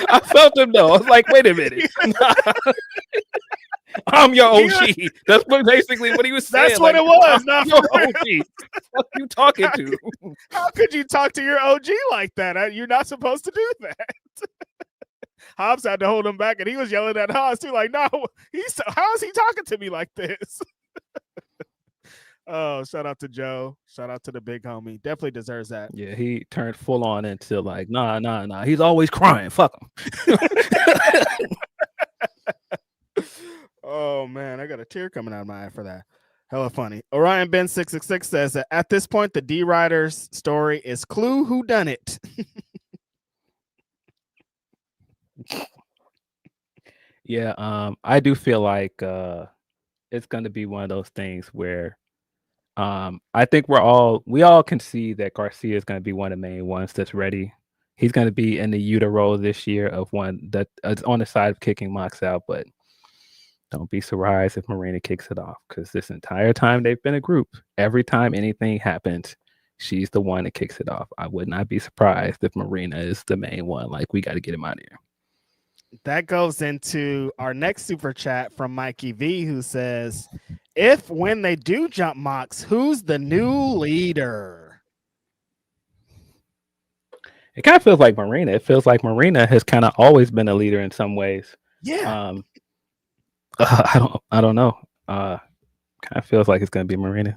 I felt him though. I was like, wait a minute. I'm your OG. That's basically what he was saying. That's what it was. Not your OG. What are you talking to? How could you talk to your OG like that? You're not supposed to do that. Hobbs had to hold him back, and he was yelling at Hobbs too, like, "No, how is he talking to me like this?" Oh, shout out to Joe. Shout out to the big homie. Definitely deserves that. Yeah, he turned full on into like, nah. He's always crying. Fuck him. Oh man, I got a tear coming out of my eye for that. Hella funny. Orion Ben 666 says that at this point, the D Riders story is clue who done it. Yeah, I do feel like it's gonna be one of those things where I think we all can see that Garcia is gonna be one of the main ones that's ready. He's gonna be in the Yuta role this year of one that is on the side of kicking Mox out, but don't be surprised if Marina kicks it off because this entire time they've been a group. Every time anything happens, she's the one that kicks it off. I would not be surprised if Marina is the main one. Like, we got to get him out of here. That goes into our next super chat from Mikey V, who says when they do jump Mox, who's the new leader? It kind of feels like Marina. It feels like Marina has kind of always been a leader in some ways. Yeah. I don't know. Kind of feels like it's going to be Marina.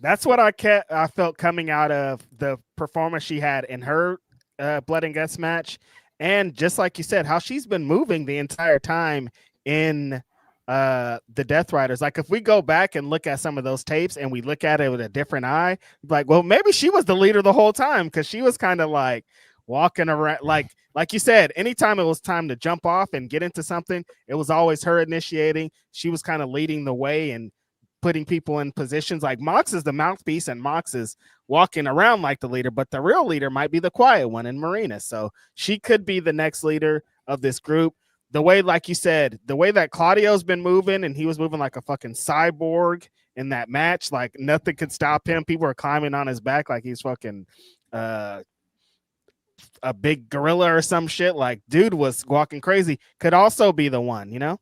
That's what I felt coming out of the performance she had in her Blood and Guts match. And just like you said, how she's been moving the entire time in the Death Riders. Like if we go back and look at some of those tapes and we look at it with a different eye, like, well, maybe she was the leader the whole time, because she was kind of like walking around, like you said, anytime it was time to jump off and get into something, it was always her initiating. She was kind of leading the way and putting people in positions. Like Mox is the mouthpiece and Mox is walking around like the leader, but the real leader might be the quiet one in Marina. So she could be the next leader of this group. The way, like you said, the way that Claudio's been moving, and he was moving like a fucking cyborg in that match, like nothing could stop him. People are climbing on his back like he's fucking a big gorilla or some shit. Like dude was walking crazy. Could also be the one, you know?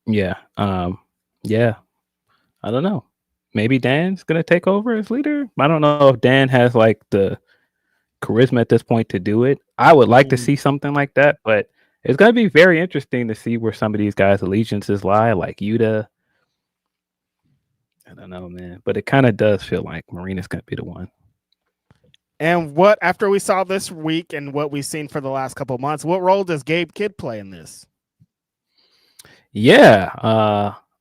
Yeah. Yeah. I don't know. Maybe Dan's gonna take over as leader. I don't know if Dan has like the charisma at this point to do it. I would like to see something like that, but it's gonna be very interesting to see where some of these guys' allegiances lie, like Yuta. I don't know, man, but it kind of does feel like Marina's gonna be the one. And what, after we saw this week and what we've seen for the last couple of months, what role does Gabe Kidd play in this? Yeah,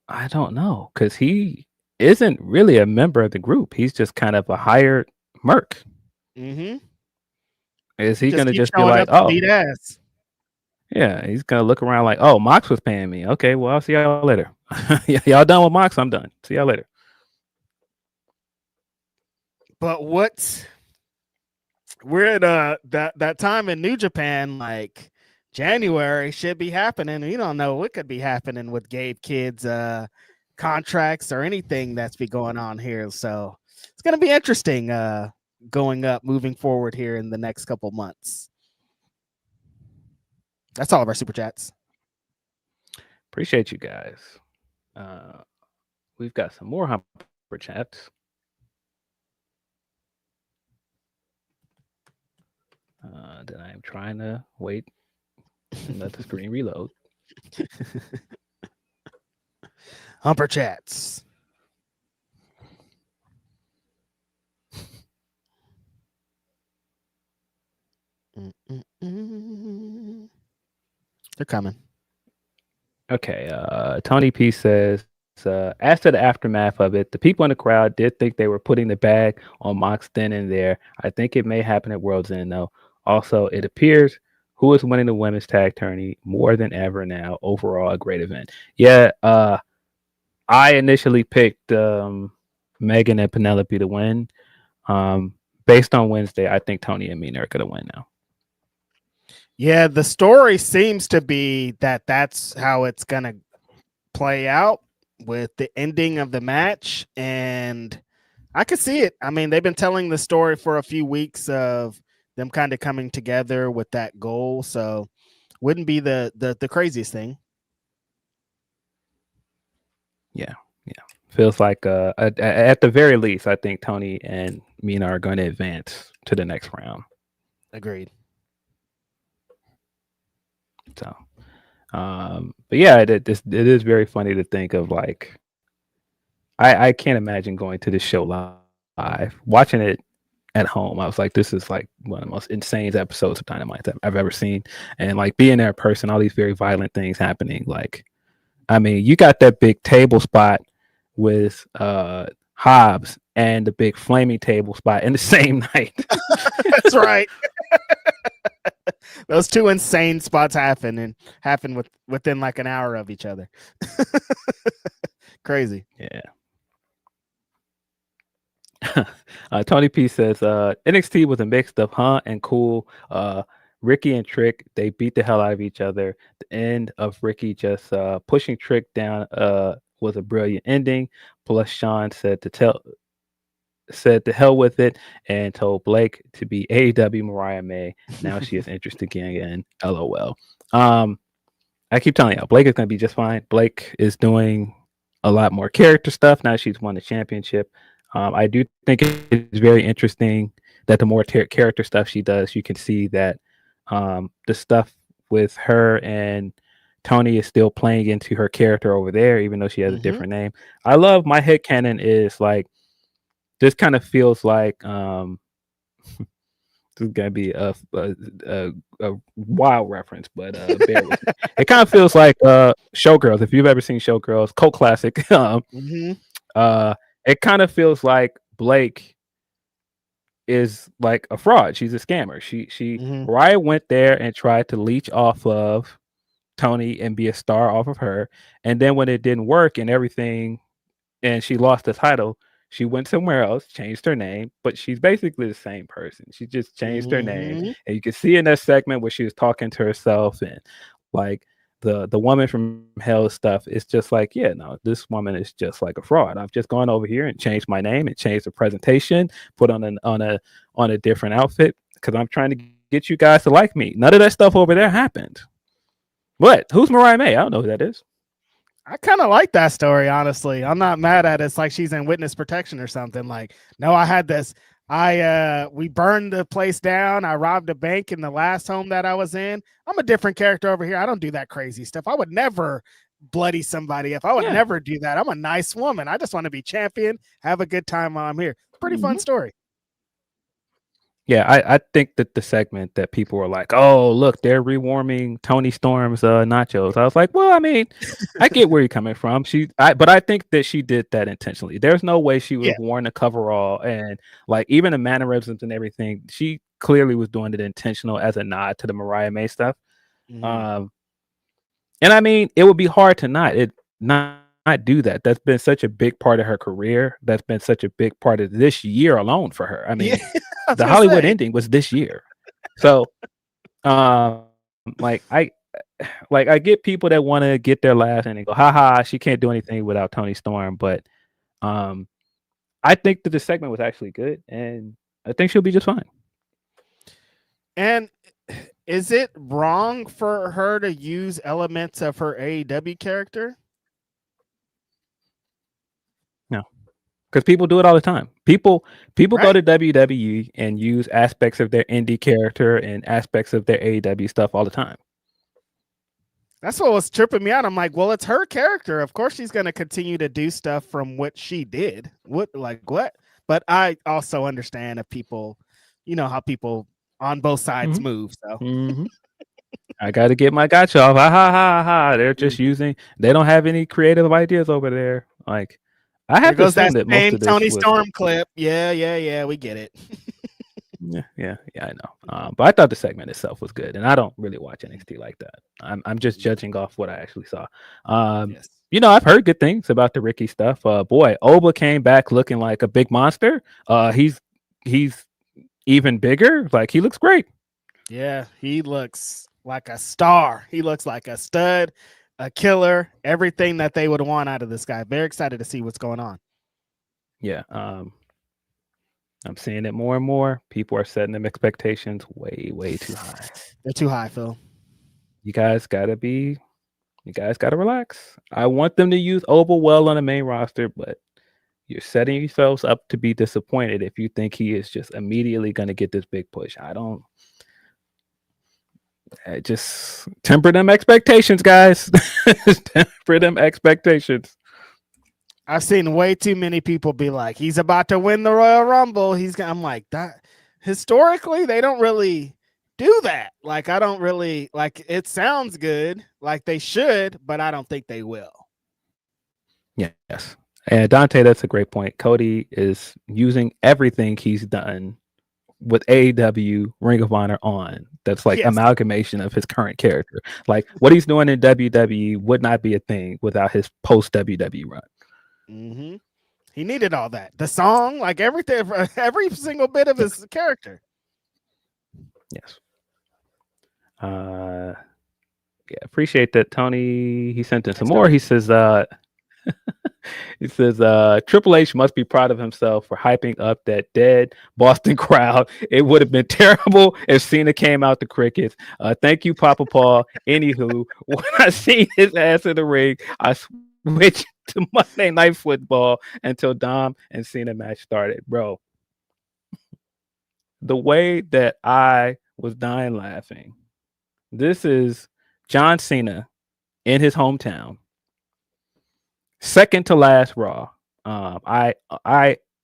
I don't know, because he isn't really a member of the group. He's just kind of a hired merc. Mm-hmm. Is he going to just be like, oh, beat ass? Yeah, he's going to look around like, oh, Mox was paying me. Okay, well, I'll see y'all later. Y'all done with Mox? I'm done. See y'all later. But we're at that time in New Japan, like January should be happening. You don't know what could be happening with Gabe Kidd's contracts or anything that's be going on here. So it's going to be interesting moving forward here in the next couple months. That's all of our super chats. Appreciate you guys. We've got some more super chats. That I am trying to wait and let the screen reload. Humper chats. They're coming. Okay. Tony P says, as to the aftermath of it, the people in the crowd did think they were putting the bag on Mox then and there. I think it may happen at World's End, though. Also, it appears who is winning the women's tag tourney more than ever now. Overall, a great event. Yeah, I initially picked Megan and Penelope to win. Based on Wednesday, I think Tony and Mina are going to win now. Yeah, the story seems to be that that's how it's going to play out with the ending of the match. And I could see it. I mean, they've been telling the story for a few weeks of them kind of coming together with that goal. So wouldn't be the craziest thing. Yeah. Feels like at the very least, I think Tony and Mina are going to advance to the next round. Agreed. So, but yeah, it is very funny to think of, like, I can't imagine going to this show live, watching it at home. I was like, this is like one of the most insane episodes of Dynamite that I've ever seen. And like being there in person, all these very violent things happening. Like, I mean, you got that big table spot with Hobbs and the big flaming table spot in the same night. That's right. Those two insane spots happen within like an hour of each other. Crazy. Yeah. Tony P says NXT was a mix of and cool. Ricky and Trick, they beat the hell out of each other. The end of Ricky just pushing Trick down was a brilliant ending. Plus Sean said to hell with it and told Blake to be AEW Mariah May. Now she is interested again. LOL. I keep telling you, Blake is going to be just fine. Blake is doing a lot more character stuff now she's won the championship. I do think it's very interesting that the more character stuff she does, you can see that the stuff with her and Tony is still playing into her character over there, even though she has a different name. I love my headcanon is like, this kind of feels like this is gonna be a wild reference, but bear with me. It kind of feels like Showgirls. If you've ever seen Showgirls, cult classic. It kind of feels like Blake is like a fraud. She's a scammer. Mariah went there and tried to leech off of Tony and be a star off of her, and then when it didn't work and everything, and she lost the title, she went somewhere else, changed her name, but she's basically the same person. She just changed her name, and you can see in that segment where she was talking to herself and like the woman from hell stuff. It's just like, yeah, no, this woman is just like a fraud. I've just gone over here and changed my name and changed the presentation, put on a different outfit because I'm trying to get you guys to like me. None of that stuff over there happened. What? Who's Mariah May? I don't know who that is. I kind of like that story, honestly. I'm not mad at it. It's like she's in witness protection or something. Like, no, I had this. We burned the place down. I robbed a bank in the last home that I was in. I'm a different character over here. I don't do that crazy stuff. I would never bloody somebody. If I would never do that. I'm a nice woman. I just want to be champion, have a good time while I'm here. Pretty fun story. Yeah, I think that the segment that people were like, oh, look, they're rewarming Tony Storm's nachos. I was like, well, I mean, I get where you're coming from. But I think that she did that intentionally. There's no way she would have worn a coverall and like even the mannerisms and everything. She clearly was doing it intentional as a nod to the Mariah May stuff. And I mean, it would be hard to not do that. That's been such a big part of her career. That's been such a big part of this year alone for her. I mean, the Hollywood ending was this year. So like I get people that want to get their laugh and they go, haha, she can't do anything without Tony Storm. But I think that the segment was actually good and I think she'll be just fine. And is it wrong for her to use elements of her AEW character? No, because people do it all the time. People go to WWE and use aspects of their indie character and aspects of their AEW stuff all the time. That's what was tripping me out. I'm like, well, it's her character. Of course, she's going to continue to do stuff from what she did. What? But I also understand if people, you know how people on both sides move. So I got to get my gotcha off. Ha ha ha ha. They're just using. They don't have any creative ideas over there. Like. I have to assume that most of this Tony Storm clip. Yeah, we get it. yeah, I know. But I thought the segment itself was good, and I don't really watch NXT like that. I'm just judging off what I actually saw. You know, I've heard good things about the Ricky stuff. Boy, Oba came back looking like a big monster. He's even bigger. Like he looks great. Yeah, he looks like a star. He looks like a stud. A killer, everything that they would want out of this guy. Very excited to see what's going on. Yeah, I'm seeing it more and more. People are setting them expectations way too high. They're too high, Phil. You guys gotta relax. I want them to use Oba well on the main roster, but you're setting yourselves up to be disappointed if you think he is just immediately going to get this big push. Just temper them expectations, guys. Temper them expectations. I've seen way too many people be like, he's about to win the Royal Rumble. I'm like, that historically, they don't really do that. Like, I don't really like it. Sounds good, like they should, but I don't think they will. Yes. And Dante, that's a great point. Cody is using everything he's done with AEW Ring of Honor on. That's like amalgamation of his current character. Like what he's doing in WWE would not be a thing without his post WWE run. He needed all that. The song, like everything, every single bit of his character. Yes. Appreciate that, Tony. He sent in some more. He says, Triple H must be proud of himself for hyping up that dead Boston crowd. It would have been terrible if Cena came out the crickets. Thank you, Papa Paul. Anywho, when I seen his ass in the ring, I which to Monday Night Football until Dom and Cena match started, bro. The way that I was dying laughing. This is John Cena in his hometown, second to last Raw. I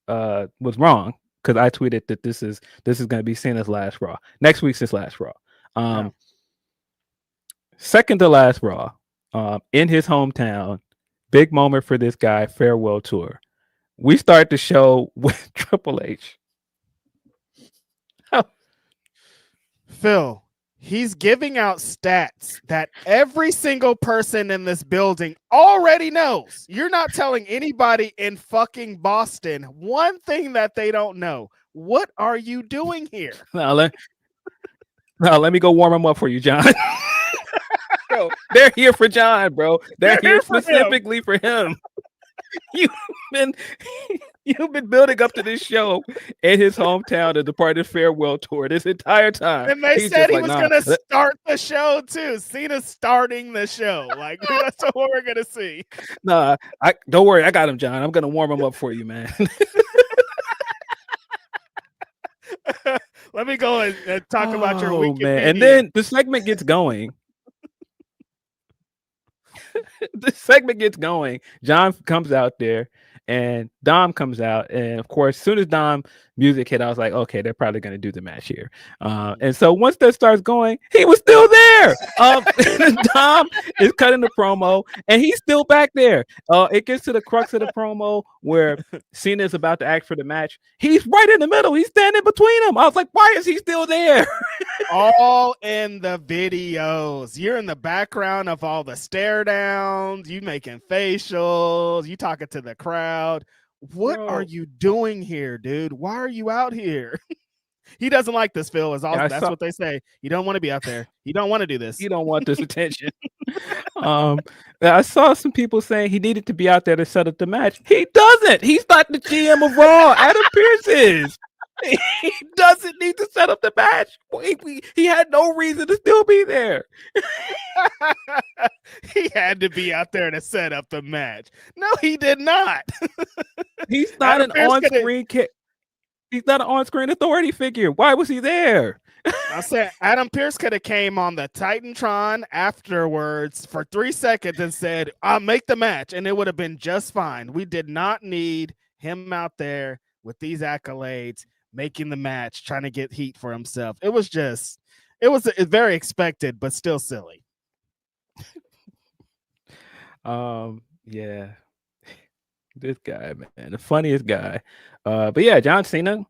was wrong because I tweeted that this is going to be Cena's last Raw. Next week's his last Raw. Second to last Raw, in his hometown. Big moment for this guy. Farewell tour. We start the show with Triple H. Phil, he's giving out stats that every single person in this building already knows. You're not telling anybody in fucking Boston one thing that they don't know. What are you doing here? Now let me go warm him up for you, John. Bro, they're here for John, bro. They're here specifically for him. You've been building up to this show in his hometown, the departed farewell tour, this entire time. And they said he was going to start the show too. Cena's starting the show. Like, that's what we're going to see. Nah, don't worry. I got him, John. I'm going to warm him up for you, man. Let me go and talk about your weekend. Man. And then the segment gets going. The segment gets going. John comes out there and Dom comes out. And of course, as soon as Dom music hit, I was like, okay, they're probably going to do the match here. And so once that starts going, he was still there. Dom is cutting the promo and he's still back there. It gets to the crux of the promo where Cena is about to act for the match. He's right in the middle. He's standing between them. I was like, why is he still there? All in the videos. You're in the background of all the stare downs. You making facials. You talking to the crowd. What are you doing here, dude? Why are you out here? He doesn't like this, Phil. That's what they say. You don't want to be out there. You don't want to do this. You don't want this attention. I saw some people saying he needed to be out there to set up the match. He doesn't. He's not the GM of Raw. Adam Pearce is. He doesn't need to set up the match. He had no reason to still be there. He had to be out there to set up the match. No, he did not. He's not an on-screen kid. He's not an on-screen authority figure. Why was he there? I said Adam Pearce could have came on the Titantron afterwards for 3 seconds and said, "I'll make the match," and it would have been just fine. We did not need him out there with these accolades, making the match, trying to get heat for himself. It was very expected, but still silly. Yeah. This guy, man, the funniest guy. But yeah, John Cena,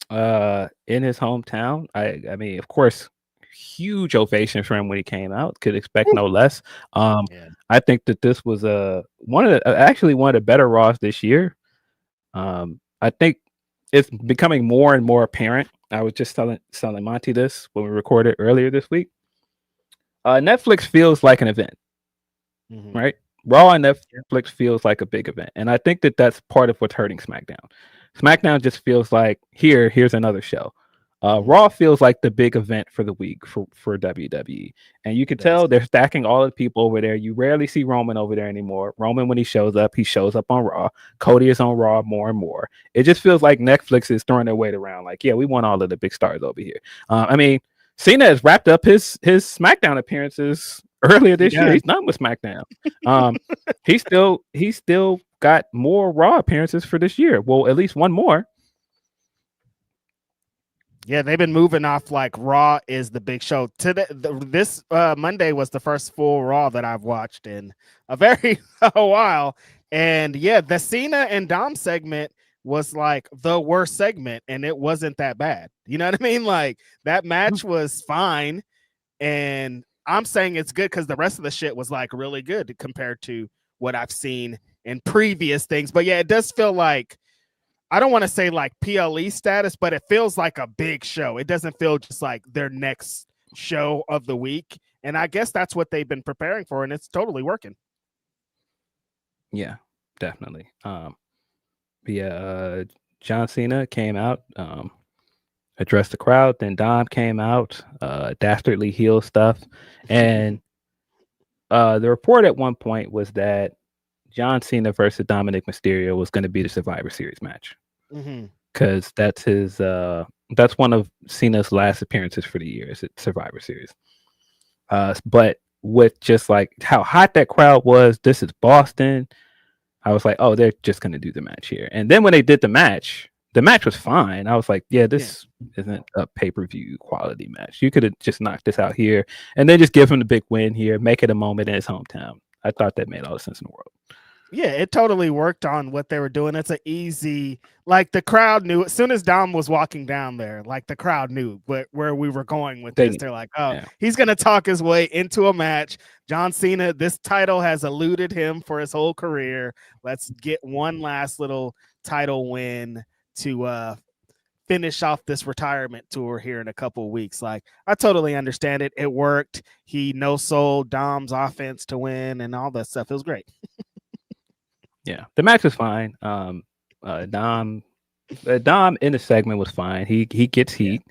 in his hometown. I mean, of course, huge ovation for him when he came out. Could expect no less. I think that this was one of the better Raws this year. I think it's becoming more and more apparent. I was just telling Monty this when we recorded earlier this week. Netflix feels like an event, right? Raw on Netflix feels like a big event. And I think that that's part of what's hurting SmackDown. SmackDown just feels like, here's another show. Raw feels like the big event for the week for WWE. And you can tell they're stacking all the people over there. You rarely see Roman over there anymore. Roman, when he shows up on Raw. Cody is on Raw more and more. It just feels like Netflix is throwing their weight around. Like, yeah, we want all of the big stars over here. I mean, Cena has wrapped up his SmackDown appearances earlier this year. He's done with SmackDown. He's still got more Raw appearances for this year. Well, at least one more. Yeah, they've been moving off like Raw is the big show. This Monday was the first full Raw that I've watched in a while. And yeah, the Cena and Dom segment was like the worst segment, and it wasn't that bad. You know what I mean? Like, that match was fine, and I'm saying it's good because the rest of the shit was like really good compared to what I've seen in previous things. But yeah, it does feel like, I don't want to say like PLE status, but it feels like a big show. It doesn't feel just like their next show of the week. And I guess that's what they've been preparing for, and it's totally working. Yeah, definitely. John Cena came out, addressed the crowd. Then Dom came out, dastardly heel stuff. And the report at one point was that John Cena versus Dominic Mysterio was going to be the Survivor Series match. Because that's his that's one of Cena's last appearances for the year is at Survivor Series. But with just like how hot that crowd was, this is Boston. I was like, oh, they're just gonna do the match here. And then when they did the match was fine. I was like, yeah, this isn't a pay-per-view quality match. You could have just knocked this out here and then just give him the big win here, make it a moment in his hometown. I thought that made all the sense in the world. Yeah, it totally worked on what they were doing. It's an easy, like the crowd knew as soon as Dom was walking down there, like the crowd knew where we were going with this. They're like, oh, he's going to talk his way into a match. John Cena, this title has eluded him for his whole career. Let's get one last little title win to finish off this retirement tour here in a couple of weeks. Like, I totally understand it. It worked. He no-sold Dom's offense to win and all that stuff. It was great. Yeah, the match was fine. Dom in the segment was fine. He gets heat,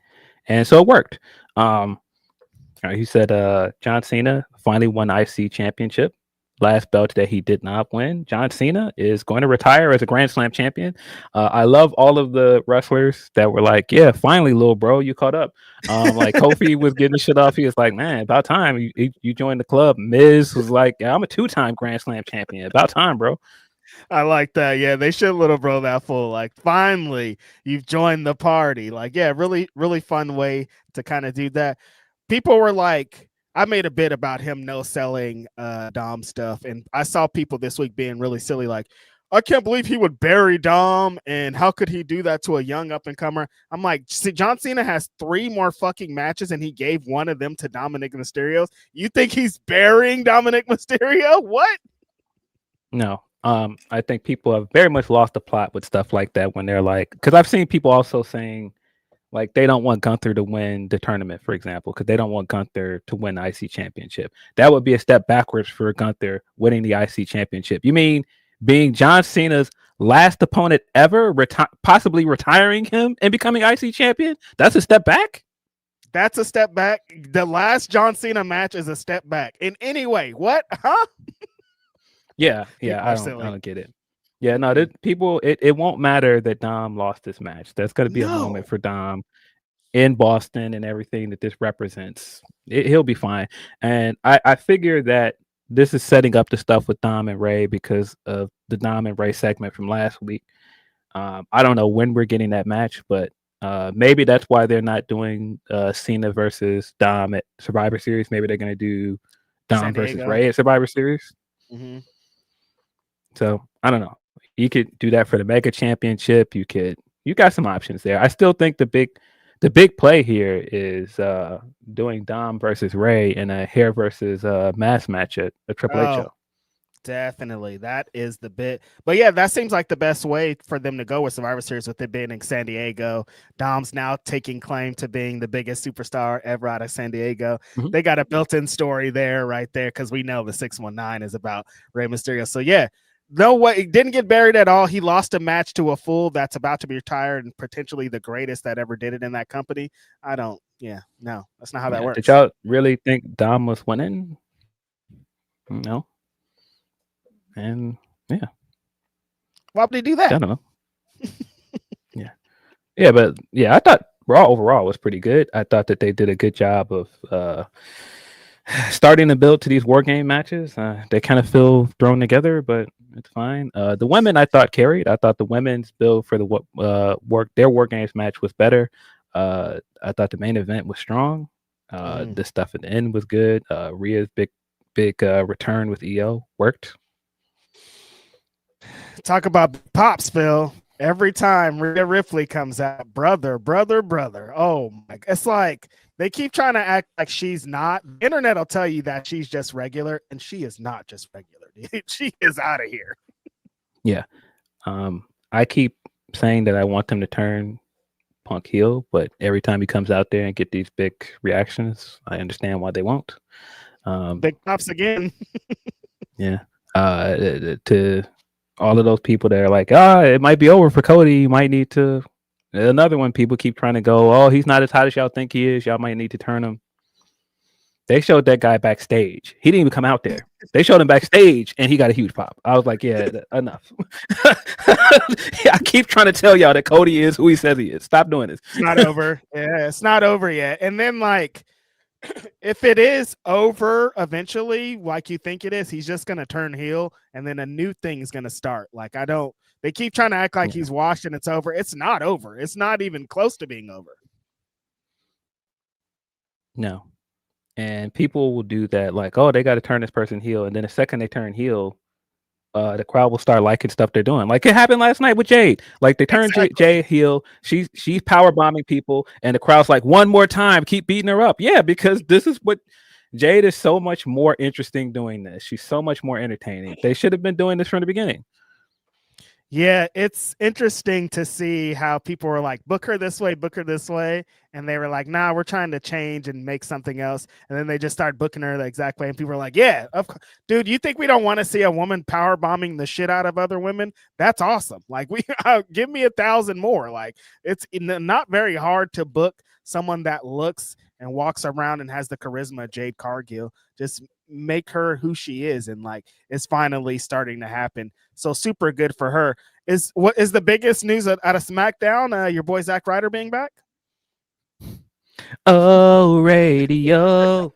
and so it worked. He said John Cena finally won IC championship. Last belt that he did not win. John Cena is going to retire as a Grand Slam champion. I love all of the wrestlers that were like, yeah, finally, little bro, you caught up. Like Kofi was getting shit off. He was like, man, about time you joined the club. Miz was like, yeah, I'm a 2-time Grand Slam champion. About time, bro. I like that. Yeah, they should little bro that full. Like, finally, you've joined the party. Like, yeah, really, really fun way to kind of do that. People were like, I made a bit about him no selling Dom stuff, and I saw people this week being really silly, like, I can't believe he would bury Dom, and how could he do that to a young up-and-comer? I'm like, see, John Cena has 3 more fucking matches, and he gave one of them to Dominic Mysterio. You think he's burying Dominic Mysterio? What? No. I think people have very much lost the plot with stuff like that when they're like, because I've seen people also saying like they don't want Gunther to win the tournament, for example, because they don't want Gunther to win the IC championship. That would be a step backwards for Gunther winning the IC championship. You mean being John Cena's last opponent ever, possibly retiring him and becoming IC champion? That's a step back? That's a step back. The last John Cena match is a step back. In any way. What? Huh? Yeah, I don't get it. Yeah, no, it won't matter that Dom lost this match. That's going to be a moment for Dom in Boston and everything that this represents. He'll be fine. And I figure that this is setting up the stuff with Dom and Ray because of the Dom and Ray segment from last week. I don't know when we're getting that match, but maybe that's why they're not doing Cena versus Dom at Survivor Series. Maybe they're going to do Dom versus Ray at Survivor Series. Mm-hmm. So I don't know. You could do that for the Mega Championship. You got some options there. I still think the big play here is doing Dom versus Ray in a hair versus mask match at a Triple H show. Definitely. That is the bit. But yeah, that seems like the best way for them to go with Survivor Series with it being in San Diego. Dom's now taking claim to being the biggest superstar ever out of San Diego. Mm-hmm. They got a built-in story there, right there, because we know the 619 is about Rey Mysterio. So yeah, no way. He didn't get buried at all. He lost a match to a fool that's about to be retired and potentially the greatest that ever did it in that company. No, that's not how that works. Did y'all really think Dom was winning? No. And yeah. Why would he do that? I don't know. Yeah, but yeah, I thought Raw overall was pretty good. I thought that they did a good job of starting to build to these war game matches. They kind of feel thrown together, but it's fine. The women I thought carried. I thought the women's build for the their war games match was better. I thought the main event was strong. The stuff at the end was good. Rhea's big return with EO worked. Talk about pops, Phil. Every time Rhea Ripley comes out, brother. Oh my! It's like they keep trying to act like she's not. The internet will tell you that she's just regular, and she is not just regular. Dude. She is out of here. Yeah. I keep saying that I want them to turn Punk heel, but every time he comes out there and get these big reactions, I understand why they won't. Big pops again. Yeah. To all of those people that are like, it might be over for Cody. You might need to. Another one, people keep trying to go, he's not as hot as y'all think he is. Y'all might need to turn him. They showed that guy backstage. He didn't even come out there. They showed him backstage, and he got a huge pop. I was like, yeah, enough. I keep trying to tell y'all that Cody is who he says he is. Stop doing this. It's not over. Yeah, it's not over yet. And then, like, if it is over eventually, like you think it is, he's just going to turn heel, and then a new thing is going to start. Like, they keep trying to act like he's washed and it's over. It's not over. It's not even close to being over. No. And people will do that, like, oh, they got to turn this person heel. And then the second they turn heel, the crowd will start liking stuff they're doing. Like it happened last night with Jade. Like they turned Jade heel. She's power bombing people, and the crowd's like, one more time, keep beating her up. Yeah, because this is what Jade is so much more interesting doing this. She's so much more entertaining. They should have been doing this from the beginning. Yeah, it's interesting to see how people were like, book her this way, and they were like, nah, we're trying to change and make something else, and then they just start booking her the exact way, and people were like, yeah, of course. Dude, you think we don't want to see a woman power bombing the shit out of other women? That's awesome. Like, we give me 1,000 more. Like, it's not very hard to book someone that looks and walks around and has the charisma of Jade Cargill. Just make her who she is, and like it's finally starting to happen. So super good for her. What is the biggest news out of SmackDown? Your boy Zack Ryder being back. Oh, radio.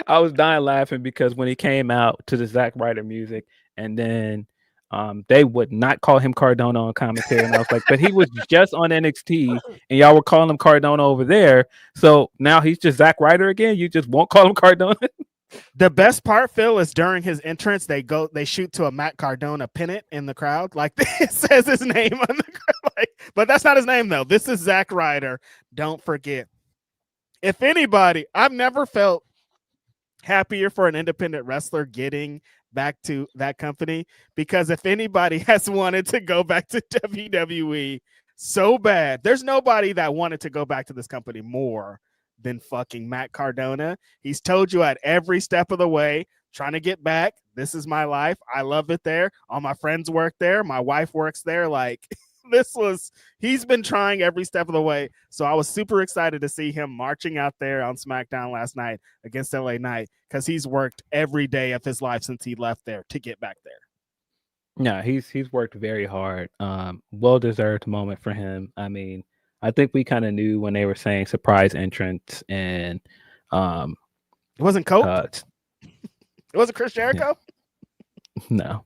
I was dying laughing because when he came out to the Zack Ryder music, and then they would not call him Cardona on commentary, and I was like, but he was just on NXT, and y'all were calling him Cardona over there. So now he's just Zack Ryder again. You just won't call him Cardona. The best part, Phil, is during his entrance, they shoot to a Matt Cardona pennant in the crowd. Like it says his name on the crowd, like, but that's not his name though. This is Zack Ryder. Don't forget. If anybody, I've never felt happier for an independent wrestler getting back to that company, because if anybody has wanted to go back to WWE so bad, there's nobody that wanted to go back to this company more than fucking Matt Cardona. He's told you at every step of the way, trying to get back. This is my life. I love it there. All my friends work there. My wife works there. Like he's been trying every step of the way. So I was super excited to see him marching out there on SmackDown last night against LA Knight, because he's worked every day of his life since he left there to get back there. Yeah, he's worked very hard. Well-deserved moment for him. I mean, I think we kind of knew when they were saying surprise entrance, and it wasn't Coke. It wasn't Chris Jericho. Yeah.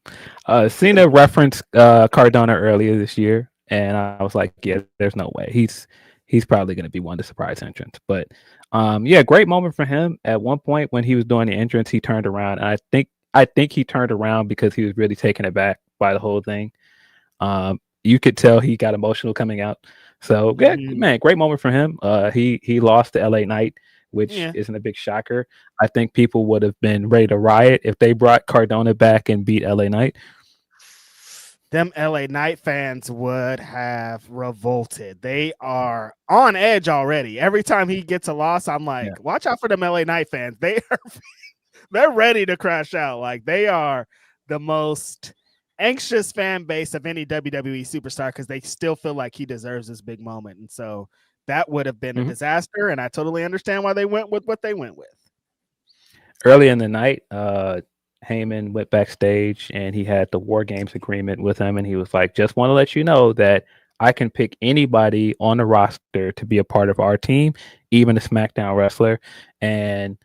No, Cena referenced Cardona earlier this year, and I was like, yeah, there's no way he's probably going to be one of the surprise entrants. But yeah, great moment for him. At one point when he was doing the entrance, he turned around, and I think he turned around because he was really taken aback by the whole thing. You could tell he got emotional coming out. So yeah, man, great moment for him. He lost to LA Knight, which isn't a big shocker. I think people would have been ready to riot if they brought Cardona back and beat LA Knight. Them LA Knight fans would have revolted. They are on edge already. Every time he gets a loss, I'm like, watch out for them LA Knight fans. They're ready to crash out. Like, they are the most anxious fan base of any WWE superstar, because they still feel like he deserves this big moment. And so that would have been a disaster, and I totally understand why they went with what they went with. Early in the night, Heyman went backstage, and he had the War Games agreement with him, and he was like, just want to let you know that I can pick anybody on the roster to be a part of our team, even a SmackDown wrestler. And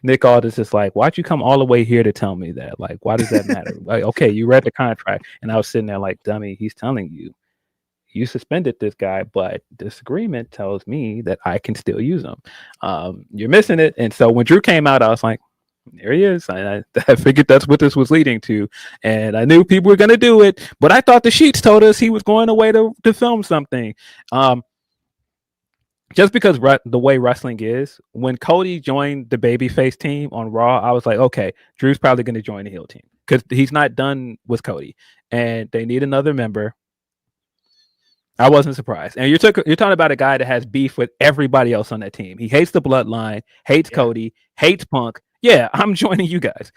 Nick Aldis is like, why'd you come all the way here to tell me that? Like, why does that matter? Like, okay, you read the contract. And I was sitting there like, dummy, he's telling you, you suspended this guy, but this agreement tells me that I can still use him. You're missing it. And so when Drew came out, I was like, there he is. I figured that's what this was leading to. And I knew people were going to do it, but I thought the sheets told us he was going away to film something. Just because the way wrestling is, when Cody joined the babyface team on Raw, I was like, okay, Drew's probably going to join the heel team because he's not done with Cody, and they need another member. I wasn't surprised. And you're talking about a guy that has beef with everybody else on that team. He hates the bloodline, hates Cody, hates Punk. Yeah, I'm joining you guys.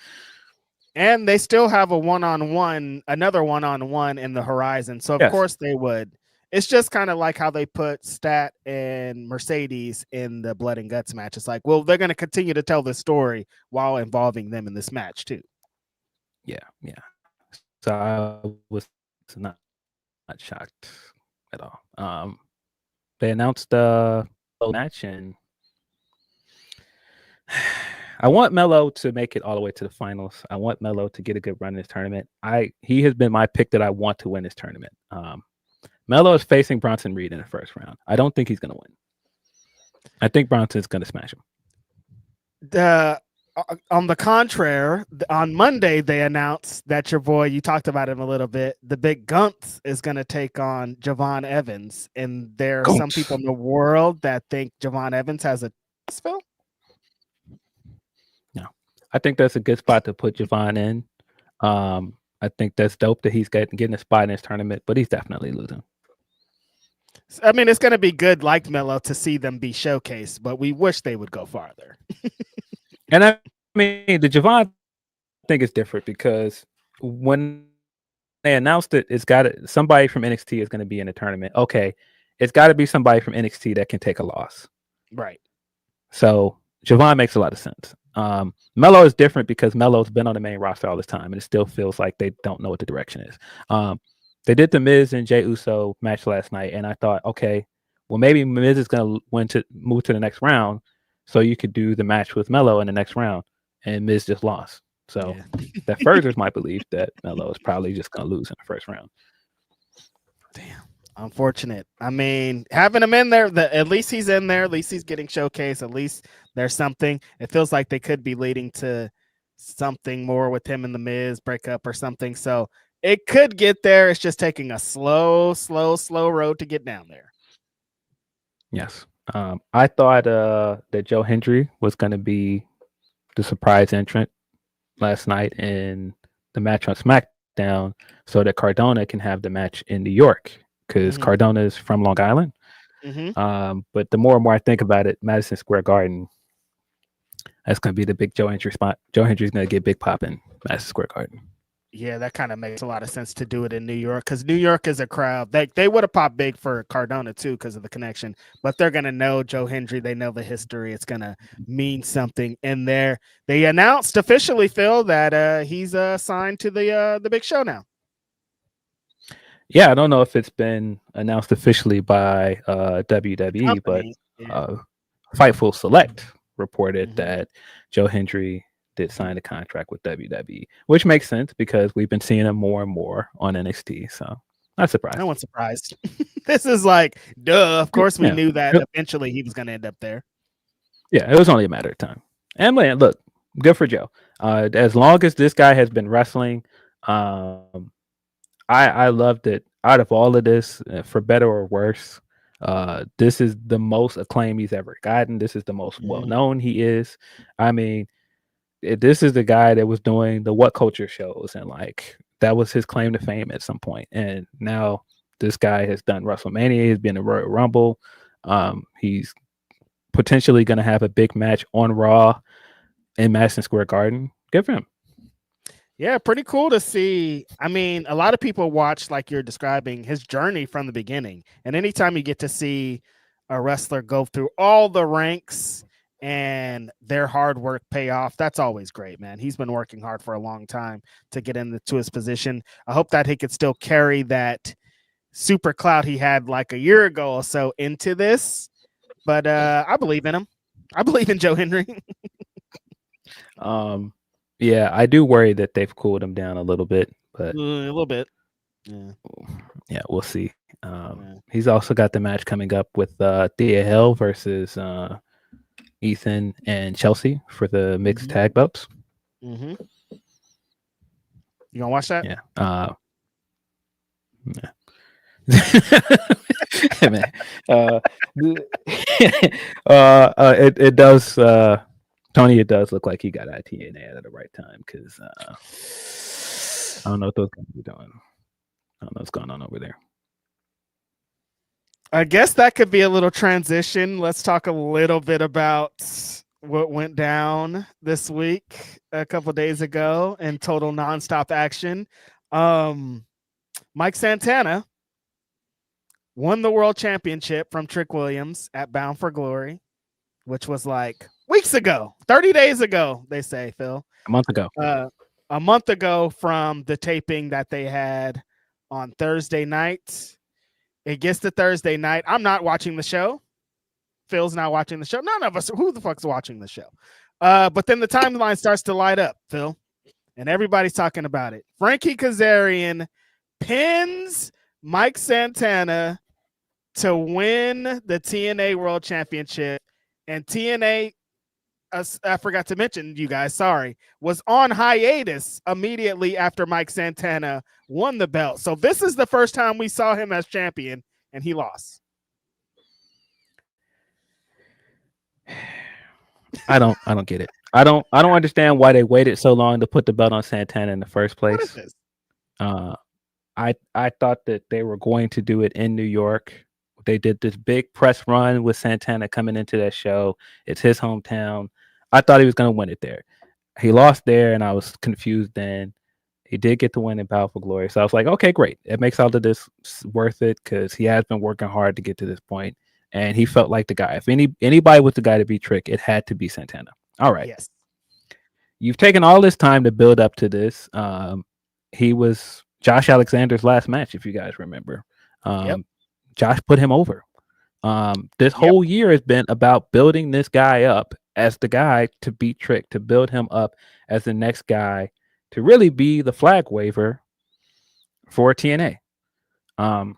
And they still have another one-on-one in the horizon. So of course they would. It's just kind of like how they put Stat and Mercedes in the Blood and Guts match. It's like, well, they're going to continue to tell the story while involving them in this match too. Yeah. So I was not shocked at all. They announced the match, and I want Melo to make it all the way to the finals. I want Melo to get a good run in this tournament. He has been my pick that I want to win this tournament. Melo is facing Bronson Reed in the first round. I don't think he's going to win. I think Bronson's going to smash him. On the contrary, on Monday, they announced that your boy, you talked about him a little bit, the Big Gunts is going to take on Javon Evans. And there are some people in the world that think Javon Evans has a spell. No, I think that's a good spot to put Javon in. I think that's dope that he's getting a spot in this tournament, but he's definitely losing. I mean, it's going to be good, like Melo, to see them be showcased, but we wish they would go farther. And I mean, the Javon thing is different because when they announced it, it's got somebody from NXT is going to be in the tournament. Okay, it's got to be somebody from NXT that can take a loss. Right. So Javon makes a lot of sense. Melo is different because Melo's been on the main roster all this time, and it still feels like they don't know what the direction is. They did the Miz and Jey Uso match last night, and I thought, okay, well, maybe Miz is going to move to the next round, so you could do the match with Melo in the next round, and Miz just lost. So that furthers my belief that Melo is probably just going to lose in the first round. Damn. Unfortunate. I mean, having him in there, at least he's in there. At least he's getting showcased. At least there's something. It feels like they could be leading to something more with him and the Miz breakup or something. So it could get there. It's just taking a slow road to get down there. Yes. I thought that Joe Hendry was going to be the surprise entrant last night in the match on SmackDown so that Cardona can have the match in New York because Cardona is from Long Island. But the more and more I think about it, Madison Square Garden, that's going to be the big Joe Hendry spot. Joe Hendry's going to get big pop in Madison Square Garden. Yeah, that kind of makes a lot of sense to do it in New York because New York is a crowd. They would have popped big for Cardona too because of the connection, but they're gonna know Joe Hendry. They know the history. It's gonna mean something in there. They announced officially, Phil, that he's signed to the Big Show now. Yeah, I don't know if it's been announced officially by WWE, but Fightful Select reported that Joe Hendry did sign a contract with WWE, which makes sense because we've been seeing him more and more on NXT. So not surprised. No one's surprised. This is like, duh. Of course, we knew that eventually he was going to end up there. Yeah, it was only a matter of time. And man, look, good for Joe. As long as this guy has been wrestling, I loved it. Out of all of this, for better or worse, this is the most acclaim he's ever gotten. This is the most well-known he is. I mean, this is the guy that was doing the What Culture shows, and like that was his claim to fame at some point. And now this guy has done WrestleMania. He's been in Royal Rumble. He's potentially going to have a big match on Raw in Madison Square Garden. Good for him. Yeah, pretty cool to see. I mean, a lot of people watch, like you're describing, his journey from the beginning. And anytime you get to see a wrestler go through all the ranks and their hard work pay off, that's always great, man. He's been working hard for a long time to get into his position. I hope that he could still carry that super clout he had like a year ago or so into this. But I believe in him. I believe in Joe Hendry. Yeah, I do worry that they've cooled him down a little bit, but a little bit. Yeah, we'll see. He's also got the match coming up with Thea Hill versus Ethan and Chelsea for the mixed tag belts. You gonna watch that? Yeah. Man. It does. Tony, it does look like he got ITNA at the right time because I don't know what those guys are doing. I don't know what's going on over there. I guess that could be a little transition. Let's talk a little bit about what went down this week, a couple days ago, in total nonstop action. Mike Santana won the world championship from Trick Williams at Bound for Glory, which was like weeks ago, 30 days ago, they say, Phil. A month ago. A month ago from the taping that they had on Thursday night. It gets to Thursday night. I'm not watching the show. Phil's not watching the show. None of us. Who the fuck's watching the show? But then the timeline starts to light up, Phil, and everybody's talking about it. Frankie Kazarian pins Mike Santana to win the TNA World Championship, and TNA, I forgot to mention, you guys, sorry, was on hiatus immediately after Mike Santana won the belt. So this is the first time we saw him as champion, and he lost. I don't get it. I don't understand why they waited so long to put the belt on Santana in the first place. What is this? I thought that they were going to do it in New York. They did this big press run with Santana coming into that show. It's his hometown. I thought he was going to win it there. He lost there, and I was confused then. He did get the win in Battle for Glory. So I was like, okay, great. It makes all of this worth it because he has been working hard to get to this point, and he felt like the guy. If anybody was the guy to beat Trick, it had to be Santana. All right. Yes. You've taken all this time to build up to this. He was Josh Alexander's last match, if you guys remember. Yep. Josh put him over. This whole year has been about building this guy up as the guy to beat Trick, to build him up as the next guy to really be the flag waver for TNA. And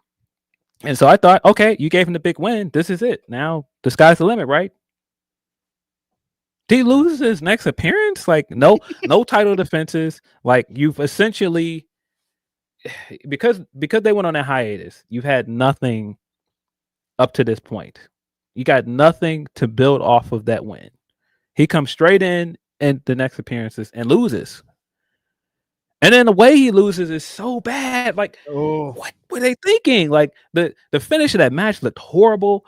so I thought, okay, you gave him the big win. This is it. Now the sky's the limit, right? Did he lose his next appearance? Like no title defenses. Like you've essentially, because they went on a hiatus, you've had nothing up to this point. You got nothing to build off of that win. He comes straight in the next appearances and loses. And then the way he loses is so bad. Like, what were they thinking? Like the finish of that match looked horrible.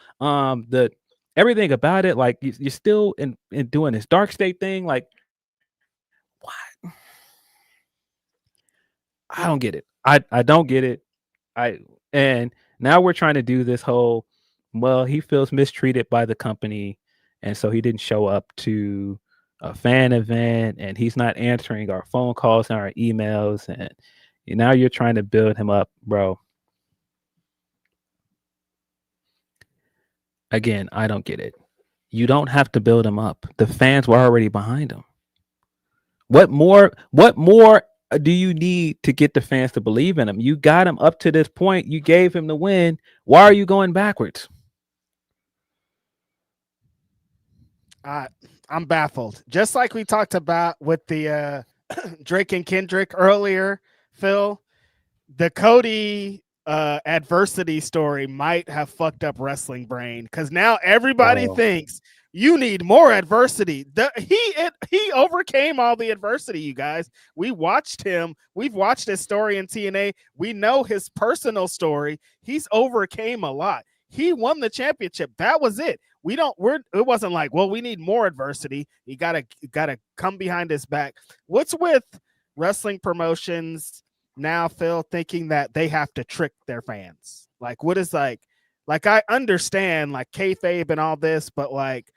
Everything about it, like you're still in doing this dark state thing. Like, what? I don't get it. I don't get it. And now we're trying to do this whole, well, he feels mistreated by the company, and so he didn't show up to a fan event, and he's not answering our phone calls and our emails, and now you're trying to build him up, bro. Again, I don't get it. You don't have to build him up. The fans were already behind him. What more do you need to get the fans to believe in him? You got him up to this point. You gave him the win. Why are you going backwards? I'm baffled. Just like we talked about with the Drake and Kendrick earlier, Phil, the Cody adversity story might have fucked up wrestling brain, because now everybody thinks you need more adversity. He overcame all the adversity, you guys. We've watched his story in TNA. We know his personal story. He's overcame a lot. He won the championship. That was it. It wasn't like, well, we need more adversity. You gotta come behind his back. What's with wrestling promotions now, Phil, thinking that they have to trick their fans? Like, what is like I understand like kayfabe and all this, but like,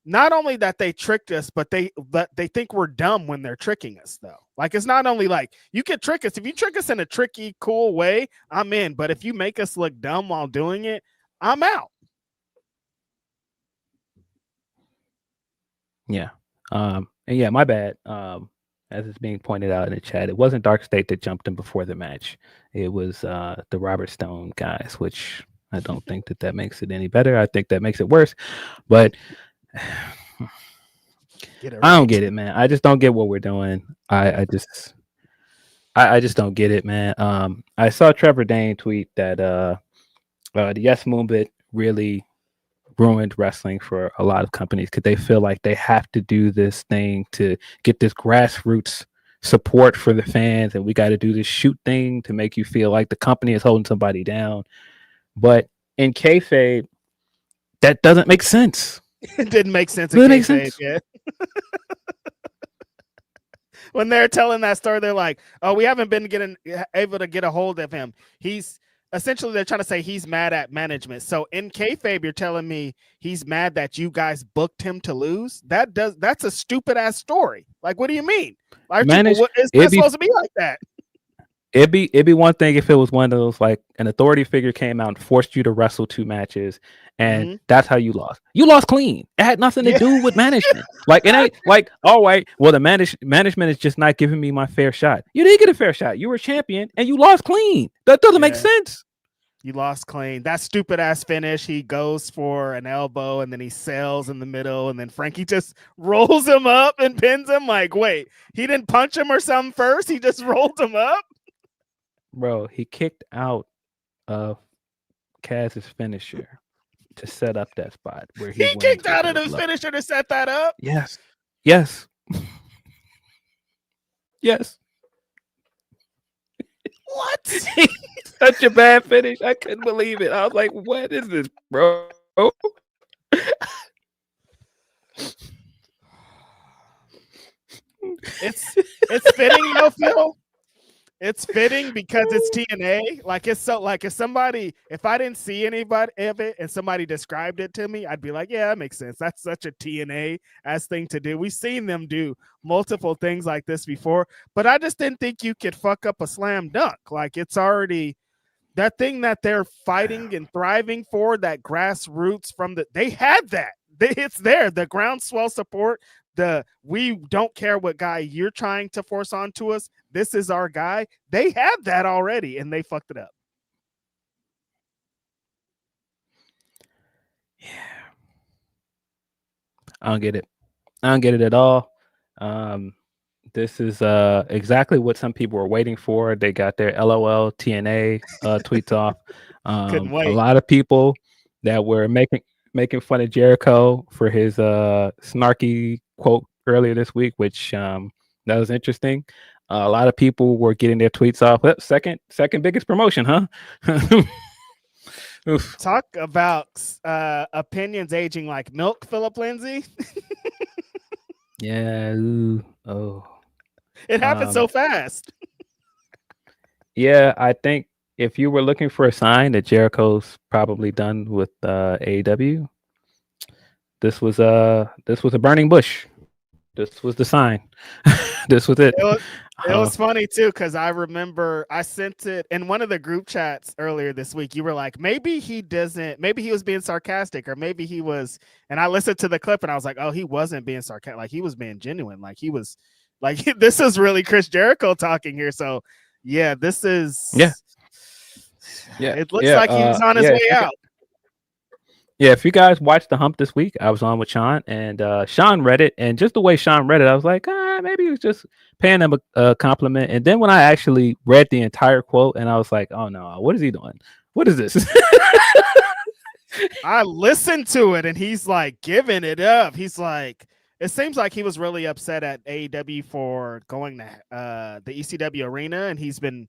not only that they tricked us, but they think we're dumb when they're tricking us, though. Like, it's not only like you can trick us. If you trick us in a tricky, cool way, I'm in. But if you make us look dumb while doing it, I'm out. Yeah. And yeah, my bad. As it's being pointed out in the chat, it wasn't Dark State that jumped him before the match. It was the Robert Stone guys, which I don't think that makes it any better. I think that makes it worse. But I don't get it, man. I just don't get what we're doing. I just don't get it, man. I saw Trevor Dane tweet that the Yes Movement really ruined wrestling for a lot of companies because they feel like they have to do this thing to get this grassroots support for the fans, and we got to do this shoot thing to make you feel like the company is holding somebody down. But in kayfabe, that doesn't make sense. It didn't make sense. It makes sense. Yeah. When they're telling that story, they're like, "Oh, we haven't been able to get a hold of him. He's essentially they're trying to say he's mad at management. So in kayfabe, you're telling me he's mad that you guys booked him to lose? That's a stupid ass story. Like, what do you mean? Like, it's not supposed to be like that. It'd be one thing if it was one of those, like, an authority figure came out and forced you to wrestle 2 matches, and that's how you lost. You lost clean. It had nothing to do with management. Like, it ain't like, all right, well, the management is just not giving me my fair shot. You didn't get a fair shot. You were a champion and you lost clean. That doesn't make sense. You lost clean. That stupid ass finish. He goes for an elbow and then he sells in the middle, and then Frankie just rolls him up and pins him. Like, wait, he didn't punch him or something first? He just rolled him up? Bro, he kicked out of Kaz's finisher to set up that spot where he kicked out of the finisher to set that up? Yes. What? Such a bad finish. I couldn't believe it. I was like, what is this, bro? It's fitting though, Phil. It's fitting because it's TNA. Like, it's so, like, if I didn't see anybody of it and somebody described it to me, I'd be like, yeah, that makes sense. That's such a TNA ass thing to do. We've seen them do multiple things like this before, but I just didn't think you could fuck up a slam dunk. Like, it's already that thing that they're fighting and thriving for, that grassroots they had that. It's there. The groundswell support, we don't care what guy you're trying to force onto us. This is our guy. They had that already, and they fucked it up. Yeah. I don't get it. I don't get it at all. This is exactly what some people were waiting for. They got their LOL TNA tweets off. Couldn't wait. A lot of people that were making fun of Jericho for his snarky quote earlier this week, which that was interesting. A lot of people were getting their tweets off. Well, second biggest promotion, huh? Talk about opinions aging like milk, Philip Lindsey. Yeah. Oh. It happened so fast. Yeah, I think if you were looking for a sign that Jericho's probably done with AEW, this was a burning bush. This was the sign. This was it. It was funny too, because I remember I sent it in one of the group chats earlier this week. You were like, maybe he was being sarcastic, or maybe he was. And I listened to the clip and I was like, oh, he wasn't being sarcastic. Like, he was being genuine. Like, he was like, this is really Chris Jericho talking here. So yeah, this is. Yeah. It looks like he was on his way out. Yeah, if you guys watched the hump this week, I was on with Sean, and Sean read it, and just the way Sean read it, I was like, maybe he was just paying him a compliment. And then when I actually read the entire quote, and I was like, oh no, what is he doing? What is this? I listened to it, and he's like giving it up. He's like, it seems like he was really upset at AEW for going to the ECW arena, and he's been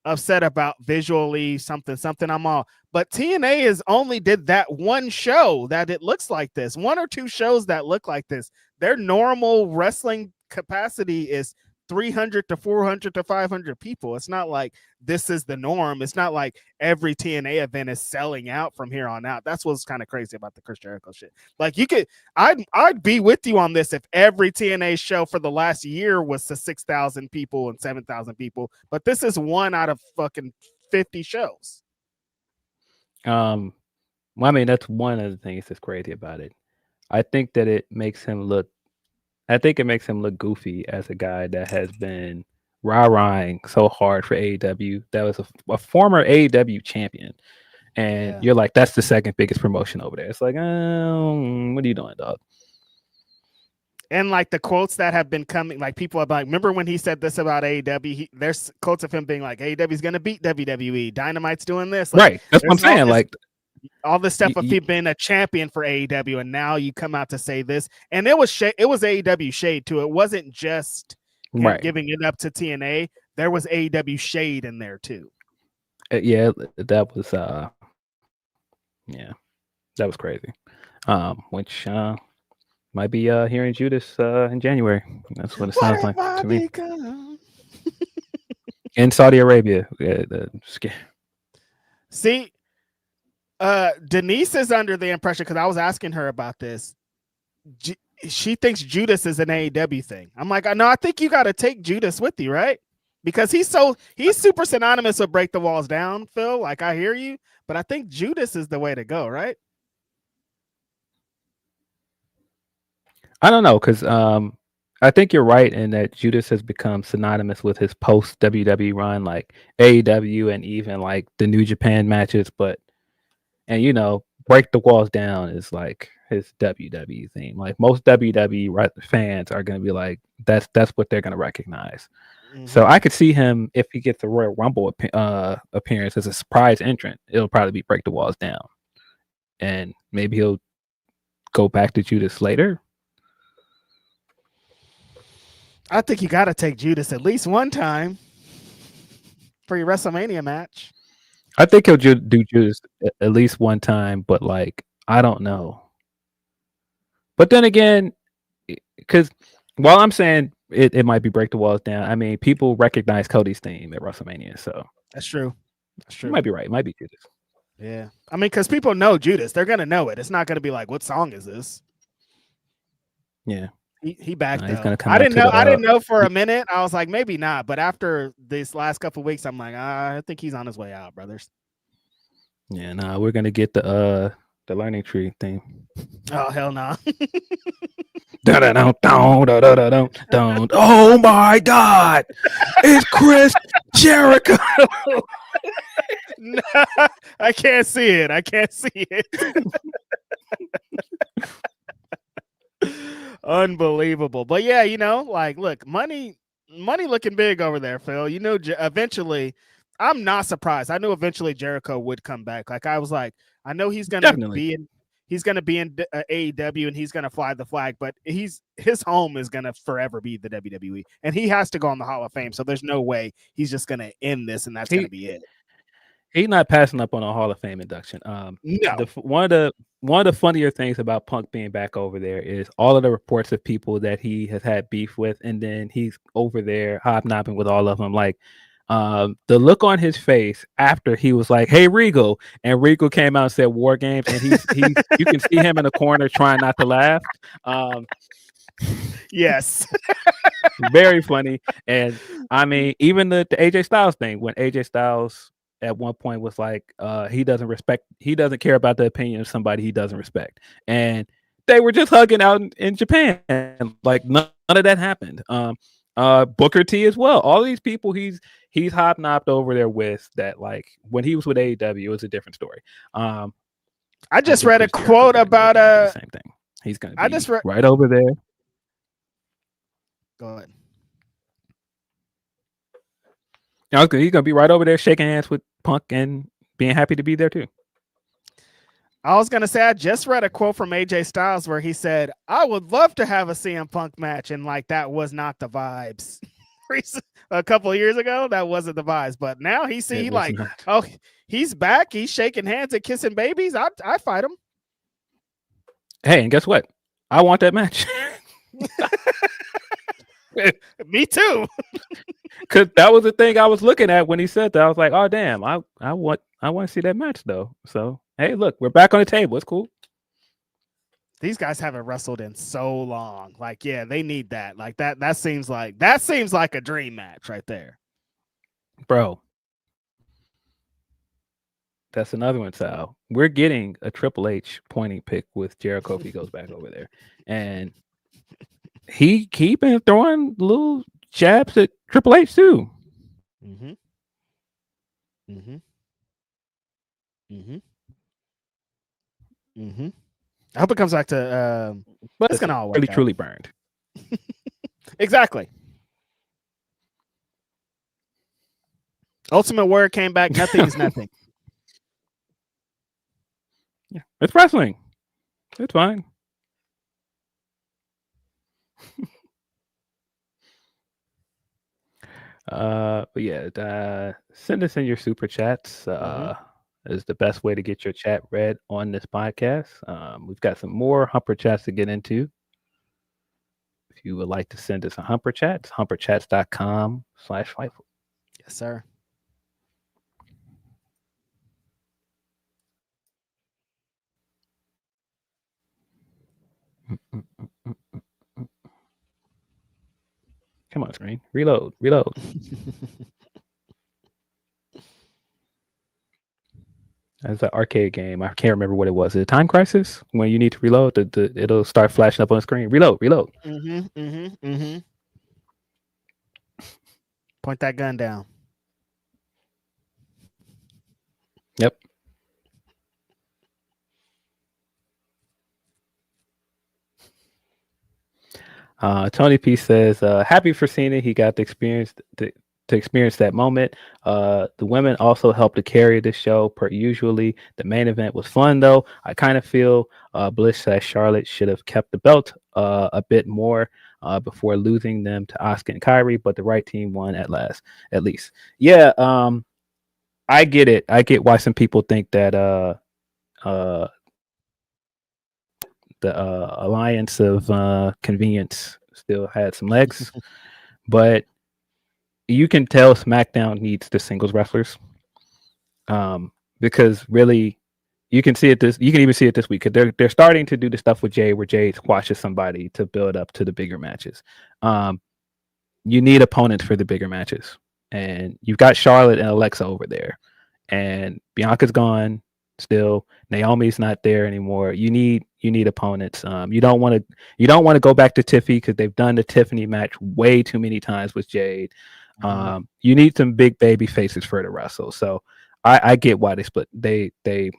upset about visually something. I'm all, but TNA is only did that one show that it looks like this, 1 or 2 shows that look like this. Their normal wrestling capacity is 300 to 400 to 500 people. It's not like this is the norm. It's not like every TNA event is selling out from here on out. That's what's kind of crazy about the Chris Jericho shit. Like, I'd be with you on this if every TNA show for the last year was to 6,000 people and 7,000 people, but this is 1 out of fucking 50 shows. Well, I mean, that's one of the things that's crazy about it. I think that it makes him look goofy as a guy that has been rah-rahing so hard for AEW. That was a former AEW champion. And you're like, that's the second biggest promotion over there. It's like, what are you doing, dog? And like the quotes that have been coming, like people are like, remember when he said this about AEW? There's quotes of him being like, AEW's going to beat WWE. Dynamite's doing this. Like, right. That's what I'm saying. Like, all this stuff of you being a champion for AEW, and now you come out to say this, and it was AEW shade too. It wasn't just giving it up to TNA. There was AEW shade in there too. Yeah, that was that was crazy. Which might be here in Judas in January. That's what it sounds like to me. In Saudi Arabia, See, Denise is under the impression, because I was asking her about this. She thinks Judas is an AEW thing. I'm like, no, I think you got to take Judas with you, right? Because he's super synonymous with Break the Walls Down, Phil. Like, I hear you, but I think Judas is the way to go, right? I don't know, because I think you're right in that Judas has become synonymous with his post WWE run, like AEW and even like the New Japan matches. And you know, Break the Walls Down is like his WWE theme. Like most WWE fans are going to be like, that's what they're going to recognize. Mm-hmm. So I could see him, if he gets a Royal Rumble appearance as a surprise entrant, it'll probably be Break the Walls Down, and maybe he'll go back to Judas later. I think you got to take Judas at least one time for your WrestleMania match. I think he'll do Judas at least one time, but like, I don't know. But then again, because while I'm saying it might be Break the Walls Down, I mean, people recognize Cody's theme at WrestleMania, so that's true. That's true. You might be right. It might be Judas. Yeah, I mean, because people know Judas, they're gonna know it. It's not gonna be like, what song is this? Yeah. He backed he's gonna come I didn't know for a minute. I was like, maybe not. But after this last couple of weeks, I'm like, I think he's on his way out, brothers. Yeah, nah, we're gonna get the Learning Tree theme. Oh hell no! Oh my God! It's Chris Jericho. No, I can't see it. I can't see it. Unbelievable. But yeah, you know, like, look, money looking big over there, Phil. You know, eventually, I'm not surprised. I knew eventually Jericho would come back. Like, I was like, I know he's gonna be in AEW and he's gonna fly the flag, but his home is gonna forever be the WWE, and he has to go on the Hall of Fame. So there's no way he's just gonna end this and that's gonna be it. He's not passing up on a Hall of Fame induction. No. One of the funnier things about Punk being back over there is all of the reports of people that he has had beef with, and then he's over there hobnobbing with all of them. Like, the look on his face after he was like, "Hey, Regal," and Regal came out and said "War Games," and he's you can see him in the corner trying not to laugh. Yes. Very funny. And I mean, even the AJ Styles thing, when AJ Styles at one point was like, he doesn't care about the opinion of somebody he doesn't respect, and they were just hugging out in Japan, like none of that happened. Booker T as well. All these people he's hobnobbed over there with, that like when he was with AEW, it was a different story. I just read a quote about the same thing. He's gonna be right over there. Go ahead. He's gonna be right over there shaking hands with Punk and being happy to be there too. I was gonna say, I just read a quote from AJ Styles where he said, "I would love to have a CM Punk match," and like that was not the vibes. A couple of years ago, that wasn't the vibes, but now he's back. He's shaking hands and kissing babies. I fight him. Hey, and guess what? I want that match. Me too. Because that was the thing I was looking at when he said that. I was like, oh damn, I want to see that match though. So hey, look, we're back on the table. It's cool. These guys haven't wrestled in so long. Like, yeah, they need that. Like that seems like a dream match right there. Bro. That's another one, Sal. We're getting a Triple H pointing pick with Jericho if he goes back over there. And he been throwing little jabs at Triple H too. Mm-hmm. Mm-hmm. Mm-hmm. Mm-hmm. I hope it comes back to but it's gonna all really truly burned. Exactly. Ultimate Warrior came back, nothing is nothing. Yeah, it's wrestling. It's fine. But yeah, send us in your super chats. Is the best way to get your chat read on this podcast. We've got some more Humper chats to get into. If you would like to send us a Humper chat, it's humperchats.com/Fightful. Yes, sir. Come on, screen. Reload. That's an arcade game. I can't remember what it was. Is it Time Crisis? When you need to reload, it'll start flashing up on the screen. Reload. Point that gun down. Yep. Tony P says, happy for Cena. He got to experience that moment. The women also helped to carry the show per usually. The main event was fun though. I kind of feel Bliss/Charlotte should have kept the belt a bit more before losing them to Asuka and Kyrie, but the right team won at least. Yeah, I get it. I get why some people think that the alliance of convenience still had some legs, but you can tell SmackDown needs the singles wrestlers, because really you can see it you can even see it this week, because they're starting to do the stuff with Jade where Jade squashes somebody to build up to the bigger matches. You need opponents for the bigger matches, and you've got Charlotte and Alexa over there, and Bianca's gone. Still, Naomi's not there anymore. You need opponents. You don't want to go back to Tiffy, because they've done the Tiffany match way too many times with Jade. You need some big baby faces for the wrestle. So I get why they split. They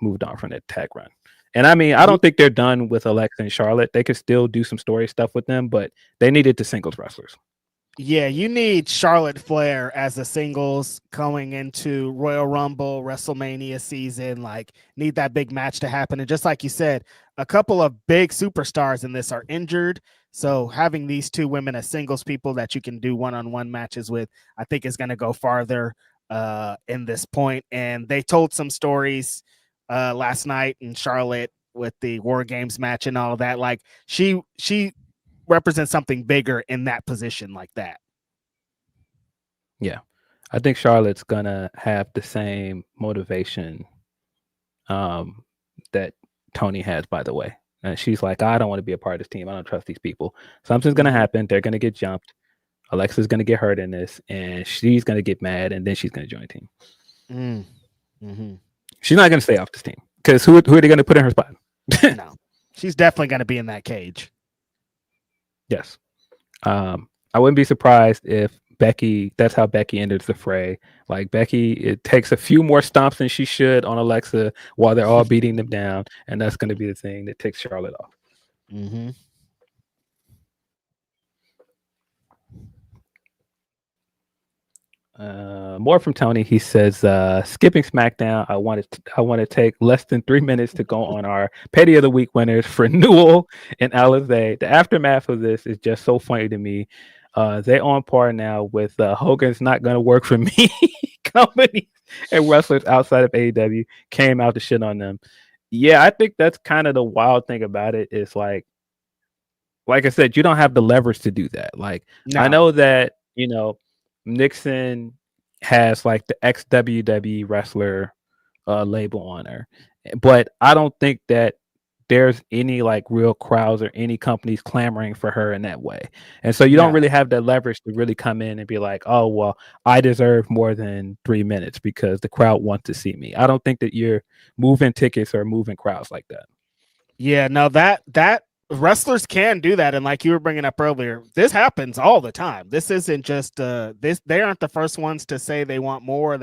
moved on from that tag run. And I mean, I don't think they're done with Alexa and Charlotte. They could still do some story stuff with them, but they needed the singles wrestlers. Yeah, you need Charlotte Flair as a singles going into Royal Rumble, WrestleMania season. Like, need that big match to happen. And just like you said, a couple of big superstars in this are injured. So having these two women as singles people that you can do one-on-one matches with, I think is going to go farther in this point. And they told some stories last night in Charlotte with the War Games match and all of that. Like, she represents something bigger in that position like that. Yeah, I think Charlotte's gonna have the same motivation that Tony has, by the way. And she's like, I don't want to be a part of this team. I don't trust these people. Something's gonna happen. They're gonna get jumped. Alexa's gonna get hurt in this, and she's gonna get mad, and then she's gonna join the team. She's not gonna stay off this team, because who are they gonna put in her spot? No, she's definitely gonna be in that cage. Yes. I wouldn't be surprised if that's how Becky enters the fray. Like, Becky, it takes a few more stomps than she should on Alexa while they're all beating them down, and that's going to be the thing that takes Charlotte off. More from Tony. He says, skipping SmackDown, I want to take less than 3 minutes to go on our Petty of the Week winners for Newell and Alizé. The aftermath of this is just so funny to me. They on par now with Hogan's Not Gonna Work for Me. Companies and wrestlers outside of AEW came out to shit on them. Yeah, I think that's kind of the wild thing about it. Is like I said, you don't have the leverage to do that. Like, no. I know that, Nixon has like the ex-WWE wrestler label on her, but I don't think that there's any like real crowds or any companies clamoring for her in that way. And so you don't really have that leverage to really come in and be like, oh, well, I deserve more than 3 minutes because the crowd wants to see me. I don't think that you're moving tickets or moving crowds like that. Yeah, no, that wrestlers can do that. And like you were bringing up earlier, this happens all the time. This isn't just they aren't the first ones to say they want more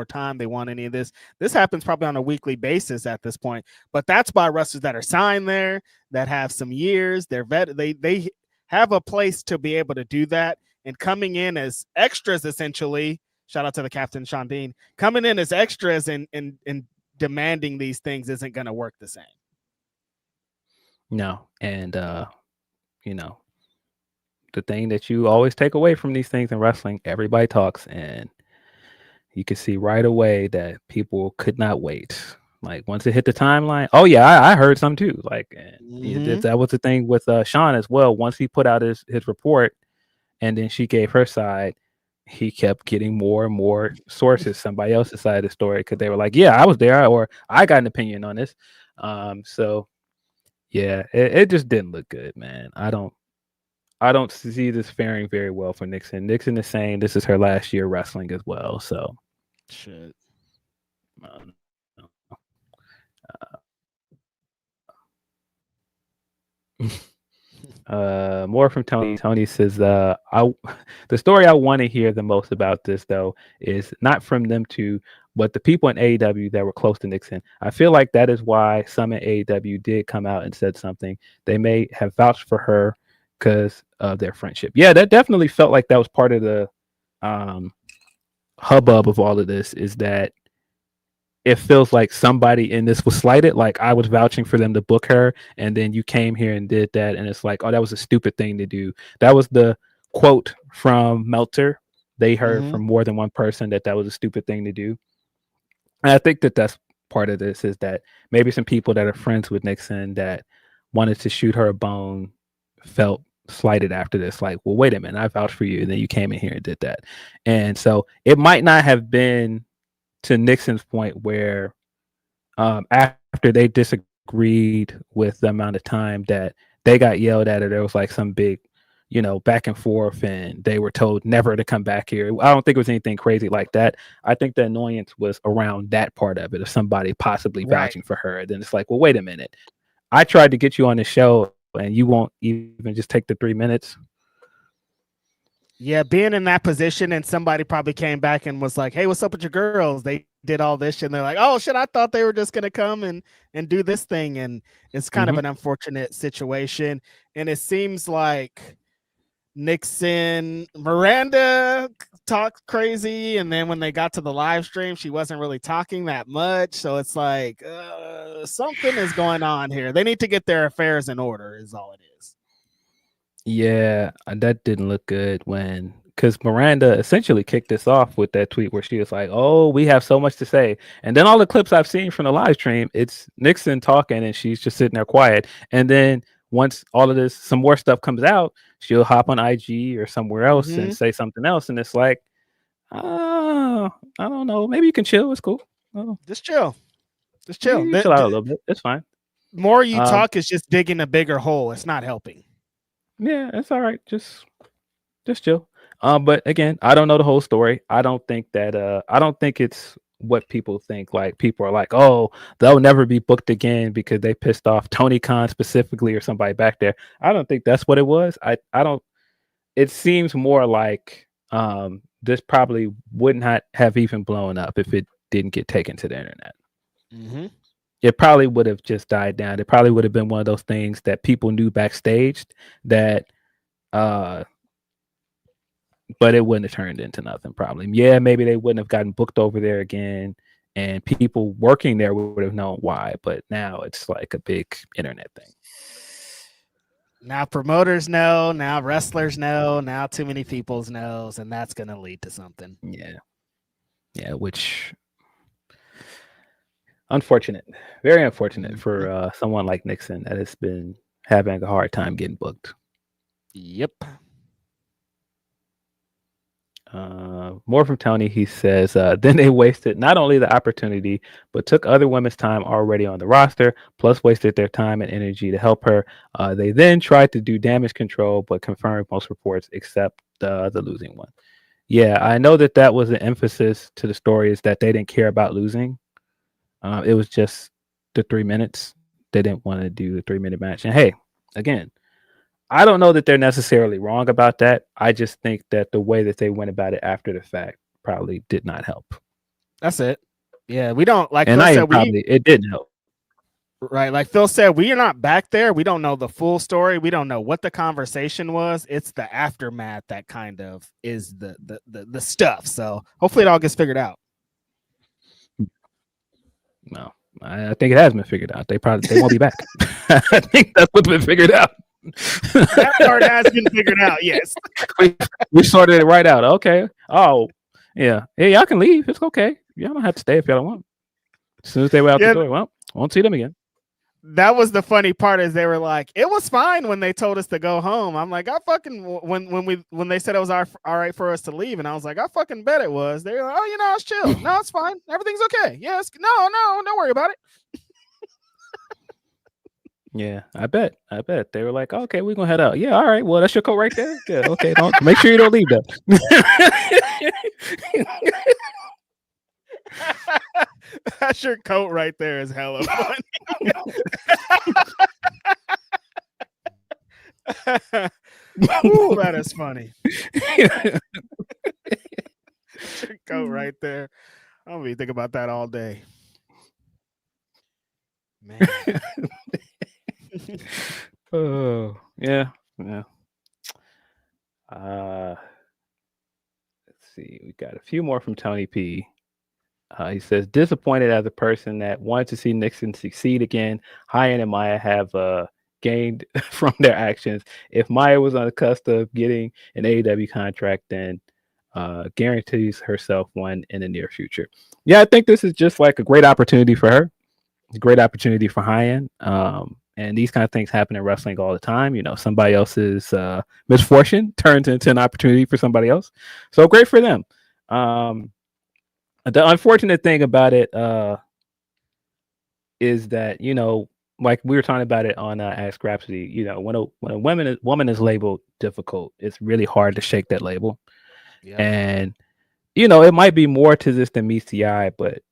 time, they want any of this. This happens probably on a weekly basis at this point, but that's by wrestlers that are signed there, that have some years, they're they have a place to be able to do that. And coming in as extras, essentially, shout out to the captain, Sean Dean, coming in as extras and demanding these things isn't going to work the same. No. And, the thing that you always take away from these things in wrestling, everybody talks, and you can see right away that people could not wait. Like, once it hit the timeline, oh yeah, I heard some too. Like, that was the thing with Sean as well. Once he put out his report and then she gave her side, he kept getting more and more sources, somebody else's side of the story, because they were like, yeah, I was there, or I got an opinion on this. So yeah, it just didn't look good, man. I don't I don't see this faring very well for Nixon. Nixon is saying this is her last year wrestling as well. So, shit. More from Tony. Tony says, the story I want to hear the most about this though is not from them two, but the people in AEW that were close to Nixon. I feel like that is why some in AEW did come out and said something. They may have vouched for her because of their friendship. Yeah, that definitely felt like that was part of the hubbub of all of this, is that it feels like somebody in this was slighted. Like I was vouching for them to book her, and then you came here and did that, and it's like, oh, that was a stupid thing to do. That was the quote from Meltzer. They heard from more than one person that was a stupid thing to do. And I think that that's part of this, is that maybe some people that are friends with Nixon that wanted to shoot her a bone felt slighted after this. Like, well, wait a minute, I vouched for you, and then you came in here and did that. And so it might not have been to Nixon's point where after they disagreed with the amount of time that they got yelled at, or there was like some big, back and forth, and they were told never to come back here. I don't think it was anything crazy like that. I think the annoyance was around that part of it, of somebody possibly vouching for her. Then it's like, well, wait a minute. I tried to get you on the show and you won't even just take the 3 minutes. Yeah, being in that position and somebody probably came back and was like, hey, what's up with your girls? They did all this shit, and they're like, oh shit, I thought they were just gonna come and do this thing. And it's kind of an unfortunate situation. And it seems like Miranda talked crazy, and then when they got to the live stream, she wasn't really talking that much. So it's like something is going on here. They need to get their affairs in order, is all it is. Yeah, that didn't look good because Miranda essentially kicked this off with that tweet where she was like, oh, we have so much to say. And then all the clips I've seen from the live stream, it's Nixon talking and she's just sitting there quiet. And then once all of this, some more stuff comes out, she'll hop on IG or somewhere else and say something else. And it's like, I don't know. Maybe you can chill. It's cool. Just chill. Just chill. Chill out a little bit. It's fine. More you talk is just digging a bigger hole. It's not helping. Yeah, it's all right. Just chill. But again, I don't know the whole story. I don't think it's what people think. Like people are like, oh, they'll never be booked again because they pissed off Tony Khan specifically or somebody back there. I don't think that's what it was. I don't. It seems more like this probably wouldn't have even blown up if it didn't get taken to the internet. It probably would have just died down. It probably would have been one of those things that people knew backstage that, but it wouldn't have turned into nothing probably. Yeah, maybe they wouldn't have gotten booked over there again, and people working there would have known why, but now it's like a big internet thing. Now promoters know, now wrestlers know, now too many people knows, and that's going to lead to something. Yeah, which... unfortunate, very unfortunate for someone like Nixon that has been having a hard time getting booked. Yep. More from Tony. He says, then they wasted not only the opportunity, but took other women's time already on the roster, plus wasted their time and energy to help her. They then tried to do damage control, but confirmed most reports except the losing one. Yeah, I know that was an emphasis to the story, is that they didn't care about losing. It was just the 3 minutes. They didn't want to do the 3-minute match. And hey, again, I don't know that they're necessarily wrong about that. I just think that the way that they went about it after the fact probably did not help. That's it. Yeah, we don't like. And it didn't help. Right, like Phil said, we are not back there. We don't know the full story. We don't know what the conversation was. It's the aftermath that kind of is the stuff. So hopefully it all gets figured out. No, I think it has been figured out. They won't be back. I think that's what's been figured out. That part has been figured out. Yes, we sorted it right out. Okay. Oh, yeah. Hey, y'all can leave. It's okay. Y'all don't have to stay if y'all don't want. As soon as they were out the door, well, won't see them again. That was the funny part, is they were like, it was fine when they told us to go home. I'm like, I fucking when they said it was all right for us to leave, and I was like, I fucking bet it was. They were like, oh, it's chill. No, it's fine. Everything's okay. Yes. No, don't worry about it. Yeah, I bet. They were like, okay, we're gonna head out. Yeah, all right. Well, that's your coat right there. Yeah, okay. Don't make sure you don't leave that. That's your coat right there is hella funny. Ooh, that is funny. Your coat right there. I'm gonna be thinking about that all day. Man. Oh, yeah. Let's see. We got a few more from Tony P. He says, disappointed as a person that wanted to see Nixon succeed again. Hyan and Maya have gained from their actions. If Maya was on the cusp of getting an AEW contract, then guarantees herself one in the near future. Yeah, I think this is just like a great opportunity for her. It's a great opportunity for Hyan. And these kind of things happen in wrestling all the time. You know, somebody else's misfortune turns into an opportunity for somebody else. So great for them. The unfortunate thing about it is that, you know, like we were talking about it on Ask Grapsody, you know, when a woman is labeled difficult, it's really hard to shake that label. Yep. And, you know, it might be more to this than meets the eye, but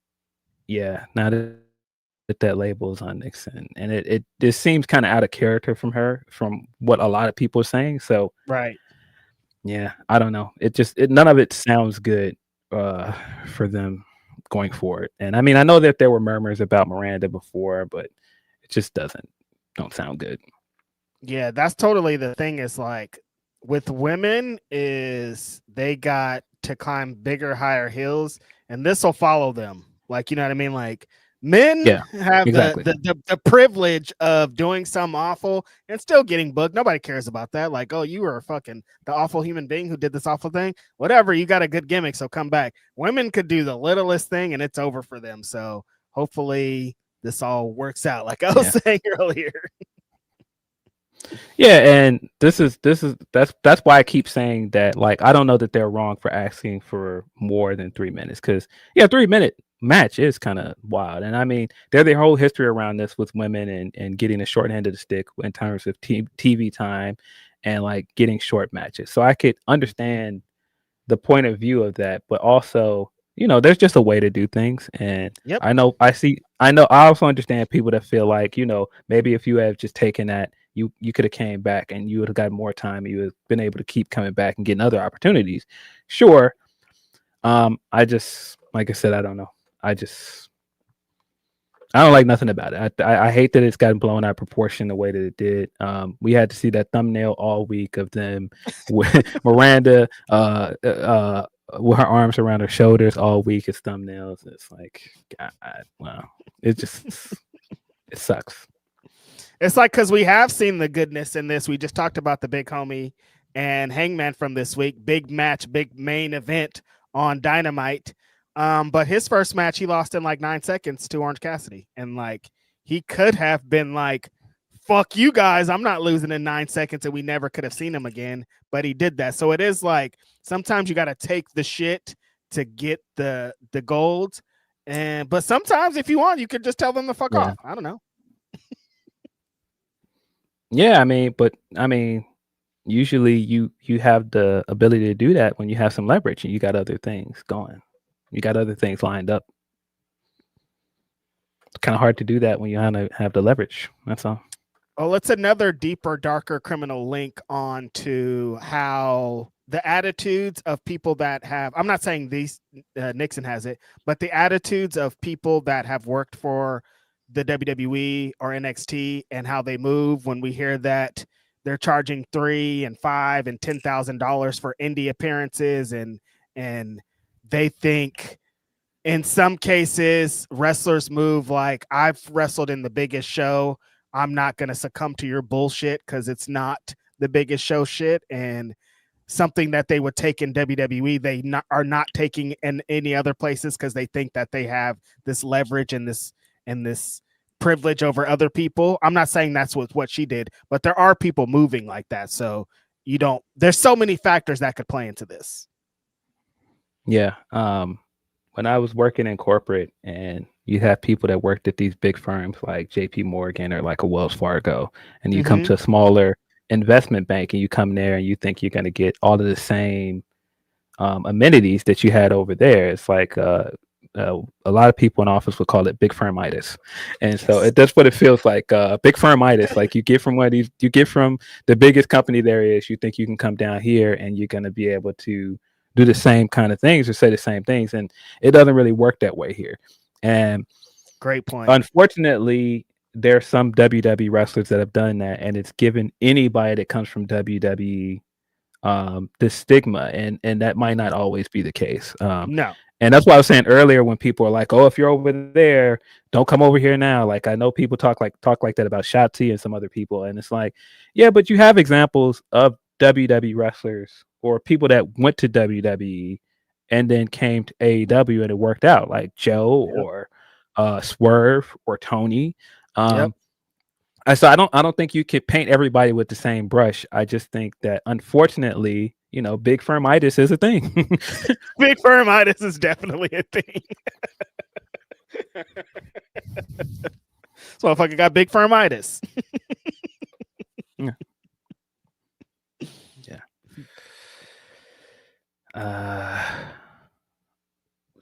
yeah, now that label is on Nixon, and it just seems kind of out of character from her, from what a lot of people are saying. So right, yeah, I don't know. None of it sounds good for them going forward. And I mean, I know that there were murmurs about Miranda before, but it just don't sound good. Yeah, that's totally the thing. Is like with women, is they got to climb bigger, higher hills, and this will follow them. Like, you know what I mean? Like men have exactly. the privilege of doing something awful and still getting booked. Nobody cares about that. Like, oh, you were fucking the awful human being who did this awful thing. Whatever, you got a good gimmick, so come back. Women could do the littlest thing and it's over for them. So hopefully this all works out, like I was saying earlier. Yeah, and that's why I keep saying that. Like, I don't know that they're wrong for asking for more than 3 minutes, because 3-minute match is kind of wild. And I mean, there's a whole history around this with women and getting the short end of the stick in terms of TV time and like getting short matches. So I could understand the point of view of that, but also, you know, there's just a way to do things. And I also understand people that feel like, you know, maybe if you have just taken that, you could have came back and you would have got more time. You would have been able to keep coming back and getting other opportunities. Sure. I just, like I said, I don't know. I don't like nothing about it. I hate that it's gotten blown out of proportion the way that it did. We had to see that thumbnail all week of them with Miranda with her arms around her shoulders all week as thumbnails. It's like, God, wow. It sucks. It's like, because we have seen the goodness in this. We just talked about the big homie and Hangman from this week. Big match, big main event on Dynamite. But his first match, he lost in like 9 seconds to Orange Cassidy. And like, he could have been like, fuck you guys, I'm not losing in 9 seconds, and we never could have seen him again. But he did that. So it is like, sometimes you got to take the shit to get the gold. But sometimes if you want, you could just tell them to fuck off. I don't know. Yeah, I mean, usually you have the ability to do that when you have some leverage and you got other things going. You got other things lined up. It's kind of hard to do that when you have the leverage. That's all. Well, it's another deeper, darker criminal link on to how the attitudes of people that have, I'm not saying these Nixon has it, but the attitudes of people that have worked for the WWE or NXT and how they move when we hear that they're charging $3,000 and $5,000 and $10,000 for indie appearances, and they think in some cases wrestlers move like, I've wrestled in the biggest show, I'm not going to succumb to your bullshit because it's not the biggest show shit. And something that they would take in WWE, they are not taking in any other places because they think that they have this leverage and this privilege over other people. I'm not saying that's what she did, but there are people moving like that. So there's so many factors that could play into this. Yeah. When I was working in corporate and You have people that worked at these big firms like JP Morgan or like a Wells Fargo, and you come Mm-hmm. to a smaller investment bank and you come there and you think you're going to get all of the same amenities that you had over there. It's like a lot of people in office would call it big firmitis, and so Yes. that's what it feels like. Big firmitis, like you get from you get from the biggest company there is. You think you can come down here and you're going to be able to do the same kind of things or say the same things, and it doesn't really work that way here. And Great point. unfortunately, there are some WWE wrestlers that have done that, and it's given anybody that comes from WWE this stigma, and that might not always be the case. No. And that's why I was saying earlier when people are like, "Oh, if you're over there, don't come over here now." Like I know people talk like that about Shotzi and some other people, and it's like, yeah, but you have examples of WWE wrestlers or people that went to WWE and then came to AEW and it worked out, like Joe Yep. or Swerve or Tony. Yep. So I don't think you could paint everybody with the same brush. I just think that unfortunately, big firmitis is a thing. Big firmitis is definitely a thing. So if I got big firmitis. Yeah.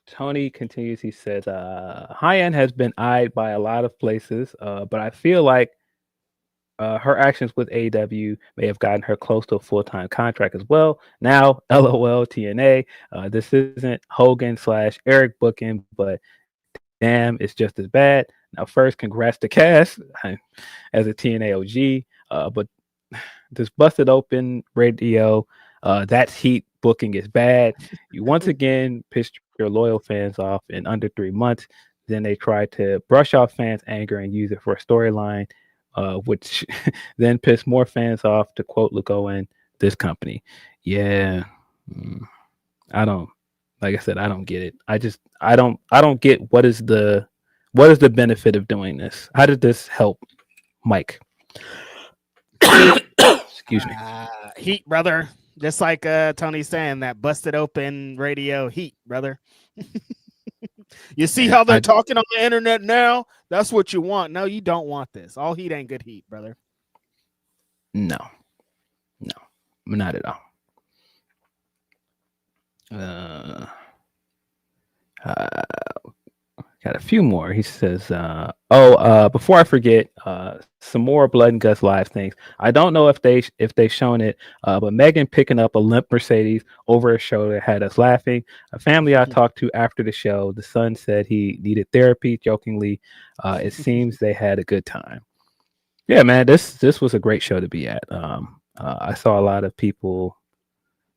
Tony continues. He says, "High End has been eyed by a lot of places, but I feel like her actions with AEW may have gotten her close to a full-time contract as well. Now, LOL TNA. This isn't Hogan/Eric booking, but damn, it's just as bad. Now, first, congrats to Cass as a TNA OG, but this busted open radio, that's heat booking is bad. You once again pissed your loyal fans off in under 3 months. Then they try to brush off fans' anger and use it for a storyline, which then pissed more fans off. To quote Luke Owen, this company. Yeah, I don't. Like I said, I don't get it. I don't get what is the benefit of doing this? How did this help Mike? Excuse me. Heat, brother. Just like Tony's saying, that busted open radio heat, brother. You see how they're talking on the internet now? That's what you want. No, you don't want this. All heat ain't good heat, brother. No, not at all. Got a few more. He says, before I forget, some more Blood and Guts live things. I don't know if they shown it, but Megan picking up a limp Mercedes over a shoulder had us laughing. A family I talked to after the show, the son said he needed therapy. Jokingly, it seems they had a good time. Yeah, man, this was a great show to be at. I saw a lot of people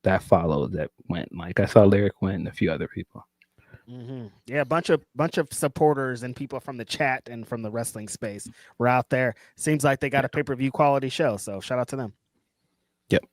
that followed that went. Like I saw Lyric went and a few other people. Mm-hmm. Yeah, a bunch of supporters and people from the chat and from the wrestling space were out there. Seems like they got a pay-per-view quality show, so shout out to them. Yep.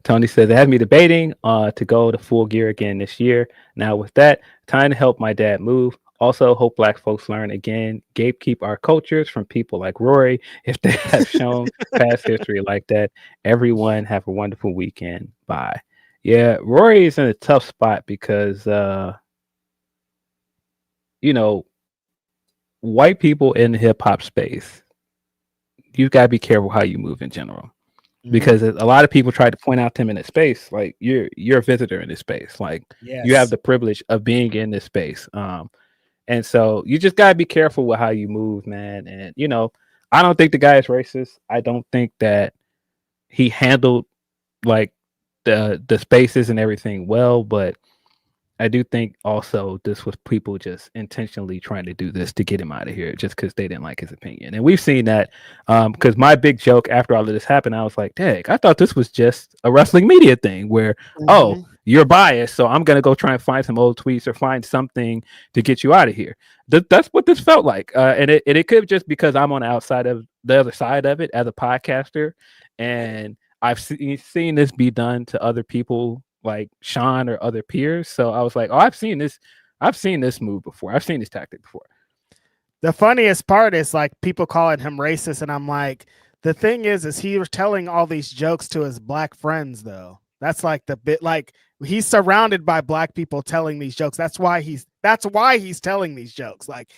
Tony said they had me debating to go to Full Gear again this year. Now with that, time to help my dad move. Also, hope Black folks learn again, gatekeep our cultures from people like Rory. If they have shown past history like that, everyone have a wonderful weekend. Bye. Yeah, Rory is in a tough spot because, white people in the hip hop space, you got to be careful how you move in general. Because a lot of people try to point out to him in this space, like you're a visitor in this space, like you have the privilege of being in this space. And so you just gotta be careful with how you move, man. And I don't think the guy is racist. I don't think that he handled like the spaces and everything well, but I do think also this was people just intentionally trying to do this to get him out of here just because they didn't like his opinion. And we've seen that because my big joke after all of this happened, I was like, dang, I thought this was just a wrestling media thing where, oh, you're biased, so I'm going to go try and find some old tweets or find something to get you out of here. That's what this felt like. And it could just because I'm on the other side of it as a podcaster. And I've seen this be done to other people like Sean or other peers. So I was like, oh, I've seen this move before. I've seen this tactic before. The funniest part is like people calling him racist, and I'm like, the thing is he was telling all these jokes to his black friends though. That's like the bit, like he's surrounded by black people telling these jokes. That's why he's telling these jokes. Like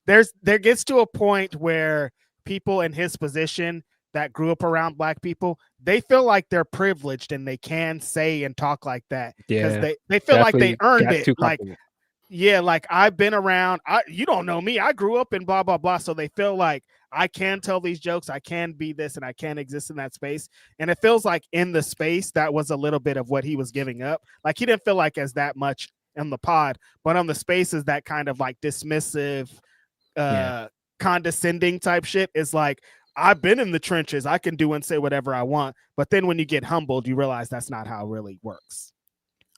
there gets to a point where people in his position that grew up around black people, they feel like they're privileged and they can say and talk like that because they feel like they earned it. Like, yeah, like I've been around. You don't know me. I grew up in blah blah blah. So they feel like I can tell these jokes. I can be this, and I can exist in that space. And it feels like in the space that was a little bit of what he was giving up. Like he didn't feel like as that much in the pod, but on the spaces that kind of like dismissive, condescending type shit is like, I've been in the trenches. I can do and say whatever I want. But then when you get humbled, you realize that's not how it really works.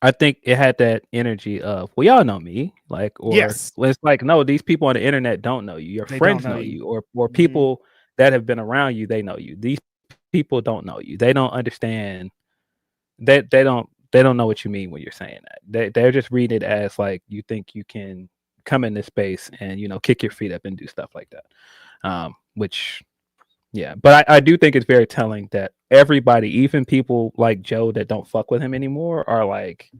I think it had that energy of, well, y'all know me, like, or yes. It's like, no, these people on the internet don't know you. Your friends know you, or people that have been around you, they know you. These people don't know you. They don't understand. They don't know what you mean when you're saying that. They're just reading it as like you think you can come in this space and kick your feet up and do stuff like that. Which, yeah, but I do think it's very telling that everybody, even people like Joe that don't fuck with him anymore, are like,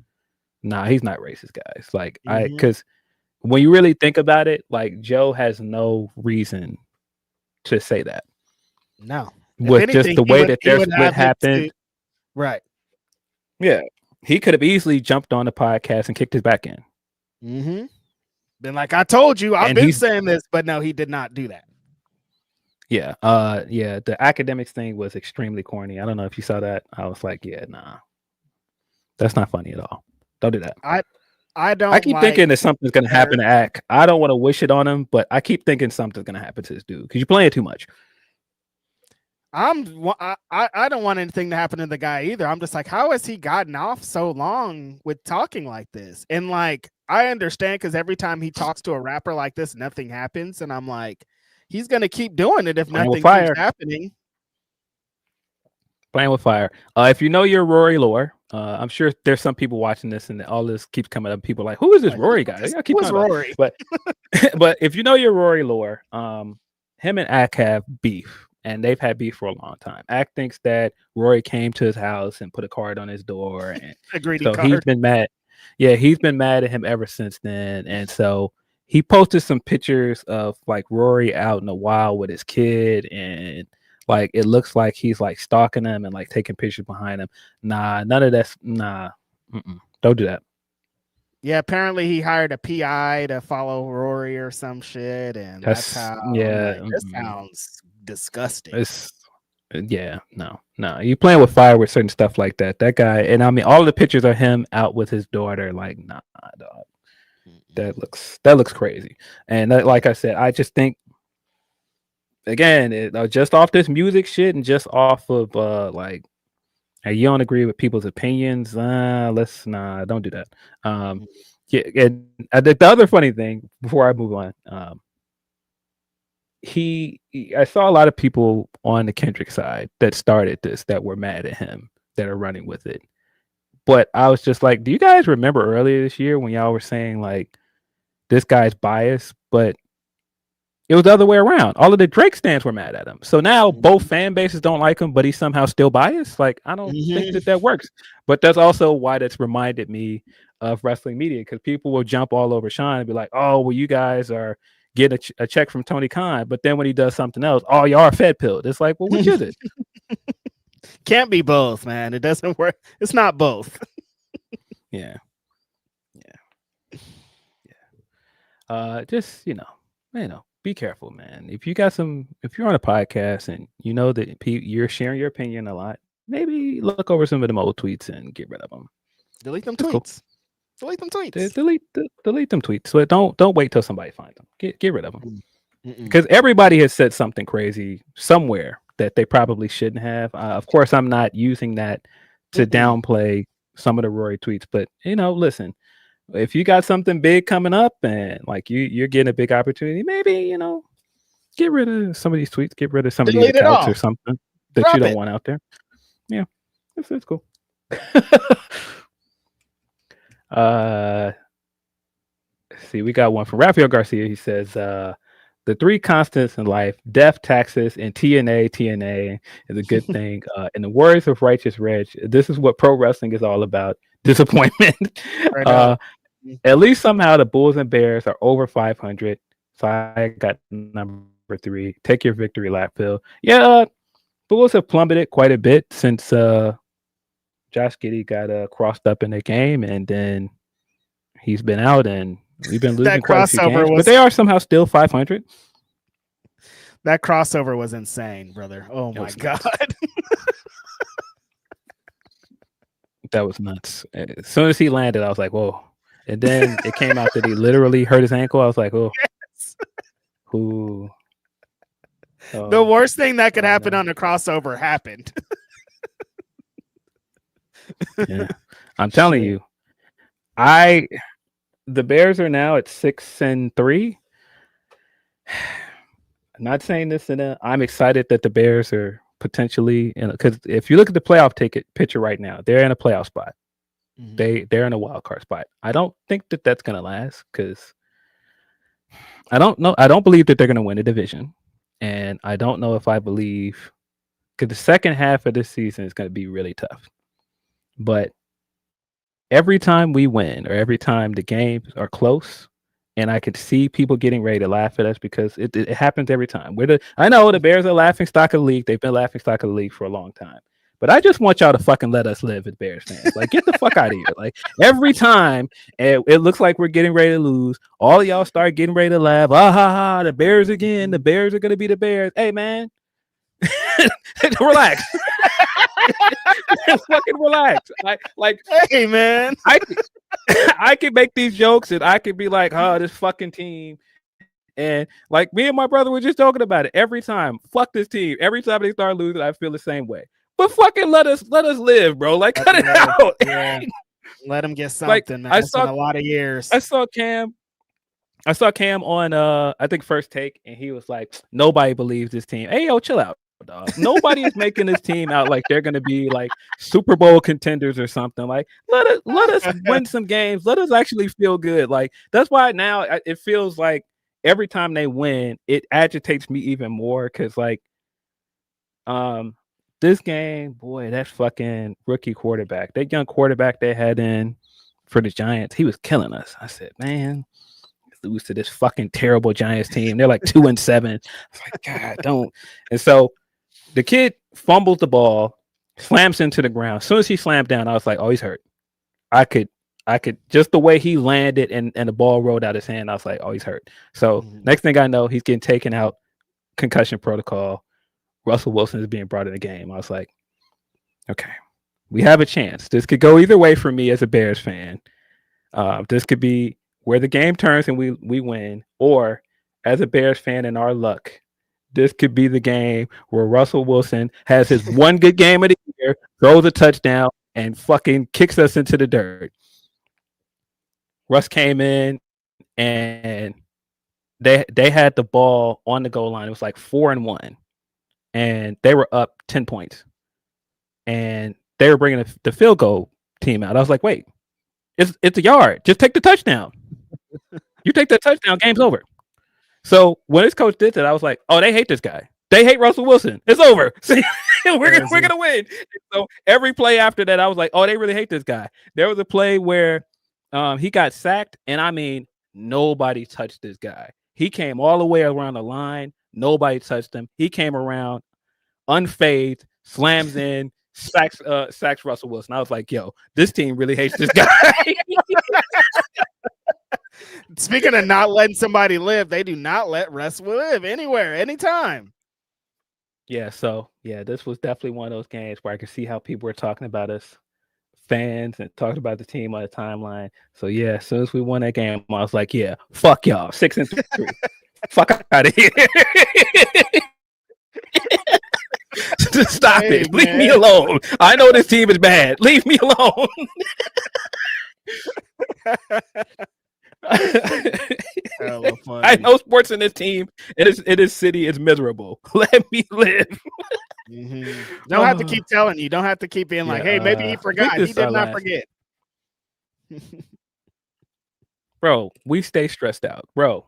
nah, he's not racist, guys. Like, because when you really think about it, like Joe has no reason to say that. No, with anything, just the way that their split happened, right? Yeah, he could have easily jumped on the podcast and kicked his back in. Been like, I told you, I've been saying this, but no, he did not do that. Yeah, the academics thing was extremely corny. I don't know if you saw that. I was like, yeah, nah, that's not funny at all. Don't do that. I don't. I keep thinking that something's gonna happen to Ack. I don't want to wish it on him, but I keep thinking something's gonna happen to this dude because you're playing too much. I don't want anything to happen to the guy either. I'm just like, how has he gotten off so long with talking like this? And like, I understand because every time he talks to a rapper like this, nothing happens, and I'm like, he's gonna keep doing it if nothing keeps happening. Playing with fire. If you know your Rory lore, I'm sure there's some people watching this and all this keeps coming up. People are like, who is this Rory guy? Who's Rory? But but if you know your Rory lore, him and Ack have beef. And they've had beef for a long time. Ack thinks that Rory came to his house and put a card on his door, and so he's been mad. Yeah, he's been mad at him ever since then. And so he posted some pictures of like Rory out in the wild with his kid, and like it looks like he's like stalking him and like taking pictures behind him. Nah, none of that's don't do that. Yeah, apparently he hired a PI to follow Rory or some shit, and that's how. Yeah, this sounds disgusting. No. You playing with fire with certain stuff like that. That guy, and I mean, all the pictures are him out with his daughter. Like, nah, dog. That looks crazy. And like I said, I just think, again, just off this music shit and just off of like, hey, you don't agree with people's opinions? Don't do that. Yeah, and the other funny thing before I move on, I saw a lot of people on the Kendrick side that started this that were mad at him that are running with it. But I was just like, do you guys remember earlier this year when y'all were saying like this guy's biased? But it was the other way around. All of the Drake stands were mad at him. So now both fan bases don't like him, but he's somehow still biased. Like, I don't think that works. But that's also why that's reminded me of wrestling media, because people will jump all over Sean and be like, oh, well, you guys are getting a check from Tony Khan. But then when he does something else, oh, y'all are fed pilled. It's like, well, which is it? Can't be both, man. It doesn't work. It's not both. Yeah. Just, be careful, man. If you're on a podcast and you know that you're sharing your opinion a lot, maybe look over some of them old tweets and get rid of them. Delete them tweets. Cool. Delete them tweets. Delete them tweets. So don't wait till somebody finds them. Get rid of them. Because everybody has said something crazy somewhere that they probably shouldn't have. Of course, I'm not using that to downplay some of the Rory tweets, but listen. If you got something big coming up and like you're getting a big opportunity, maybe, get rid of some of these tweets, get rid of some of these accounts or something that you don't want out there. Yeah, it's cool. See, we got one from Rafael Garcia. He says, the three constants in life: death, taxes, and TNA. TNA is a good thing. In the words of Righteous Reg, this is what pro wrestling is all about: disappointment. Right At least somehow the Bulls and Bears are over 500. So I got number 3. Take your victory lap, Phil. Yeah, Bulls have plummeted quite a bit since Josh Giddey got crossed up in the game, and then he's been out, and we've been losing quite a few games. But they are somehow still 500. That crossover was insane, brother. Oh my god. That was nuts. As soon as he landed, I was like, whoa. And then it came out that he literally hurt his ankle. I was like, oh. Yes. Who? The worst thing that could happen on a crossover happened. Yeah. I'm telling you. The Bears are now at 6-3. I'm not saying this I'm excited that the Bears are potentially because if you look at the playoff picture right now, they're in a playoff spot. Mm-hmm. They're in a wild card spot. I don't think that that's going to last because I don't know. I don't believe that they're going to win a division, and I don't know if I believe because the second half of this season is going to be really tough. But every time we win or every time the games are close, and I could see people getting ready to laugh at us because it happens every time. I know the Bears are laughing stock of the league. They've been laughing stock of the league for a long time. But I just want y'all to fucking let us live as Bears fans. Like, get the fuck out of here. Like, every time it looks like we're getting ready to lose, all of y'all start getting ready to laugh. Ah, ha, ha, the Bears again. The Bears are going to be the Bears. Hey, man. Relax. Fucking relax. Hey, man. I can make these jokes and I can be like, oh, this fucking team. And like me and my brother were just talking about it. Every time, fuck this team. Every time they start losing, I feel the same way. But fucking let us live, bro. Like, cut it out. Yeah. Let him get something. Like, it's been a lot of years. I saw Cam on I think First Take, and he was like, nobody believes this team. Hey, yo, chill out, dog. Nobody is making this team out like they're gonna be like Super Bowl contenders or something. Like, let us win some games. Let us actually feel good. Like, that's why now it feels like every time they win, it agitates me even more because like this game, boy, that fucking rookie quarterback, that young quarterback they had in for the Giants, he was killing us. I said, man, lose to this fucking terrible Giants team. They're like 2-7. I was like, God, don't. And so the kid fumbles the ball, slams into the ground. As soon as he slammed down, I was like, oh, he's hurt. I could just the way he landed and the ball rolled out his hand, I was like, oh, he's hurt. So next thing I know, he's getting taken out, concussion protocol. Russell Wilson is being brought in the game. I was like, okay, we have a chance. This could go either way for me as a Bears fan. This could be where the game turns and we win, or as a Bears fan in our luck, this could be the game where Russell Wilson has his one good game of the year, throws a touchdown, and fucking kicks us into the dirt. Russ came in and they had the ball on the goal line. It was like 4-1. And they were up 10 points. And they were bringing the field goal team out. I was like, wait, it's a yard. Just take the touchdown. You take that touchdown, game's over. So when his coach did that, I was like, oh, they hate this guy. They hate Russell Wilson. It's over. See, we're gonna win. So every play after that, I was like, oh, they really hate this guy. There was a play where he got sacked, and I mean, nobody touched this guy. He came all the way around the line. Nobody touched him. He came around, unfazed, slams in, sacks Russell Wilson. I was like, yo, this team really hates this guy. Speaking of not letting somebody live, they do not let Russ live anywhere, anytime. Yeah, so yeah, this was definitely one of those games where I could see how people were talking about us, fans, and talking about the team on the timeline. So yeah, as soon as we won that game, I was like, yeah, fuck y'all, 6-3. Fuck out of here. Stop it. Leave me alone. I know this team is bad. Leave me alone. I know sports in this team, in this city is miserable. Let me live. Don't have to keep telling you. Don't have to keep being like, hey, maybe he forgot. He did not forget. Bro, we stay stressed out. Bro,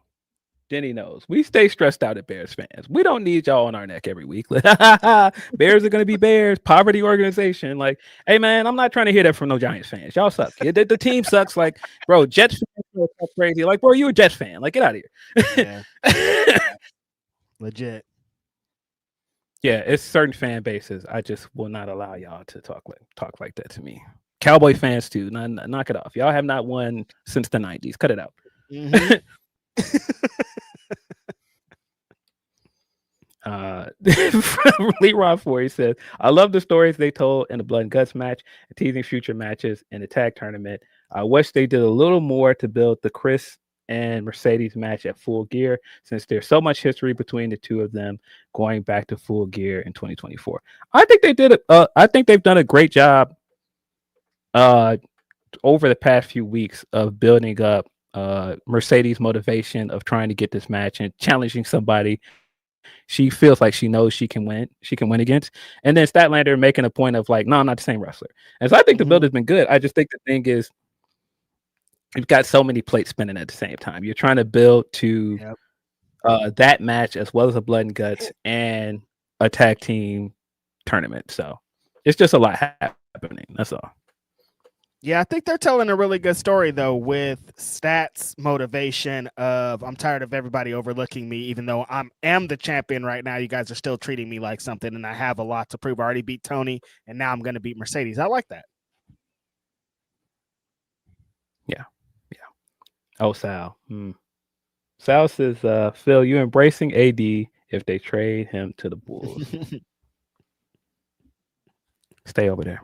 Jenny knows. We stay stressed out at Bears fans. We don't need y'all on our neck every week. Bears are going to be Bears, poverty organization. Like, hey, man, I'm not trying to hear that from no Giants fans. Y'all suck. The team sucks. Like, bro, Jets fans are crazy. Like, bro, you a Jets fan. Like, get out of here. Yeah. Legit. Yeah, it's certain fan bases. I just will not allow y'all to talk like that to me. Cowboy fans too. Knock it off. Y'all have not won since the 90s. Cut it out. Mm-hmm. Leroy Ford says, I love the stories they told in the Blood and Guts match and teasing future matches in the tag tournament. I wish they did a little more to build the Chris and Mercedes match at Full Gear, since there's so much history between the two of them going back to Full Gear in 2024. I think they did I think they've done a great job over the past few weeks of building up Mercedes' motivation of trying to get this match and challenging somebody she feels like she knows she can win against. And then Statlander making a point of like, no, I'm not the same wrestler. And so I think the build has been good. I just think the thing is, you've got so many plates spinning at the same time. You're trying to build to that match as well as a Blood and Guts and a tag team tournament. So it's just a lot happening. That's all. Yeah, I think they're telling a really good story, though, with Stats' motivation of, I'm tired of everybody overlooking me, even though I am the champion right now. You guys are still treating me like something, and I have a lot to prove. I already beat Tony, and now I'm going to beat Mercedes. I like that. Yeah. Oh, Sal. Sal says, Phil, you embracing AD if they trade him to the Bulls. Stay over there.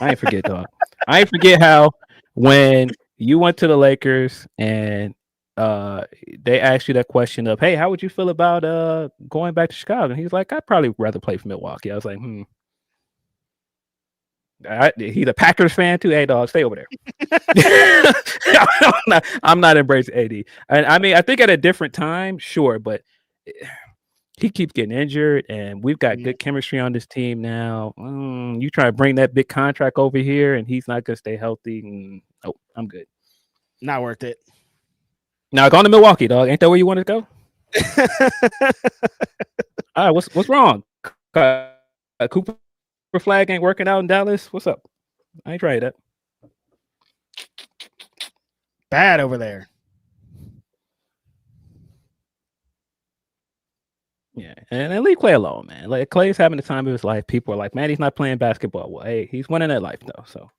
I ain't forget, dog. I ain't forget how when you went to the Lakers and they asked you that question of, hey, how would you feel about going back to Chicago? And he's like, I'd probably rather play for Milwaukee. I was like, he's a Packers fan too. Hey, dog, stay over there. I'm not embracing AD. And I mean, I think at a different time, sure, but he keeps getting injured, and we've got good chemistry on this team now. You try to bring that big contract over here, and he's not going to stay healthy. Oh, I'm good. Not worth it. Now, going to Milwaukee, dog. Ain't that where you want to go? All right, what's wrong? Cooper Flag ain't working out in Dallas. What's up? I ain't tried that. Bad over there. Yeah, and leave Clay alone, man. Like, Clay's having the time of his life. People are like, man, he's not playing basketball. Well, hey, he's winning that life though. So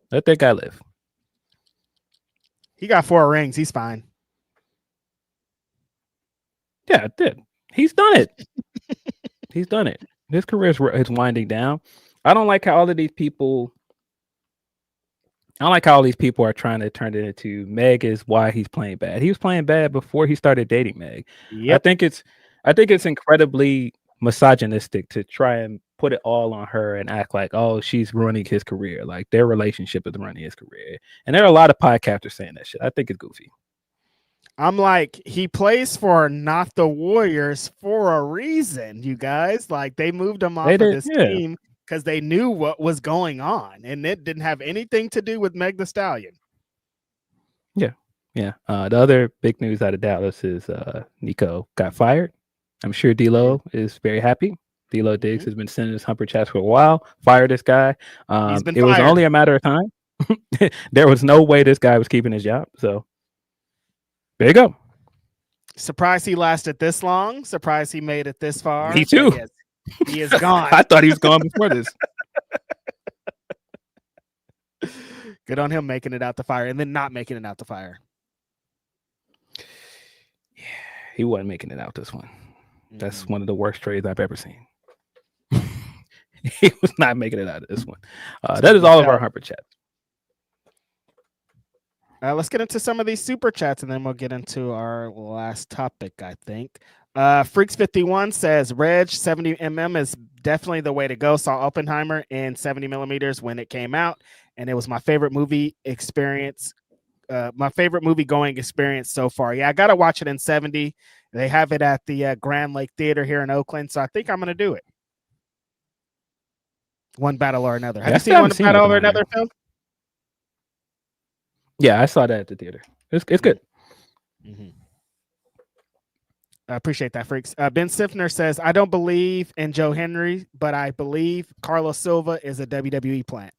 let that guy live. He got 4 rings. He's fine. Yeah, it did. He's done it. He's done it. His career is winding down. I don't like how all these people are trying to turn it into Meg is why he's playing bad. He was playing bad before he started dating Meg. Yep. I think it's incredibly misogynistic to try and put it all on her and act like, oh, she's ruining his career. Like, their relationship is running his career. And there are a lot of podcasters saying that shit. I think it's goofy. I'm like, he plays for not the Warriors for a reason, you guys. Like, they moved him off of this team because they knew what was going on, and it didn't have anything to do with Meg the Stallion. Yeah. The other big news out of Dallas is Nico got fired. I'm sure D'Lo is very happy. D'Lo Diggs has been sending his humper chats for a while. Fire this guy. It was only a matter of time. There was no way this guy was keeping his job. So there you go. Surprised he lasted this long. Surprised he made it this far. Me too. Yes, he is gone. I thought he was gone before this. Good on him making it out the fire and then not making it out the fire. Yeah, he wasn't making it out this one. That's one of the worst trades I've ever seen. He was not making it out of this one. That is all of our humper chats. Let's get into some of these super chats, and then we'll get into our last topic, I think. Freaks51 says, Reg, 70mm is definitely the way to go. Saw Oppenheimer in 70mm when it came out, and it was my favorite movie experience. My favorite movie going experience so far. Yeah, I got to watch it in 70. They have it at the Grand Lake Theater here in Oakland, so I think I'm going to do it. One battle or another. Have you seen One Battle or Another, Phil? Yeah, I saw that at the theater. It's good. Mm-hmm. I appreciate that, freaks. Ben Sifner says, I don't believe in Joe Henry, but I believe Carlos Silva is a WWE plant.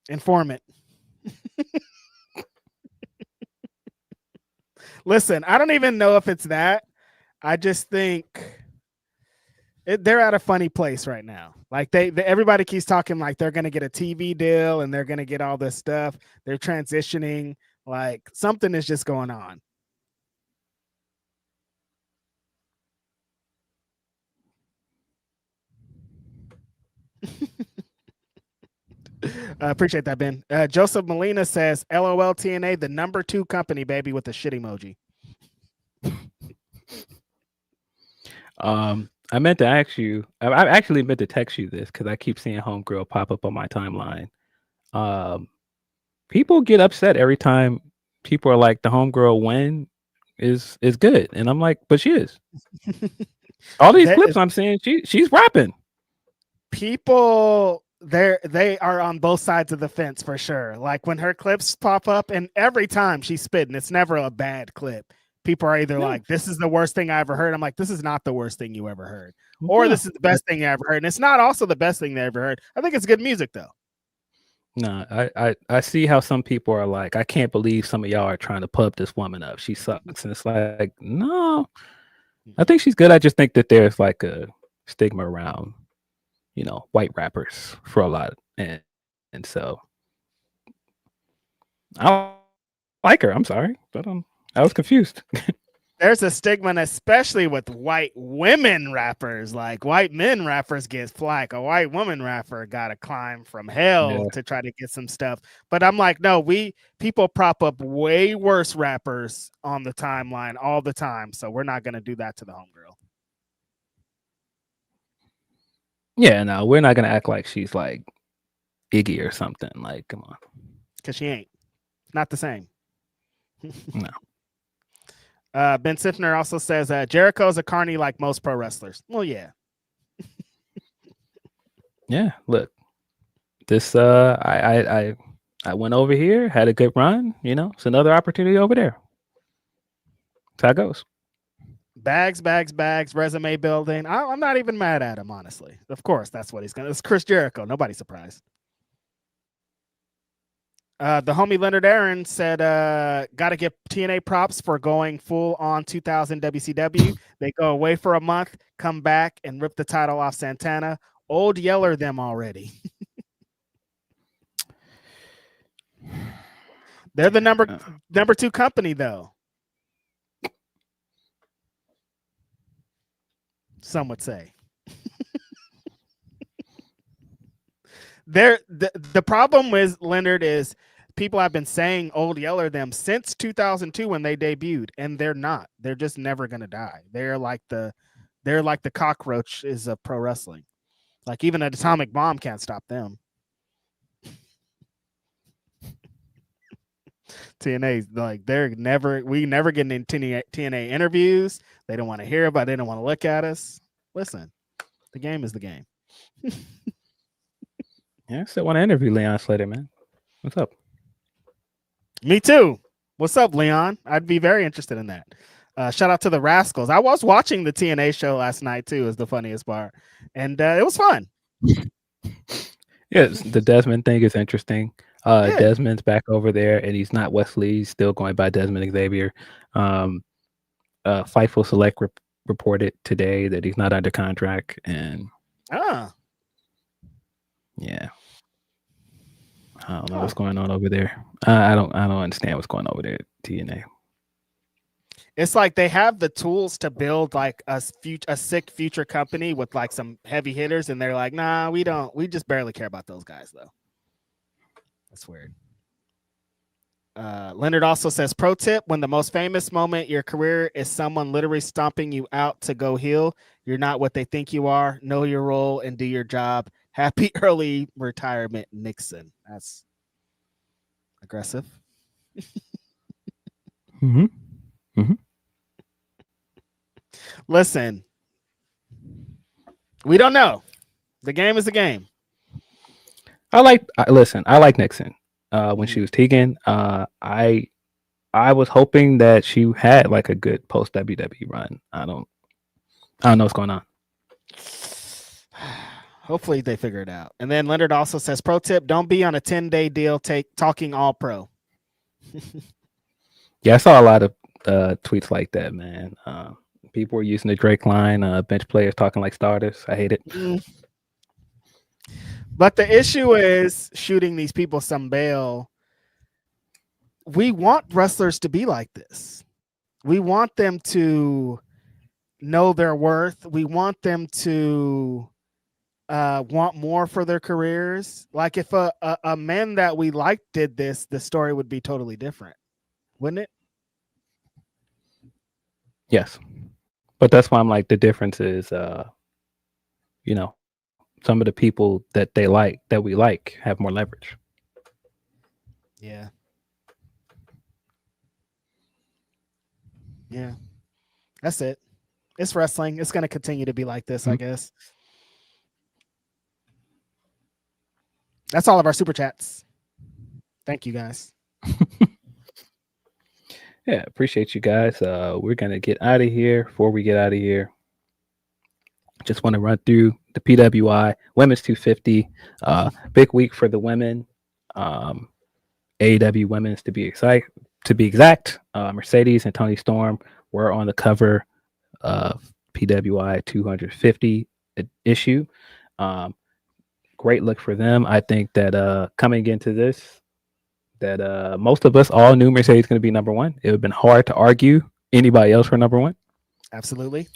Informant. Listen, I don't even know if it's that. I just think they're at a funny place right now. Like everybody keeps talking like they're going to get a TV deal and they're going to get all this stuff. They're transitioning. Like something is just going on. I appreciate that, Ben. Joseph Molina says, LOL TNA, the number 2 company, baby, with the shit emoji. I meant to ask you, I actually meant to text you this because I keep seeing Homegirl pop up on my timeline. People get upset every time people are like, the Homegirl win is good. And I'm like, but she is. All these clips I'm seeing, she's rapping. People, they are on both sides of the fence for sure. Like when her clips pop up, and every time she's spitting, it's never a bad clip. People are either like, this is the worst thing I ever heard. I'm like, this is not the worst thing you ever heard. Or this is the best thing you ever heard. And it's not also the best thing they ever heard. I think it's good music, though. No, I see how some people are like, I can't believe some of y'all are trying to pump this woman up. She sucks. And it's like, no, I think she's good. I just think that there's like a stigma around, white rappers for a lot. And so I like her. I'm sorry, but I was confused. There's a stigma, especially with white women rappers. Like white men rappers get flack. A white woman rapper got to climb from hell to try to get some stuff. But I'm like, no, people prop up way worse rappers on the timeline all the time. So we're not going to do that to the homegirl. Yeah, no, we're not going to act like she's like Iggy or something. Like, come on. Because she ain't. Not the same. No. Ben Sifner also says Jericho's a carny like most pro wrestlers. Well, yeah. Yeah, look. This I went over here, had a good run, it's another opportunity over there. That's how it goes. Bags, resume building. I'm not even mad at him, honestly. Of course, that's what he's gonna. It's Chris Jericho. Nobody's surprised. The homie Leonard Aaron said, got to give TNA props for going full on 2000 WCW. They go away for a month, come back, and rip the title off Santana. Old Yeller them already. They're the number 2 company, though. Some would say. The problem with Leonard is people have been saying Old Yeller them since 2002 when they debuted, and they're not. They're just never gonna die. They're like the cockroaches of pro wrestling. Like even an atomic bomb can't stop them. TNA's like we never get in TNA interviews. They don't want to hear about it. They don't want to look at us. Listen, the game is the game. Yeah, I still want to interview Leon Slater, man. What's up? Me too. What's up, Leon? I'd be very interested in that. Shout out to the Rascals. I was watching the TNA show last night too, is the funniest part. And it was fun. Yes, the Desmond thing is interesting. Desmond's back over there, and he's not Wesley. He's still going by Desmond Xavier. Fightful Select reported today that he's not under contract, and yeah, I don't know what's going on over there. I don't understand what's going on over there at TNA. It's like they have the tools to build like a sick future company with like some heavy hitters, and they're like, nah, we don't. We just barely care about those guys, though. That's weird. Leonard also says, pro tip, when the most famous moment in your career is someone literally stomping you out to go heel, you're not what they think you are. Know your role and do your job. Happy early retirement, Nixon. That's aggressive. Mm-hmm. Mm-hmm. Listen, we don't know. The game is the game. I like Nixon. when she was Tegan. I was hoping that she had like a good post WWE run. I don't know what's going on. Hopefully they figure it out. And then Leonard also says, pro tip, don't be on a 10-day deal talking all pro. Yeah, I saw a lot of tweets like that, man. People were using the Drake line, bench players talking like starters. I hate it. But the issue is shooting these people some bail. We want wrestlers to be like this. We want them to know their worth. We want them to want more for their careers. Like if a man that we liked did this, the story would be totally different, wouldn't it? Yes. But that's why I'm like, the difference is, some of the people that we like have more leverage. Yeah. Yeah. That's it. It's wrestling. It's going to continue to be like this, I guess. That's all of our super chats. Thank you, guys. Yeah, appreciate you guys. We're going to get out of here. Before we get out of here, just want to run through the PWI Women's 250. Big week for the women. AEW Women's to be exact. Mercedes and Toni Storm were on the cover of PWI 250 issue. Great look for them. I think that coming into this, that most of us all knew Mercedes going to be number one. It would have been hard to argue anybody else for number one. Absolutely.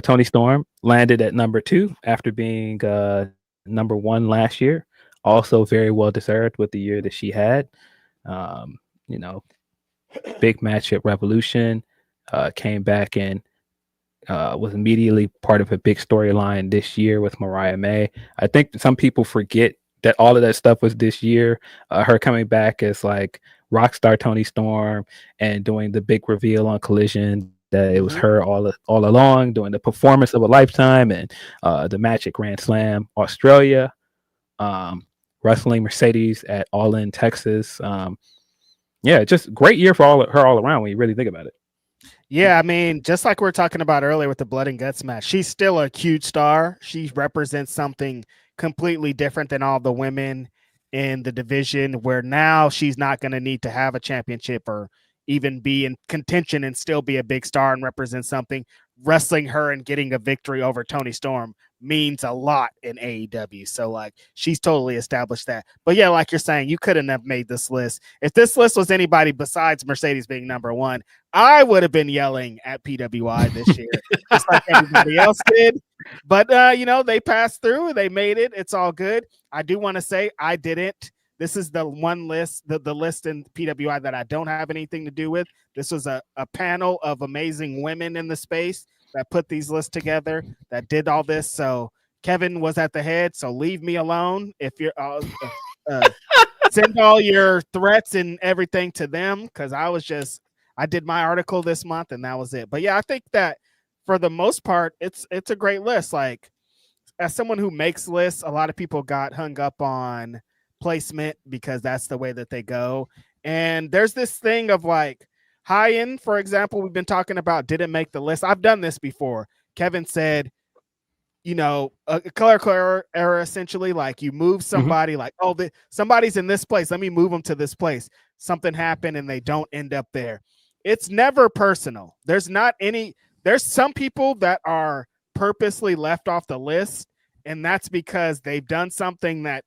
Toni Storm landed at number 2 after being number 1 last year. Also very well deserved with the year that she had. Big match at Revolution, came back and was immediately part of a big storyline this year with Mariah May. I think some people forget that all of that stuff was this year. Her coming back as like Rockstar Toni Storm and doing the big reveal on Collision that it was her all along, doing the performance of a lifetime, and the match at Grand Slam Australia, wrestling Mercedes at All In Texas. Just great year for her all around when you really think about it. Yeah, I mean, just like we were talking about earlier with the Blood and Guts match, she's still a huge star. She represents something completely different than all the women in the division, where now she's not going to need to have a championship or even be in contention and still be a big star and represent something. Wrestling her and getting a victory over Toni Storm means a lot in AEW. So like she's totally established that. But yeah, like you're saying, you couldn't have made this list. If this list was anybody besides Mercedes being number 1, I would have been yelling at PWI this year, just like everybody else did. But they passed through, they made it. It's all good. I do want to say I didn't. This is the one list, the list in PWI that I don't have anything to do with. This was a panel of amazing women in the space that put these lists together, that did all this. So Kevin was at the head, so leave me alone. If you're send all your threats and everything to them, because I did my article this month and that was it. But yeah, I think that for the most part, it's a great list. Like, as someone who makes lists, a lot of people got hung up on placement because that's the way that they go. And there's this thing of like high end, for example, we've been talking about didn't make the list. I've done this before. Kevin said, a clerical error, essentially, like you move somebody like, somebody's in this place. Let me move them to this place. Something happened and they don't end up there. It's never personal. There's some people that are purposely left off the list, and that's because they've done something that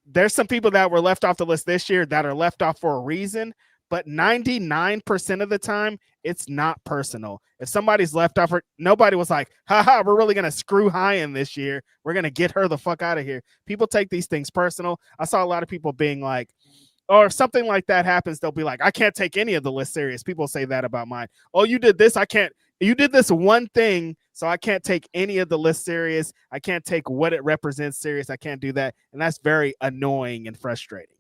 there's some people that were left off the list this year that are left off for a reason, but 99% of the time, it's not personal. If somebody's left off, nobody was like, haha, we're really going to screw High-End this year. We're going to get her the fuck out of here. People take these things personal. I saw a lot of people being like, or if something like that happens, they'll be like, I can't take any of the list serious. People say that about mine. Oh, you did this. You did this one thing, so I can't take any of the list serious. I can't take what it represents serious. I can't do that. And that's very annoying and frustrating.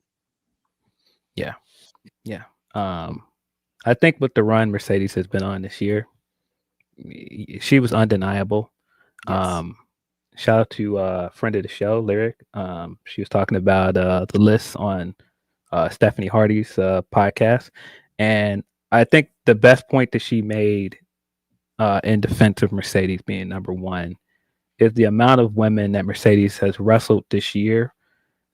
Yeah. I think with the run Mercedes has been on this year, she was undeniable. Yes. Shout out to friend of the show, Lyric. She was talking about the list on Stephanie Hardy's podcast, and I think the best point that she made in defense of Mercedes being number one is the amount of women that Mercedes has wrestled this year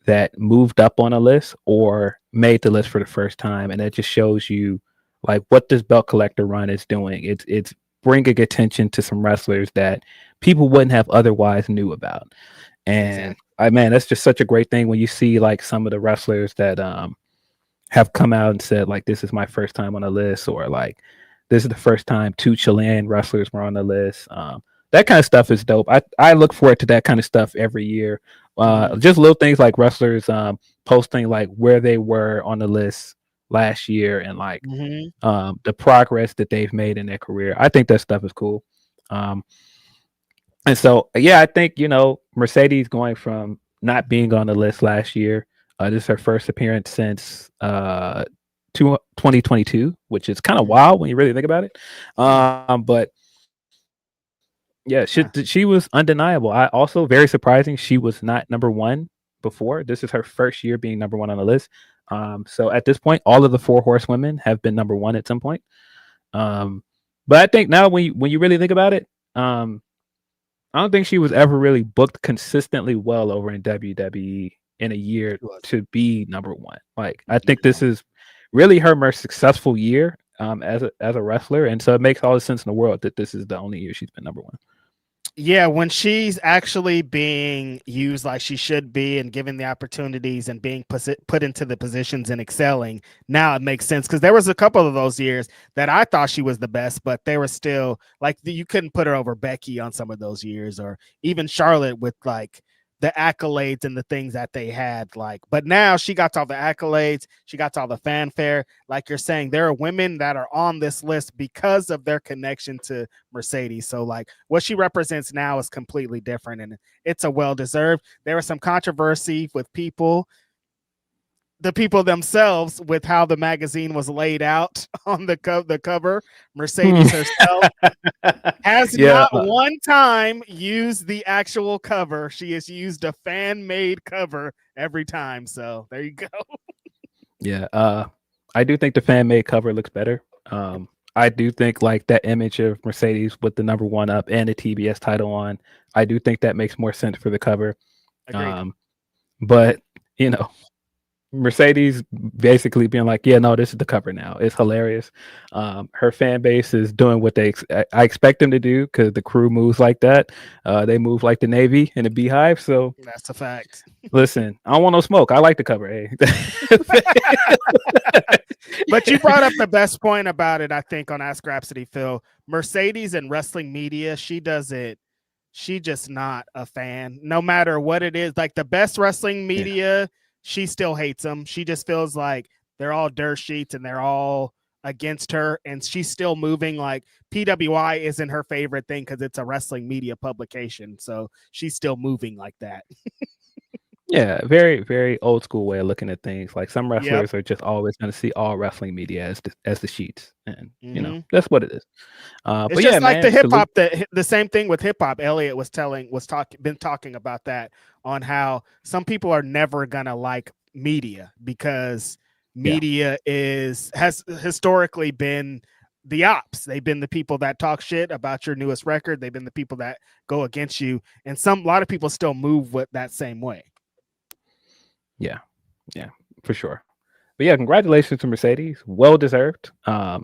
that moved up on a list or made the list for the first time, and that just shows you like what this belt collector run is doing. It's bringing attention to some wrestlers that people wouldn't have otherwise knew about. And man, that's just such a great thing when you see like some of the wrestlers that have come out and said like this is my first time on a list, or like this is the first time two Chilean wrestlers were on the list. That kind of stuff is dope. I look forward to that kind of stuff every year. Just little things like wrestlers posting like where they were on the list last year and like the progress that they've made in their career. I think that stuff is cool. And so, yeah, I think, you know, Mercedes going from not being on the list last year, this is her first appearance since 2022, which is kind of wild when you really think about it. But yeah, she was undeniable. I also, very surprising, she was not number one before. This is her first year being number one on the list. So at this point, all of the 4 horsewomen have been number one at some point. But I think now when you really think about it, I don't think she was ever really booked consistently well over in WWE in a year to be number one. Like, I think this is really her most successful year as a wrestler, and so it makes all the sense in the world that this is the only year she's been number one. Yeah, when she's actually being used like she should be and given the opportunities and being put into the positions and excelling, now it makes sense, because there was a couple of those years that I thought she was the best, but they were still like you couldn't put her over Becky on some of those years, or even Charlotte with like the accolades and the things that they had. Like, but now she got all the accolades, she got all the fanfare. Like you're saying, there are women that are on this list because of their connection to Mercedes. So like what she represents now is completely different, and it's a well-deserved. There was some controversy with the people themselves with how the magazine was laid out on the cover. Mercedes herself has not one time used the actual cover. She has used a fan-made cover every time. So there you go. Yeah, I do think the fan-made cover looks better. I do think like that image of Mercedes with the number one up and the TBS title on, I do think that makes more sense for the cover. But you know, Mercedes basically being like, yeah, no, this is the cover now. It's hilarious. Her fan base is doing what I expect them to do, because the crew moves like that. They move like the Navy in a beehive. So that's a fact. Listen, I don't want no smoke. I like the cover. Hey. But you brought up the best point about it, I think, on Ask Grapsody, Phil. Mercedes and wrestling media, she just not a fan, no matter what it is. Like the best wrestling media, she still hates them. She just feels like they're all dirt sheets and they're all against her, and she's still moving. Like PWI isn't her favorite thing because it's a wrestling media publication, so she's still moving like that. Yeah, very, very old school way of looking at things. Like some wrestlers are just always going to see all wrestling media as the sheets, and you know that's what it is. It's but just yeah, like man, the hip hop. The same thing with hip hop. Elliot been talking about that, on how some people are never gonna like media because media has historically been the ops. They've been the people that talk shit about your newest record. They've been the people that go against you, and a lot of people still move with that same way. Yeah, for sure. But yeah, congratulations to Mercedes. Well deserved. I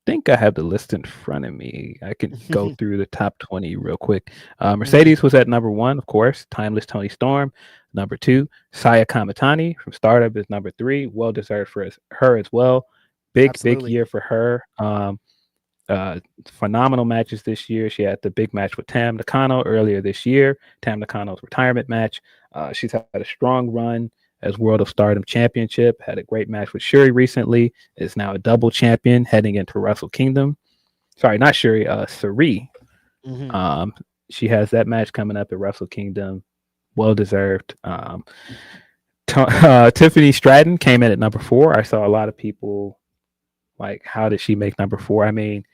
think I have the list in front of me. I can go through the top 20 real quick. Mercedes was at number 1, of course. Timeless Tony Storm. Number 2, Saya Kamatani from Startup is number 3. Well deserved for her as well. Big year for her. Phenomenal matches this year. She had the big match with Tam Nakano earlier this year. Tam Nakano's retirement match. She's had a strong run as World of Stardom Championship. Had a great match with Shuri recently. Is now a double champion heading into Wrestle Kingdom. Sorry, not Shuri. Suri. She has that match coming up at Wrestle Kingdom. Well deserved. Tiffany Stratton came in at number 4. I saw a lot of people like, how did she make number 4? I mean,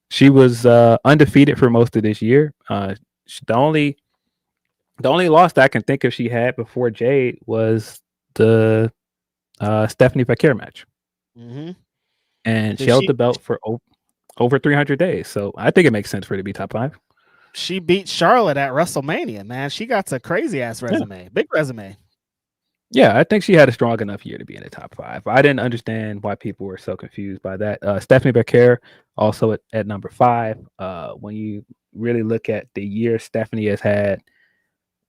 she was undefeated for most of this year. The only loss that I can think of she had before Jade was the Stephanie Bakir match. Mm-hmm. And she held the belt for over 300 days. So I think it makes sense for her to be top 5. She beat Charlotte at WrestleMania, man. She got a crazy ass resume. Yeah. Big resume. Yeah, I think she had a strong enough year to be in the top 5. I didn't understand why people were so confused by that. Stephanie Bakir also at number 5. When you really look at the year Stephanie has had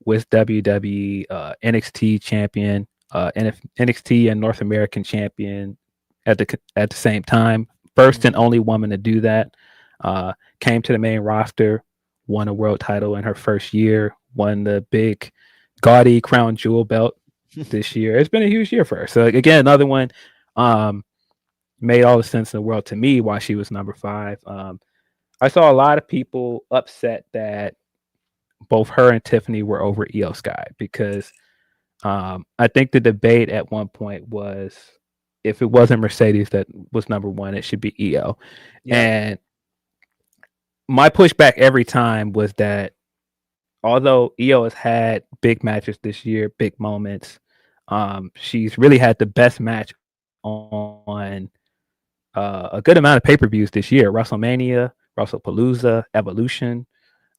with WWE, NXT champion, NXT and North American champion at the same time. First and only woman to do that. Came to the main roster, won a world title in her first year, won the big gaudy crown jewel belt this year. It's been a huge year for her. So again, another one made all the sense in the world to me why she was number 5. I saw a lot of people upset that both her and Tiffany were over Io Sky because I think the debate at one point was if it wasn't Mercedes that was number 1, it should be Io. Yeah. And my pushback every time was that although Io has had big matches this year, big moments, she's really had the best match on a good amount of pay-per-views this year. WrestleMania, WrestlePalooza, Evolution.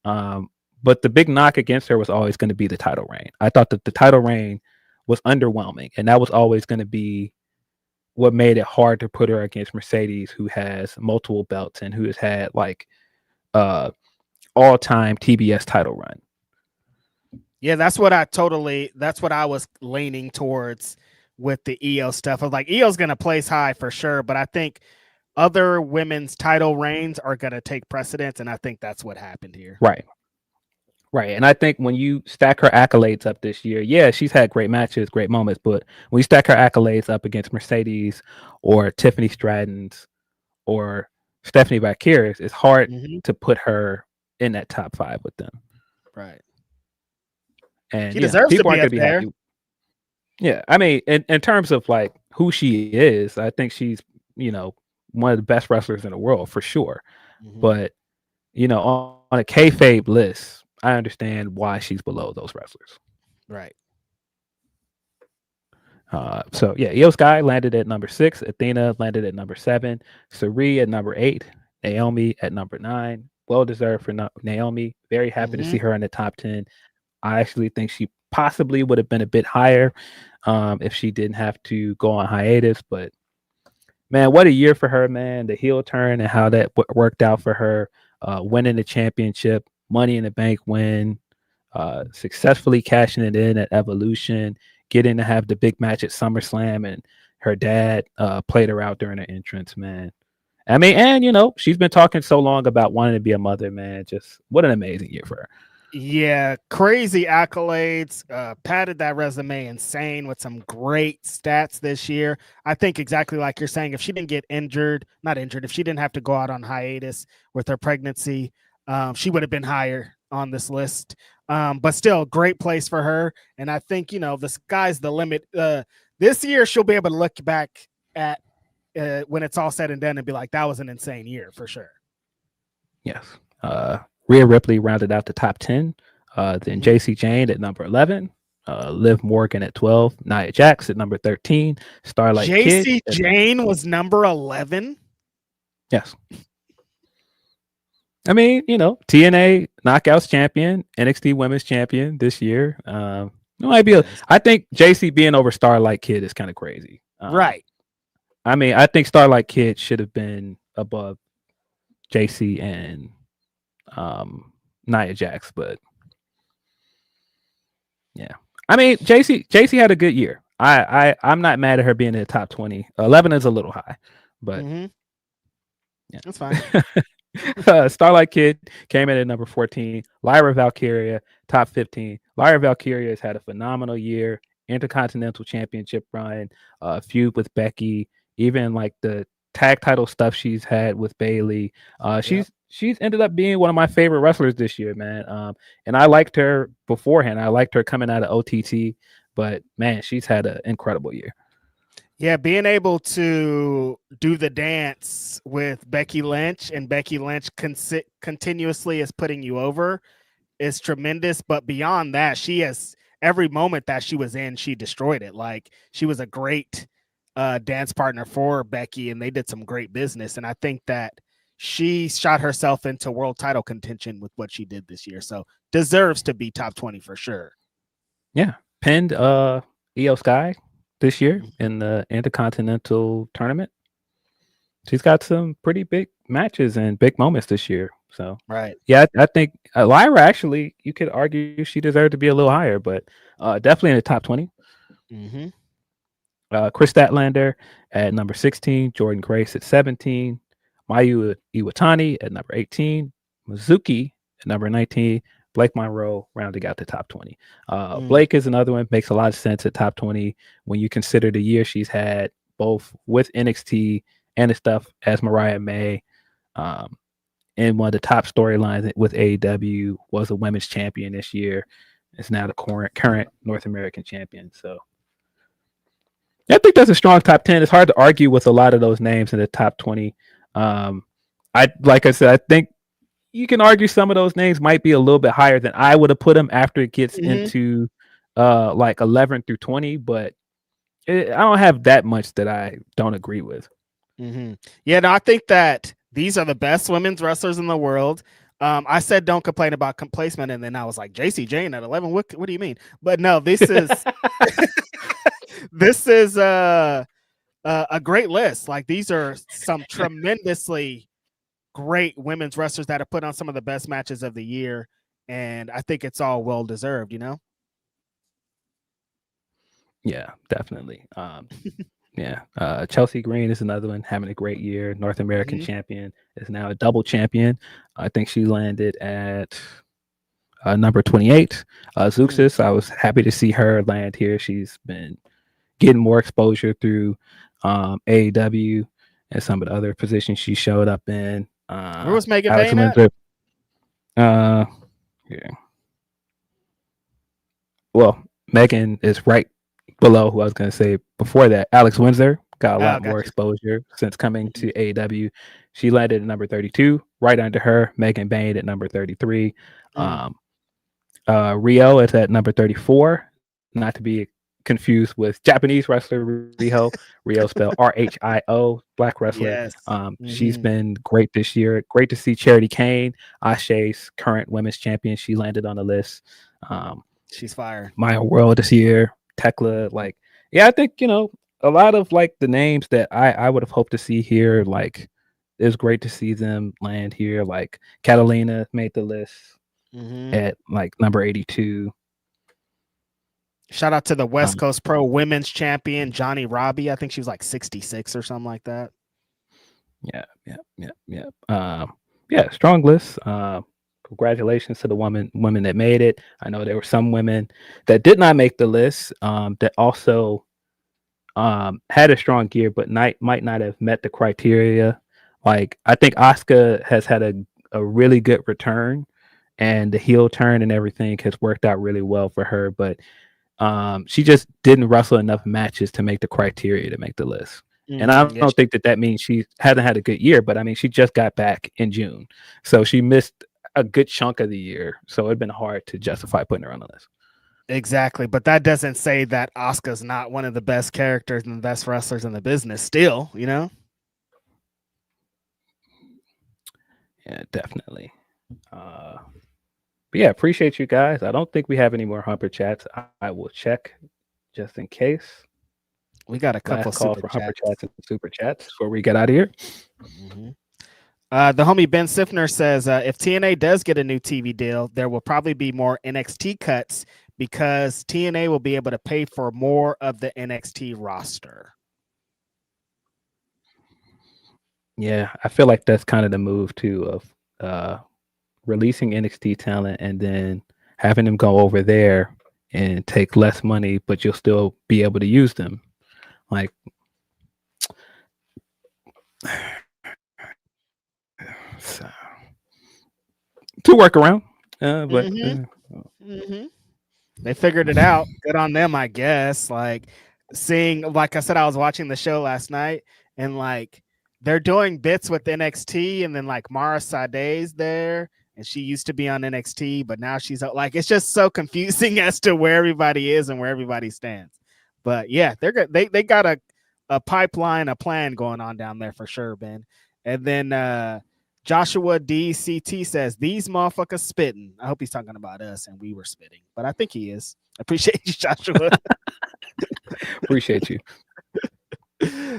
But the big knock against her was always going to be the title reign. I thought that the title reign was underwhelming, and that was always going to be what made it hard to put her against Mercedes, who has multiple belts and who has had like all-time TBS title run. Yeah, that's what I was leaning towards with the Io stuff. I was like, Io's going to place high for sure, but I think other women's title reigns are going to take precedence, and I think that's what happened here. Right. And I think when you stack her accolades up this year, yeah, she's had great matches, great moments, but when you stack her accolades up against Mercedes or Tiffany Stratton's or Stephanie Bakir's, it's hard to put her in that top 5 with them. Right. And she deserves people to be aren't going to be there. happy. Yeah, I mean, in terms of like who she is, I think she's, one of the best wrestlers in the world for sure. But, on a kayfabe list, I understand why she's below those wrestlers. Right. So yeah, Io Sky landed at number 6. Athena landed at number 7. Sari at number 8. Naomi at number 9. Well deserved for Naomi. Very happy to see her in the top 10. I actually think she possibly would have been a bit higher if she didn't have to go on hiatus. But man, what a year for her, man. The heel turn and how that worked out for her. Winning the championship, Money in the Bank win, successfully cashing it in at Evolution, getting to have the big match at SummerSlam, and her dad played her out during her entrance, man. I mean, and she's been talking so long about wanting to be a mother, man. Just what an amazing year for her. Yeah, crazy accolades, padded that resume insane with some great stats this year. I think exactly like you're saying, if she didn't get if she didn't have to go out on hiatus with her pregnancy, she would have been higher on this list. But still, great place for her. And I think, the sky's the limit. This year, she'll be able to look back at when it's all said and done and be like, that was an insane year for sure. Yes. Rhea Ripley rounded out the top 10. Then JC Jane at number 11. Liv Morgan at 12. Nia Jax at number 13. Starlight Kid. JC Jane was number 11? Yes. I mean, TNA Knockouts champion, NXT Women's champion this year. I think JC being over Starlight Kid is kind of crazy. Right. I mean, I think Starlight Kid should have been above JC and Nia Jax, but yeah. I mean, JC had a good year. I'm not mad at her being in the top 20. 11 is a little high, but yeah, that's fine. Starlight Kid came in at number 14. Lyra Valkyria, top 15. Lyra Valkyria has had a phenomenal year. Intercontinental Championship run, feud with Becky, even like the tag title stuff she's had with Bayley. She's ended up being one of my favorite wrestlers this year, man. And I liked her beforehand. I liked her coming out of OTT, but man, she's had an incredible year. Yeah, being able to do the dance with Becky Lynch and Becky Lynch continuously is putting you over is tremendous. But beyond that, she has every moment that she was in, she destroyed it. Like she was a great dance partner for Becky, and they did some great business. And I think that she shot herself into world title contention with what she did this year. So deserves to be top 20 for sure. Yeah. Pinned Io Sky this year in the Intercontinental Tournament. She's got some pretty big matches and big moments this year. So, right. Yeah, I think Lyra, actually, you could argue she deserved to be a little higher, but definitely in the top 20. Chris Statlander at number 16, Jordan Grace at 17, Mayu Iwatani at number 18, Mizuki at number 19, Blake Monroe rounding out the top 20. Blake is another one, makes a lot of sense at top 20 when you consider the year she's had both with NXT and the stuff as Mariah May. And one of the top storylines with AEW was a women's champion this year. It's now the current North American champion. So I think that's a strong top 10. It's hard to argue with a lot of those names in the top 20. Like I said, I think you can argue some of those names might be a little bit higher than I would have put them after it gets into like 11 through 20, but I don't have that much that I don't agree with. Yeah, no, I think that these are the best women's wrestlers in the world. I said don't complain about placement, and then I was like, JC Jane at 11. What do you mean? But no, this is this is a great list. Like these are some tremendously great women's wrestlers that have put on some of the best matches of the year, and I think it's all well deserved. You know. Yeah, definitely. Yeah, Chelsea Green is another one having a great year. North American champion, is now a double champion. I think she landed at number 28. Zeuxis, I was happy to see her land here. She's been getting more exposure through AEW and some of the other positions she showed up in. Where was Megan Bayne at? Yeah. Well, Megan is right below who I was going to say before that. Alex Windsor got a lot more exposure since coming to AEW. She landed at number 32. Right under her, Megan Bayne at number 33. Rio is at number 34. Not to be confused with Japanese wrestler Riho. Rio spelled RHIO, black wrestler. Yes. She's been great this year. Great to see Charity Kane, Ashe's current women's champion. She landed on the list. She's fire. Maya World this year. Tekla, like, yeah, I think, a lot of like the names that I would have hoped to see here, like, it was great to see them land here. Like Catalina made the list at like number 82. Shout out to the West Coast Pro Women's Champion Johnny Robbie. I think she was like 66 or something like that. Yeah. Strong list. Congratulations to the women that made it. I know there were some women that did not make the list that also had a strong year, but might not have met the criteria. Like I think Asuka has had a really good return, and the heel turn and everything has worked out really well for her. But she just didn't wrestle enough matches to make the criteria to make the list. And I don't think that means she hasn't had a good year, but I mean, she just got back in June. So she missed a good chunk of the year. So it'd been hard to justify putting her on the list. Exactly. But that doesn't say that Asuka's not one of the best characters and the best wrestlers in the business still, Yeah, definitely. But yeah, appreciate you guys. I don't think we have any more Humper chats. I will check just in case. We got a couple call for Humper chats and super chats before we get out of here. The homie Ben Sifner says if TNA does get a new TV deal, there will probably be more NXT cuts because TNA will be able to pay for more of the NXT roster. Yeah, I feel like that's kind of the move too of releasing NXT talent and then having them go over there and take less money, but you'll still be able to use them. Like, so, to work around, but they figured it out. Good on them, I guess. Like seeing, like I said, I was watching the show last night, and like they're doing bits with NXT, and then like Mara Sade's there, and she used to be on NXT, but now she's like, it's just so confusing as to where everybody is and where everybody stands. But yeah, they're good. They got a pipeline, a plan going on down there for sure, Ben. And then Joshua DCT says, these motherfuckers spitting. I hope he's talking about us and we were spitting, but I think he is. Appreciate you, Joshua. Appreciate you.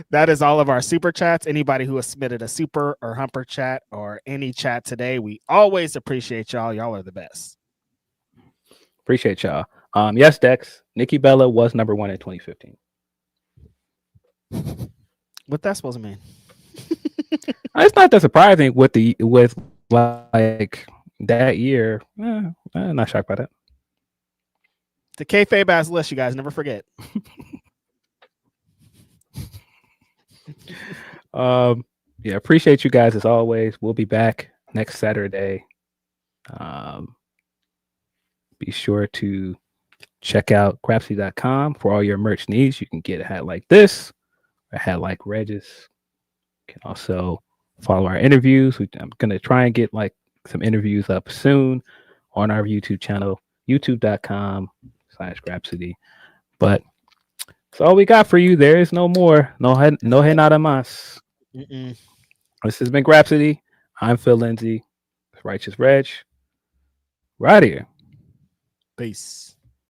That is all of our super chats. Anybody who has submitted a super or humper chat or any chat today, we always appreciate y'all. Y'all are the best. Appreciate y'all. Yes, Dex. Nikki Bella was number 1 in 2015. What that's supposed to mean? It's not that surprising with like that year. I'm not shocked by that. The kayfabe ass list, you guys never forget. Yeah, appreciate you guys as always. We'll be back next Saturday. Be sure to check out Grapsody.com for all your merch needs. You can get a hat like this, a hat like Regis. You can also follow our interviews. I'm gonna try and get like some interviews up soon on our YouTube channel, youtube.com/Grapsody. But that's all we got for you. There is no more. No nada más. This has been Grapsody. I'm Phil Lindsey. Righteous Reg. We're out of here. Peace.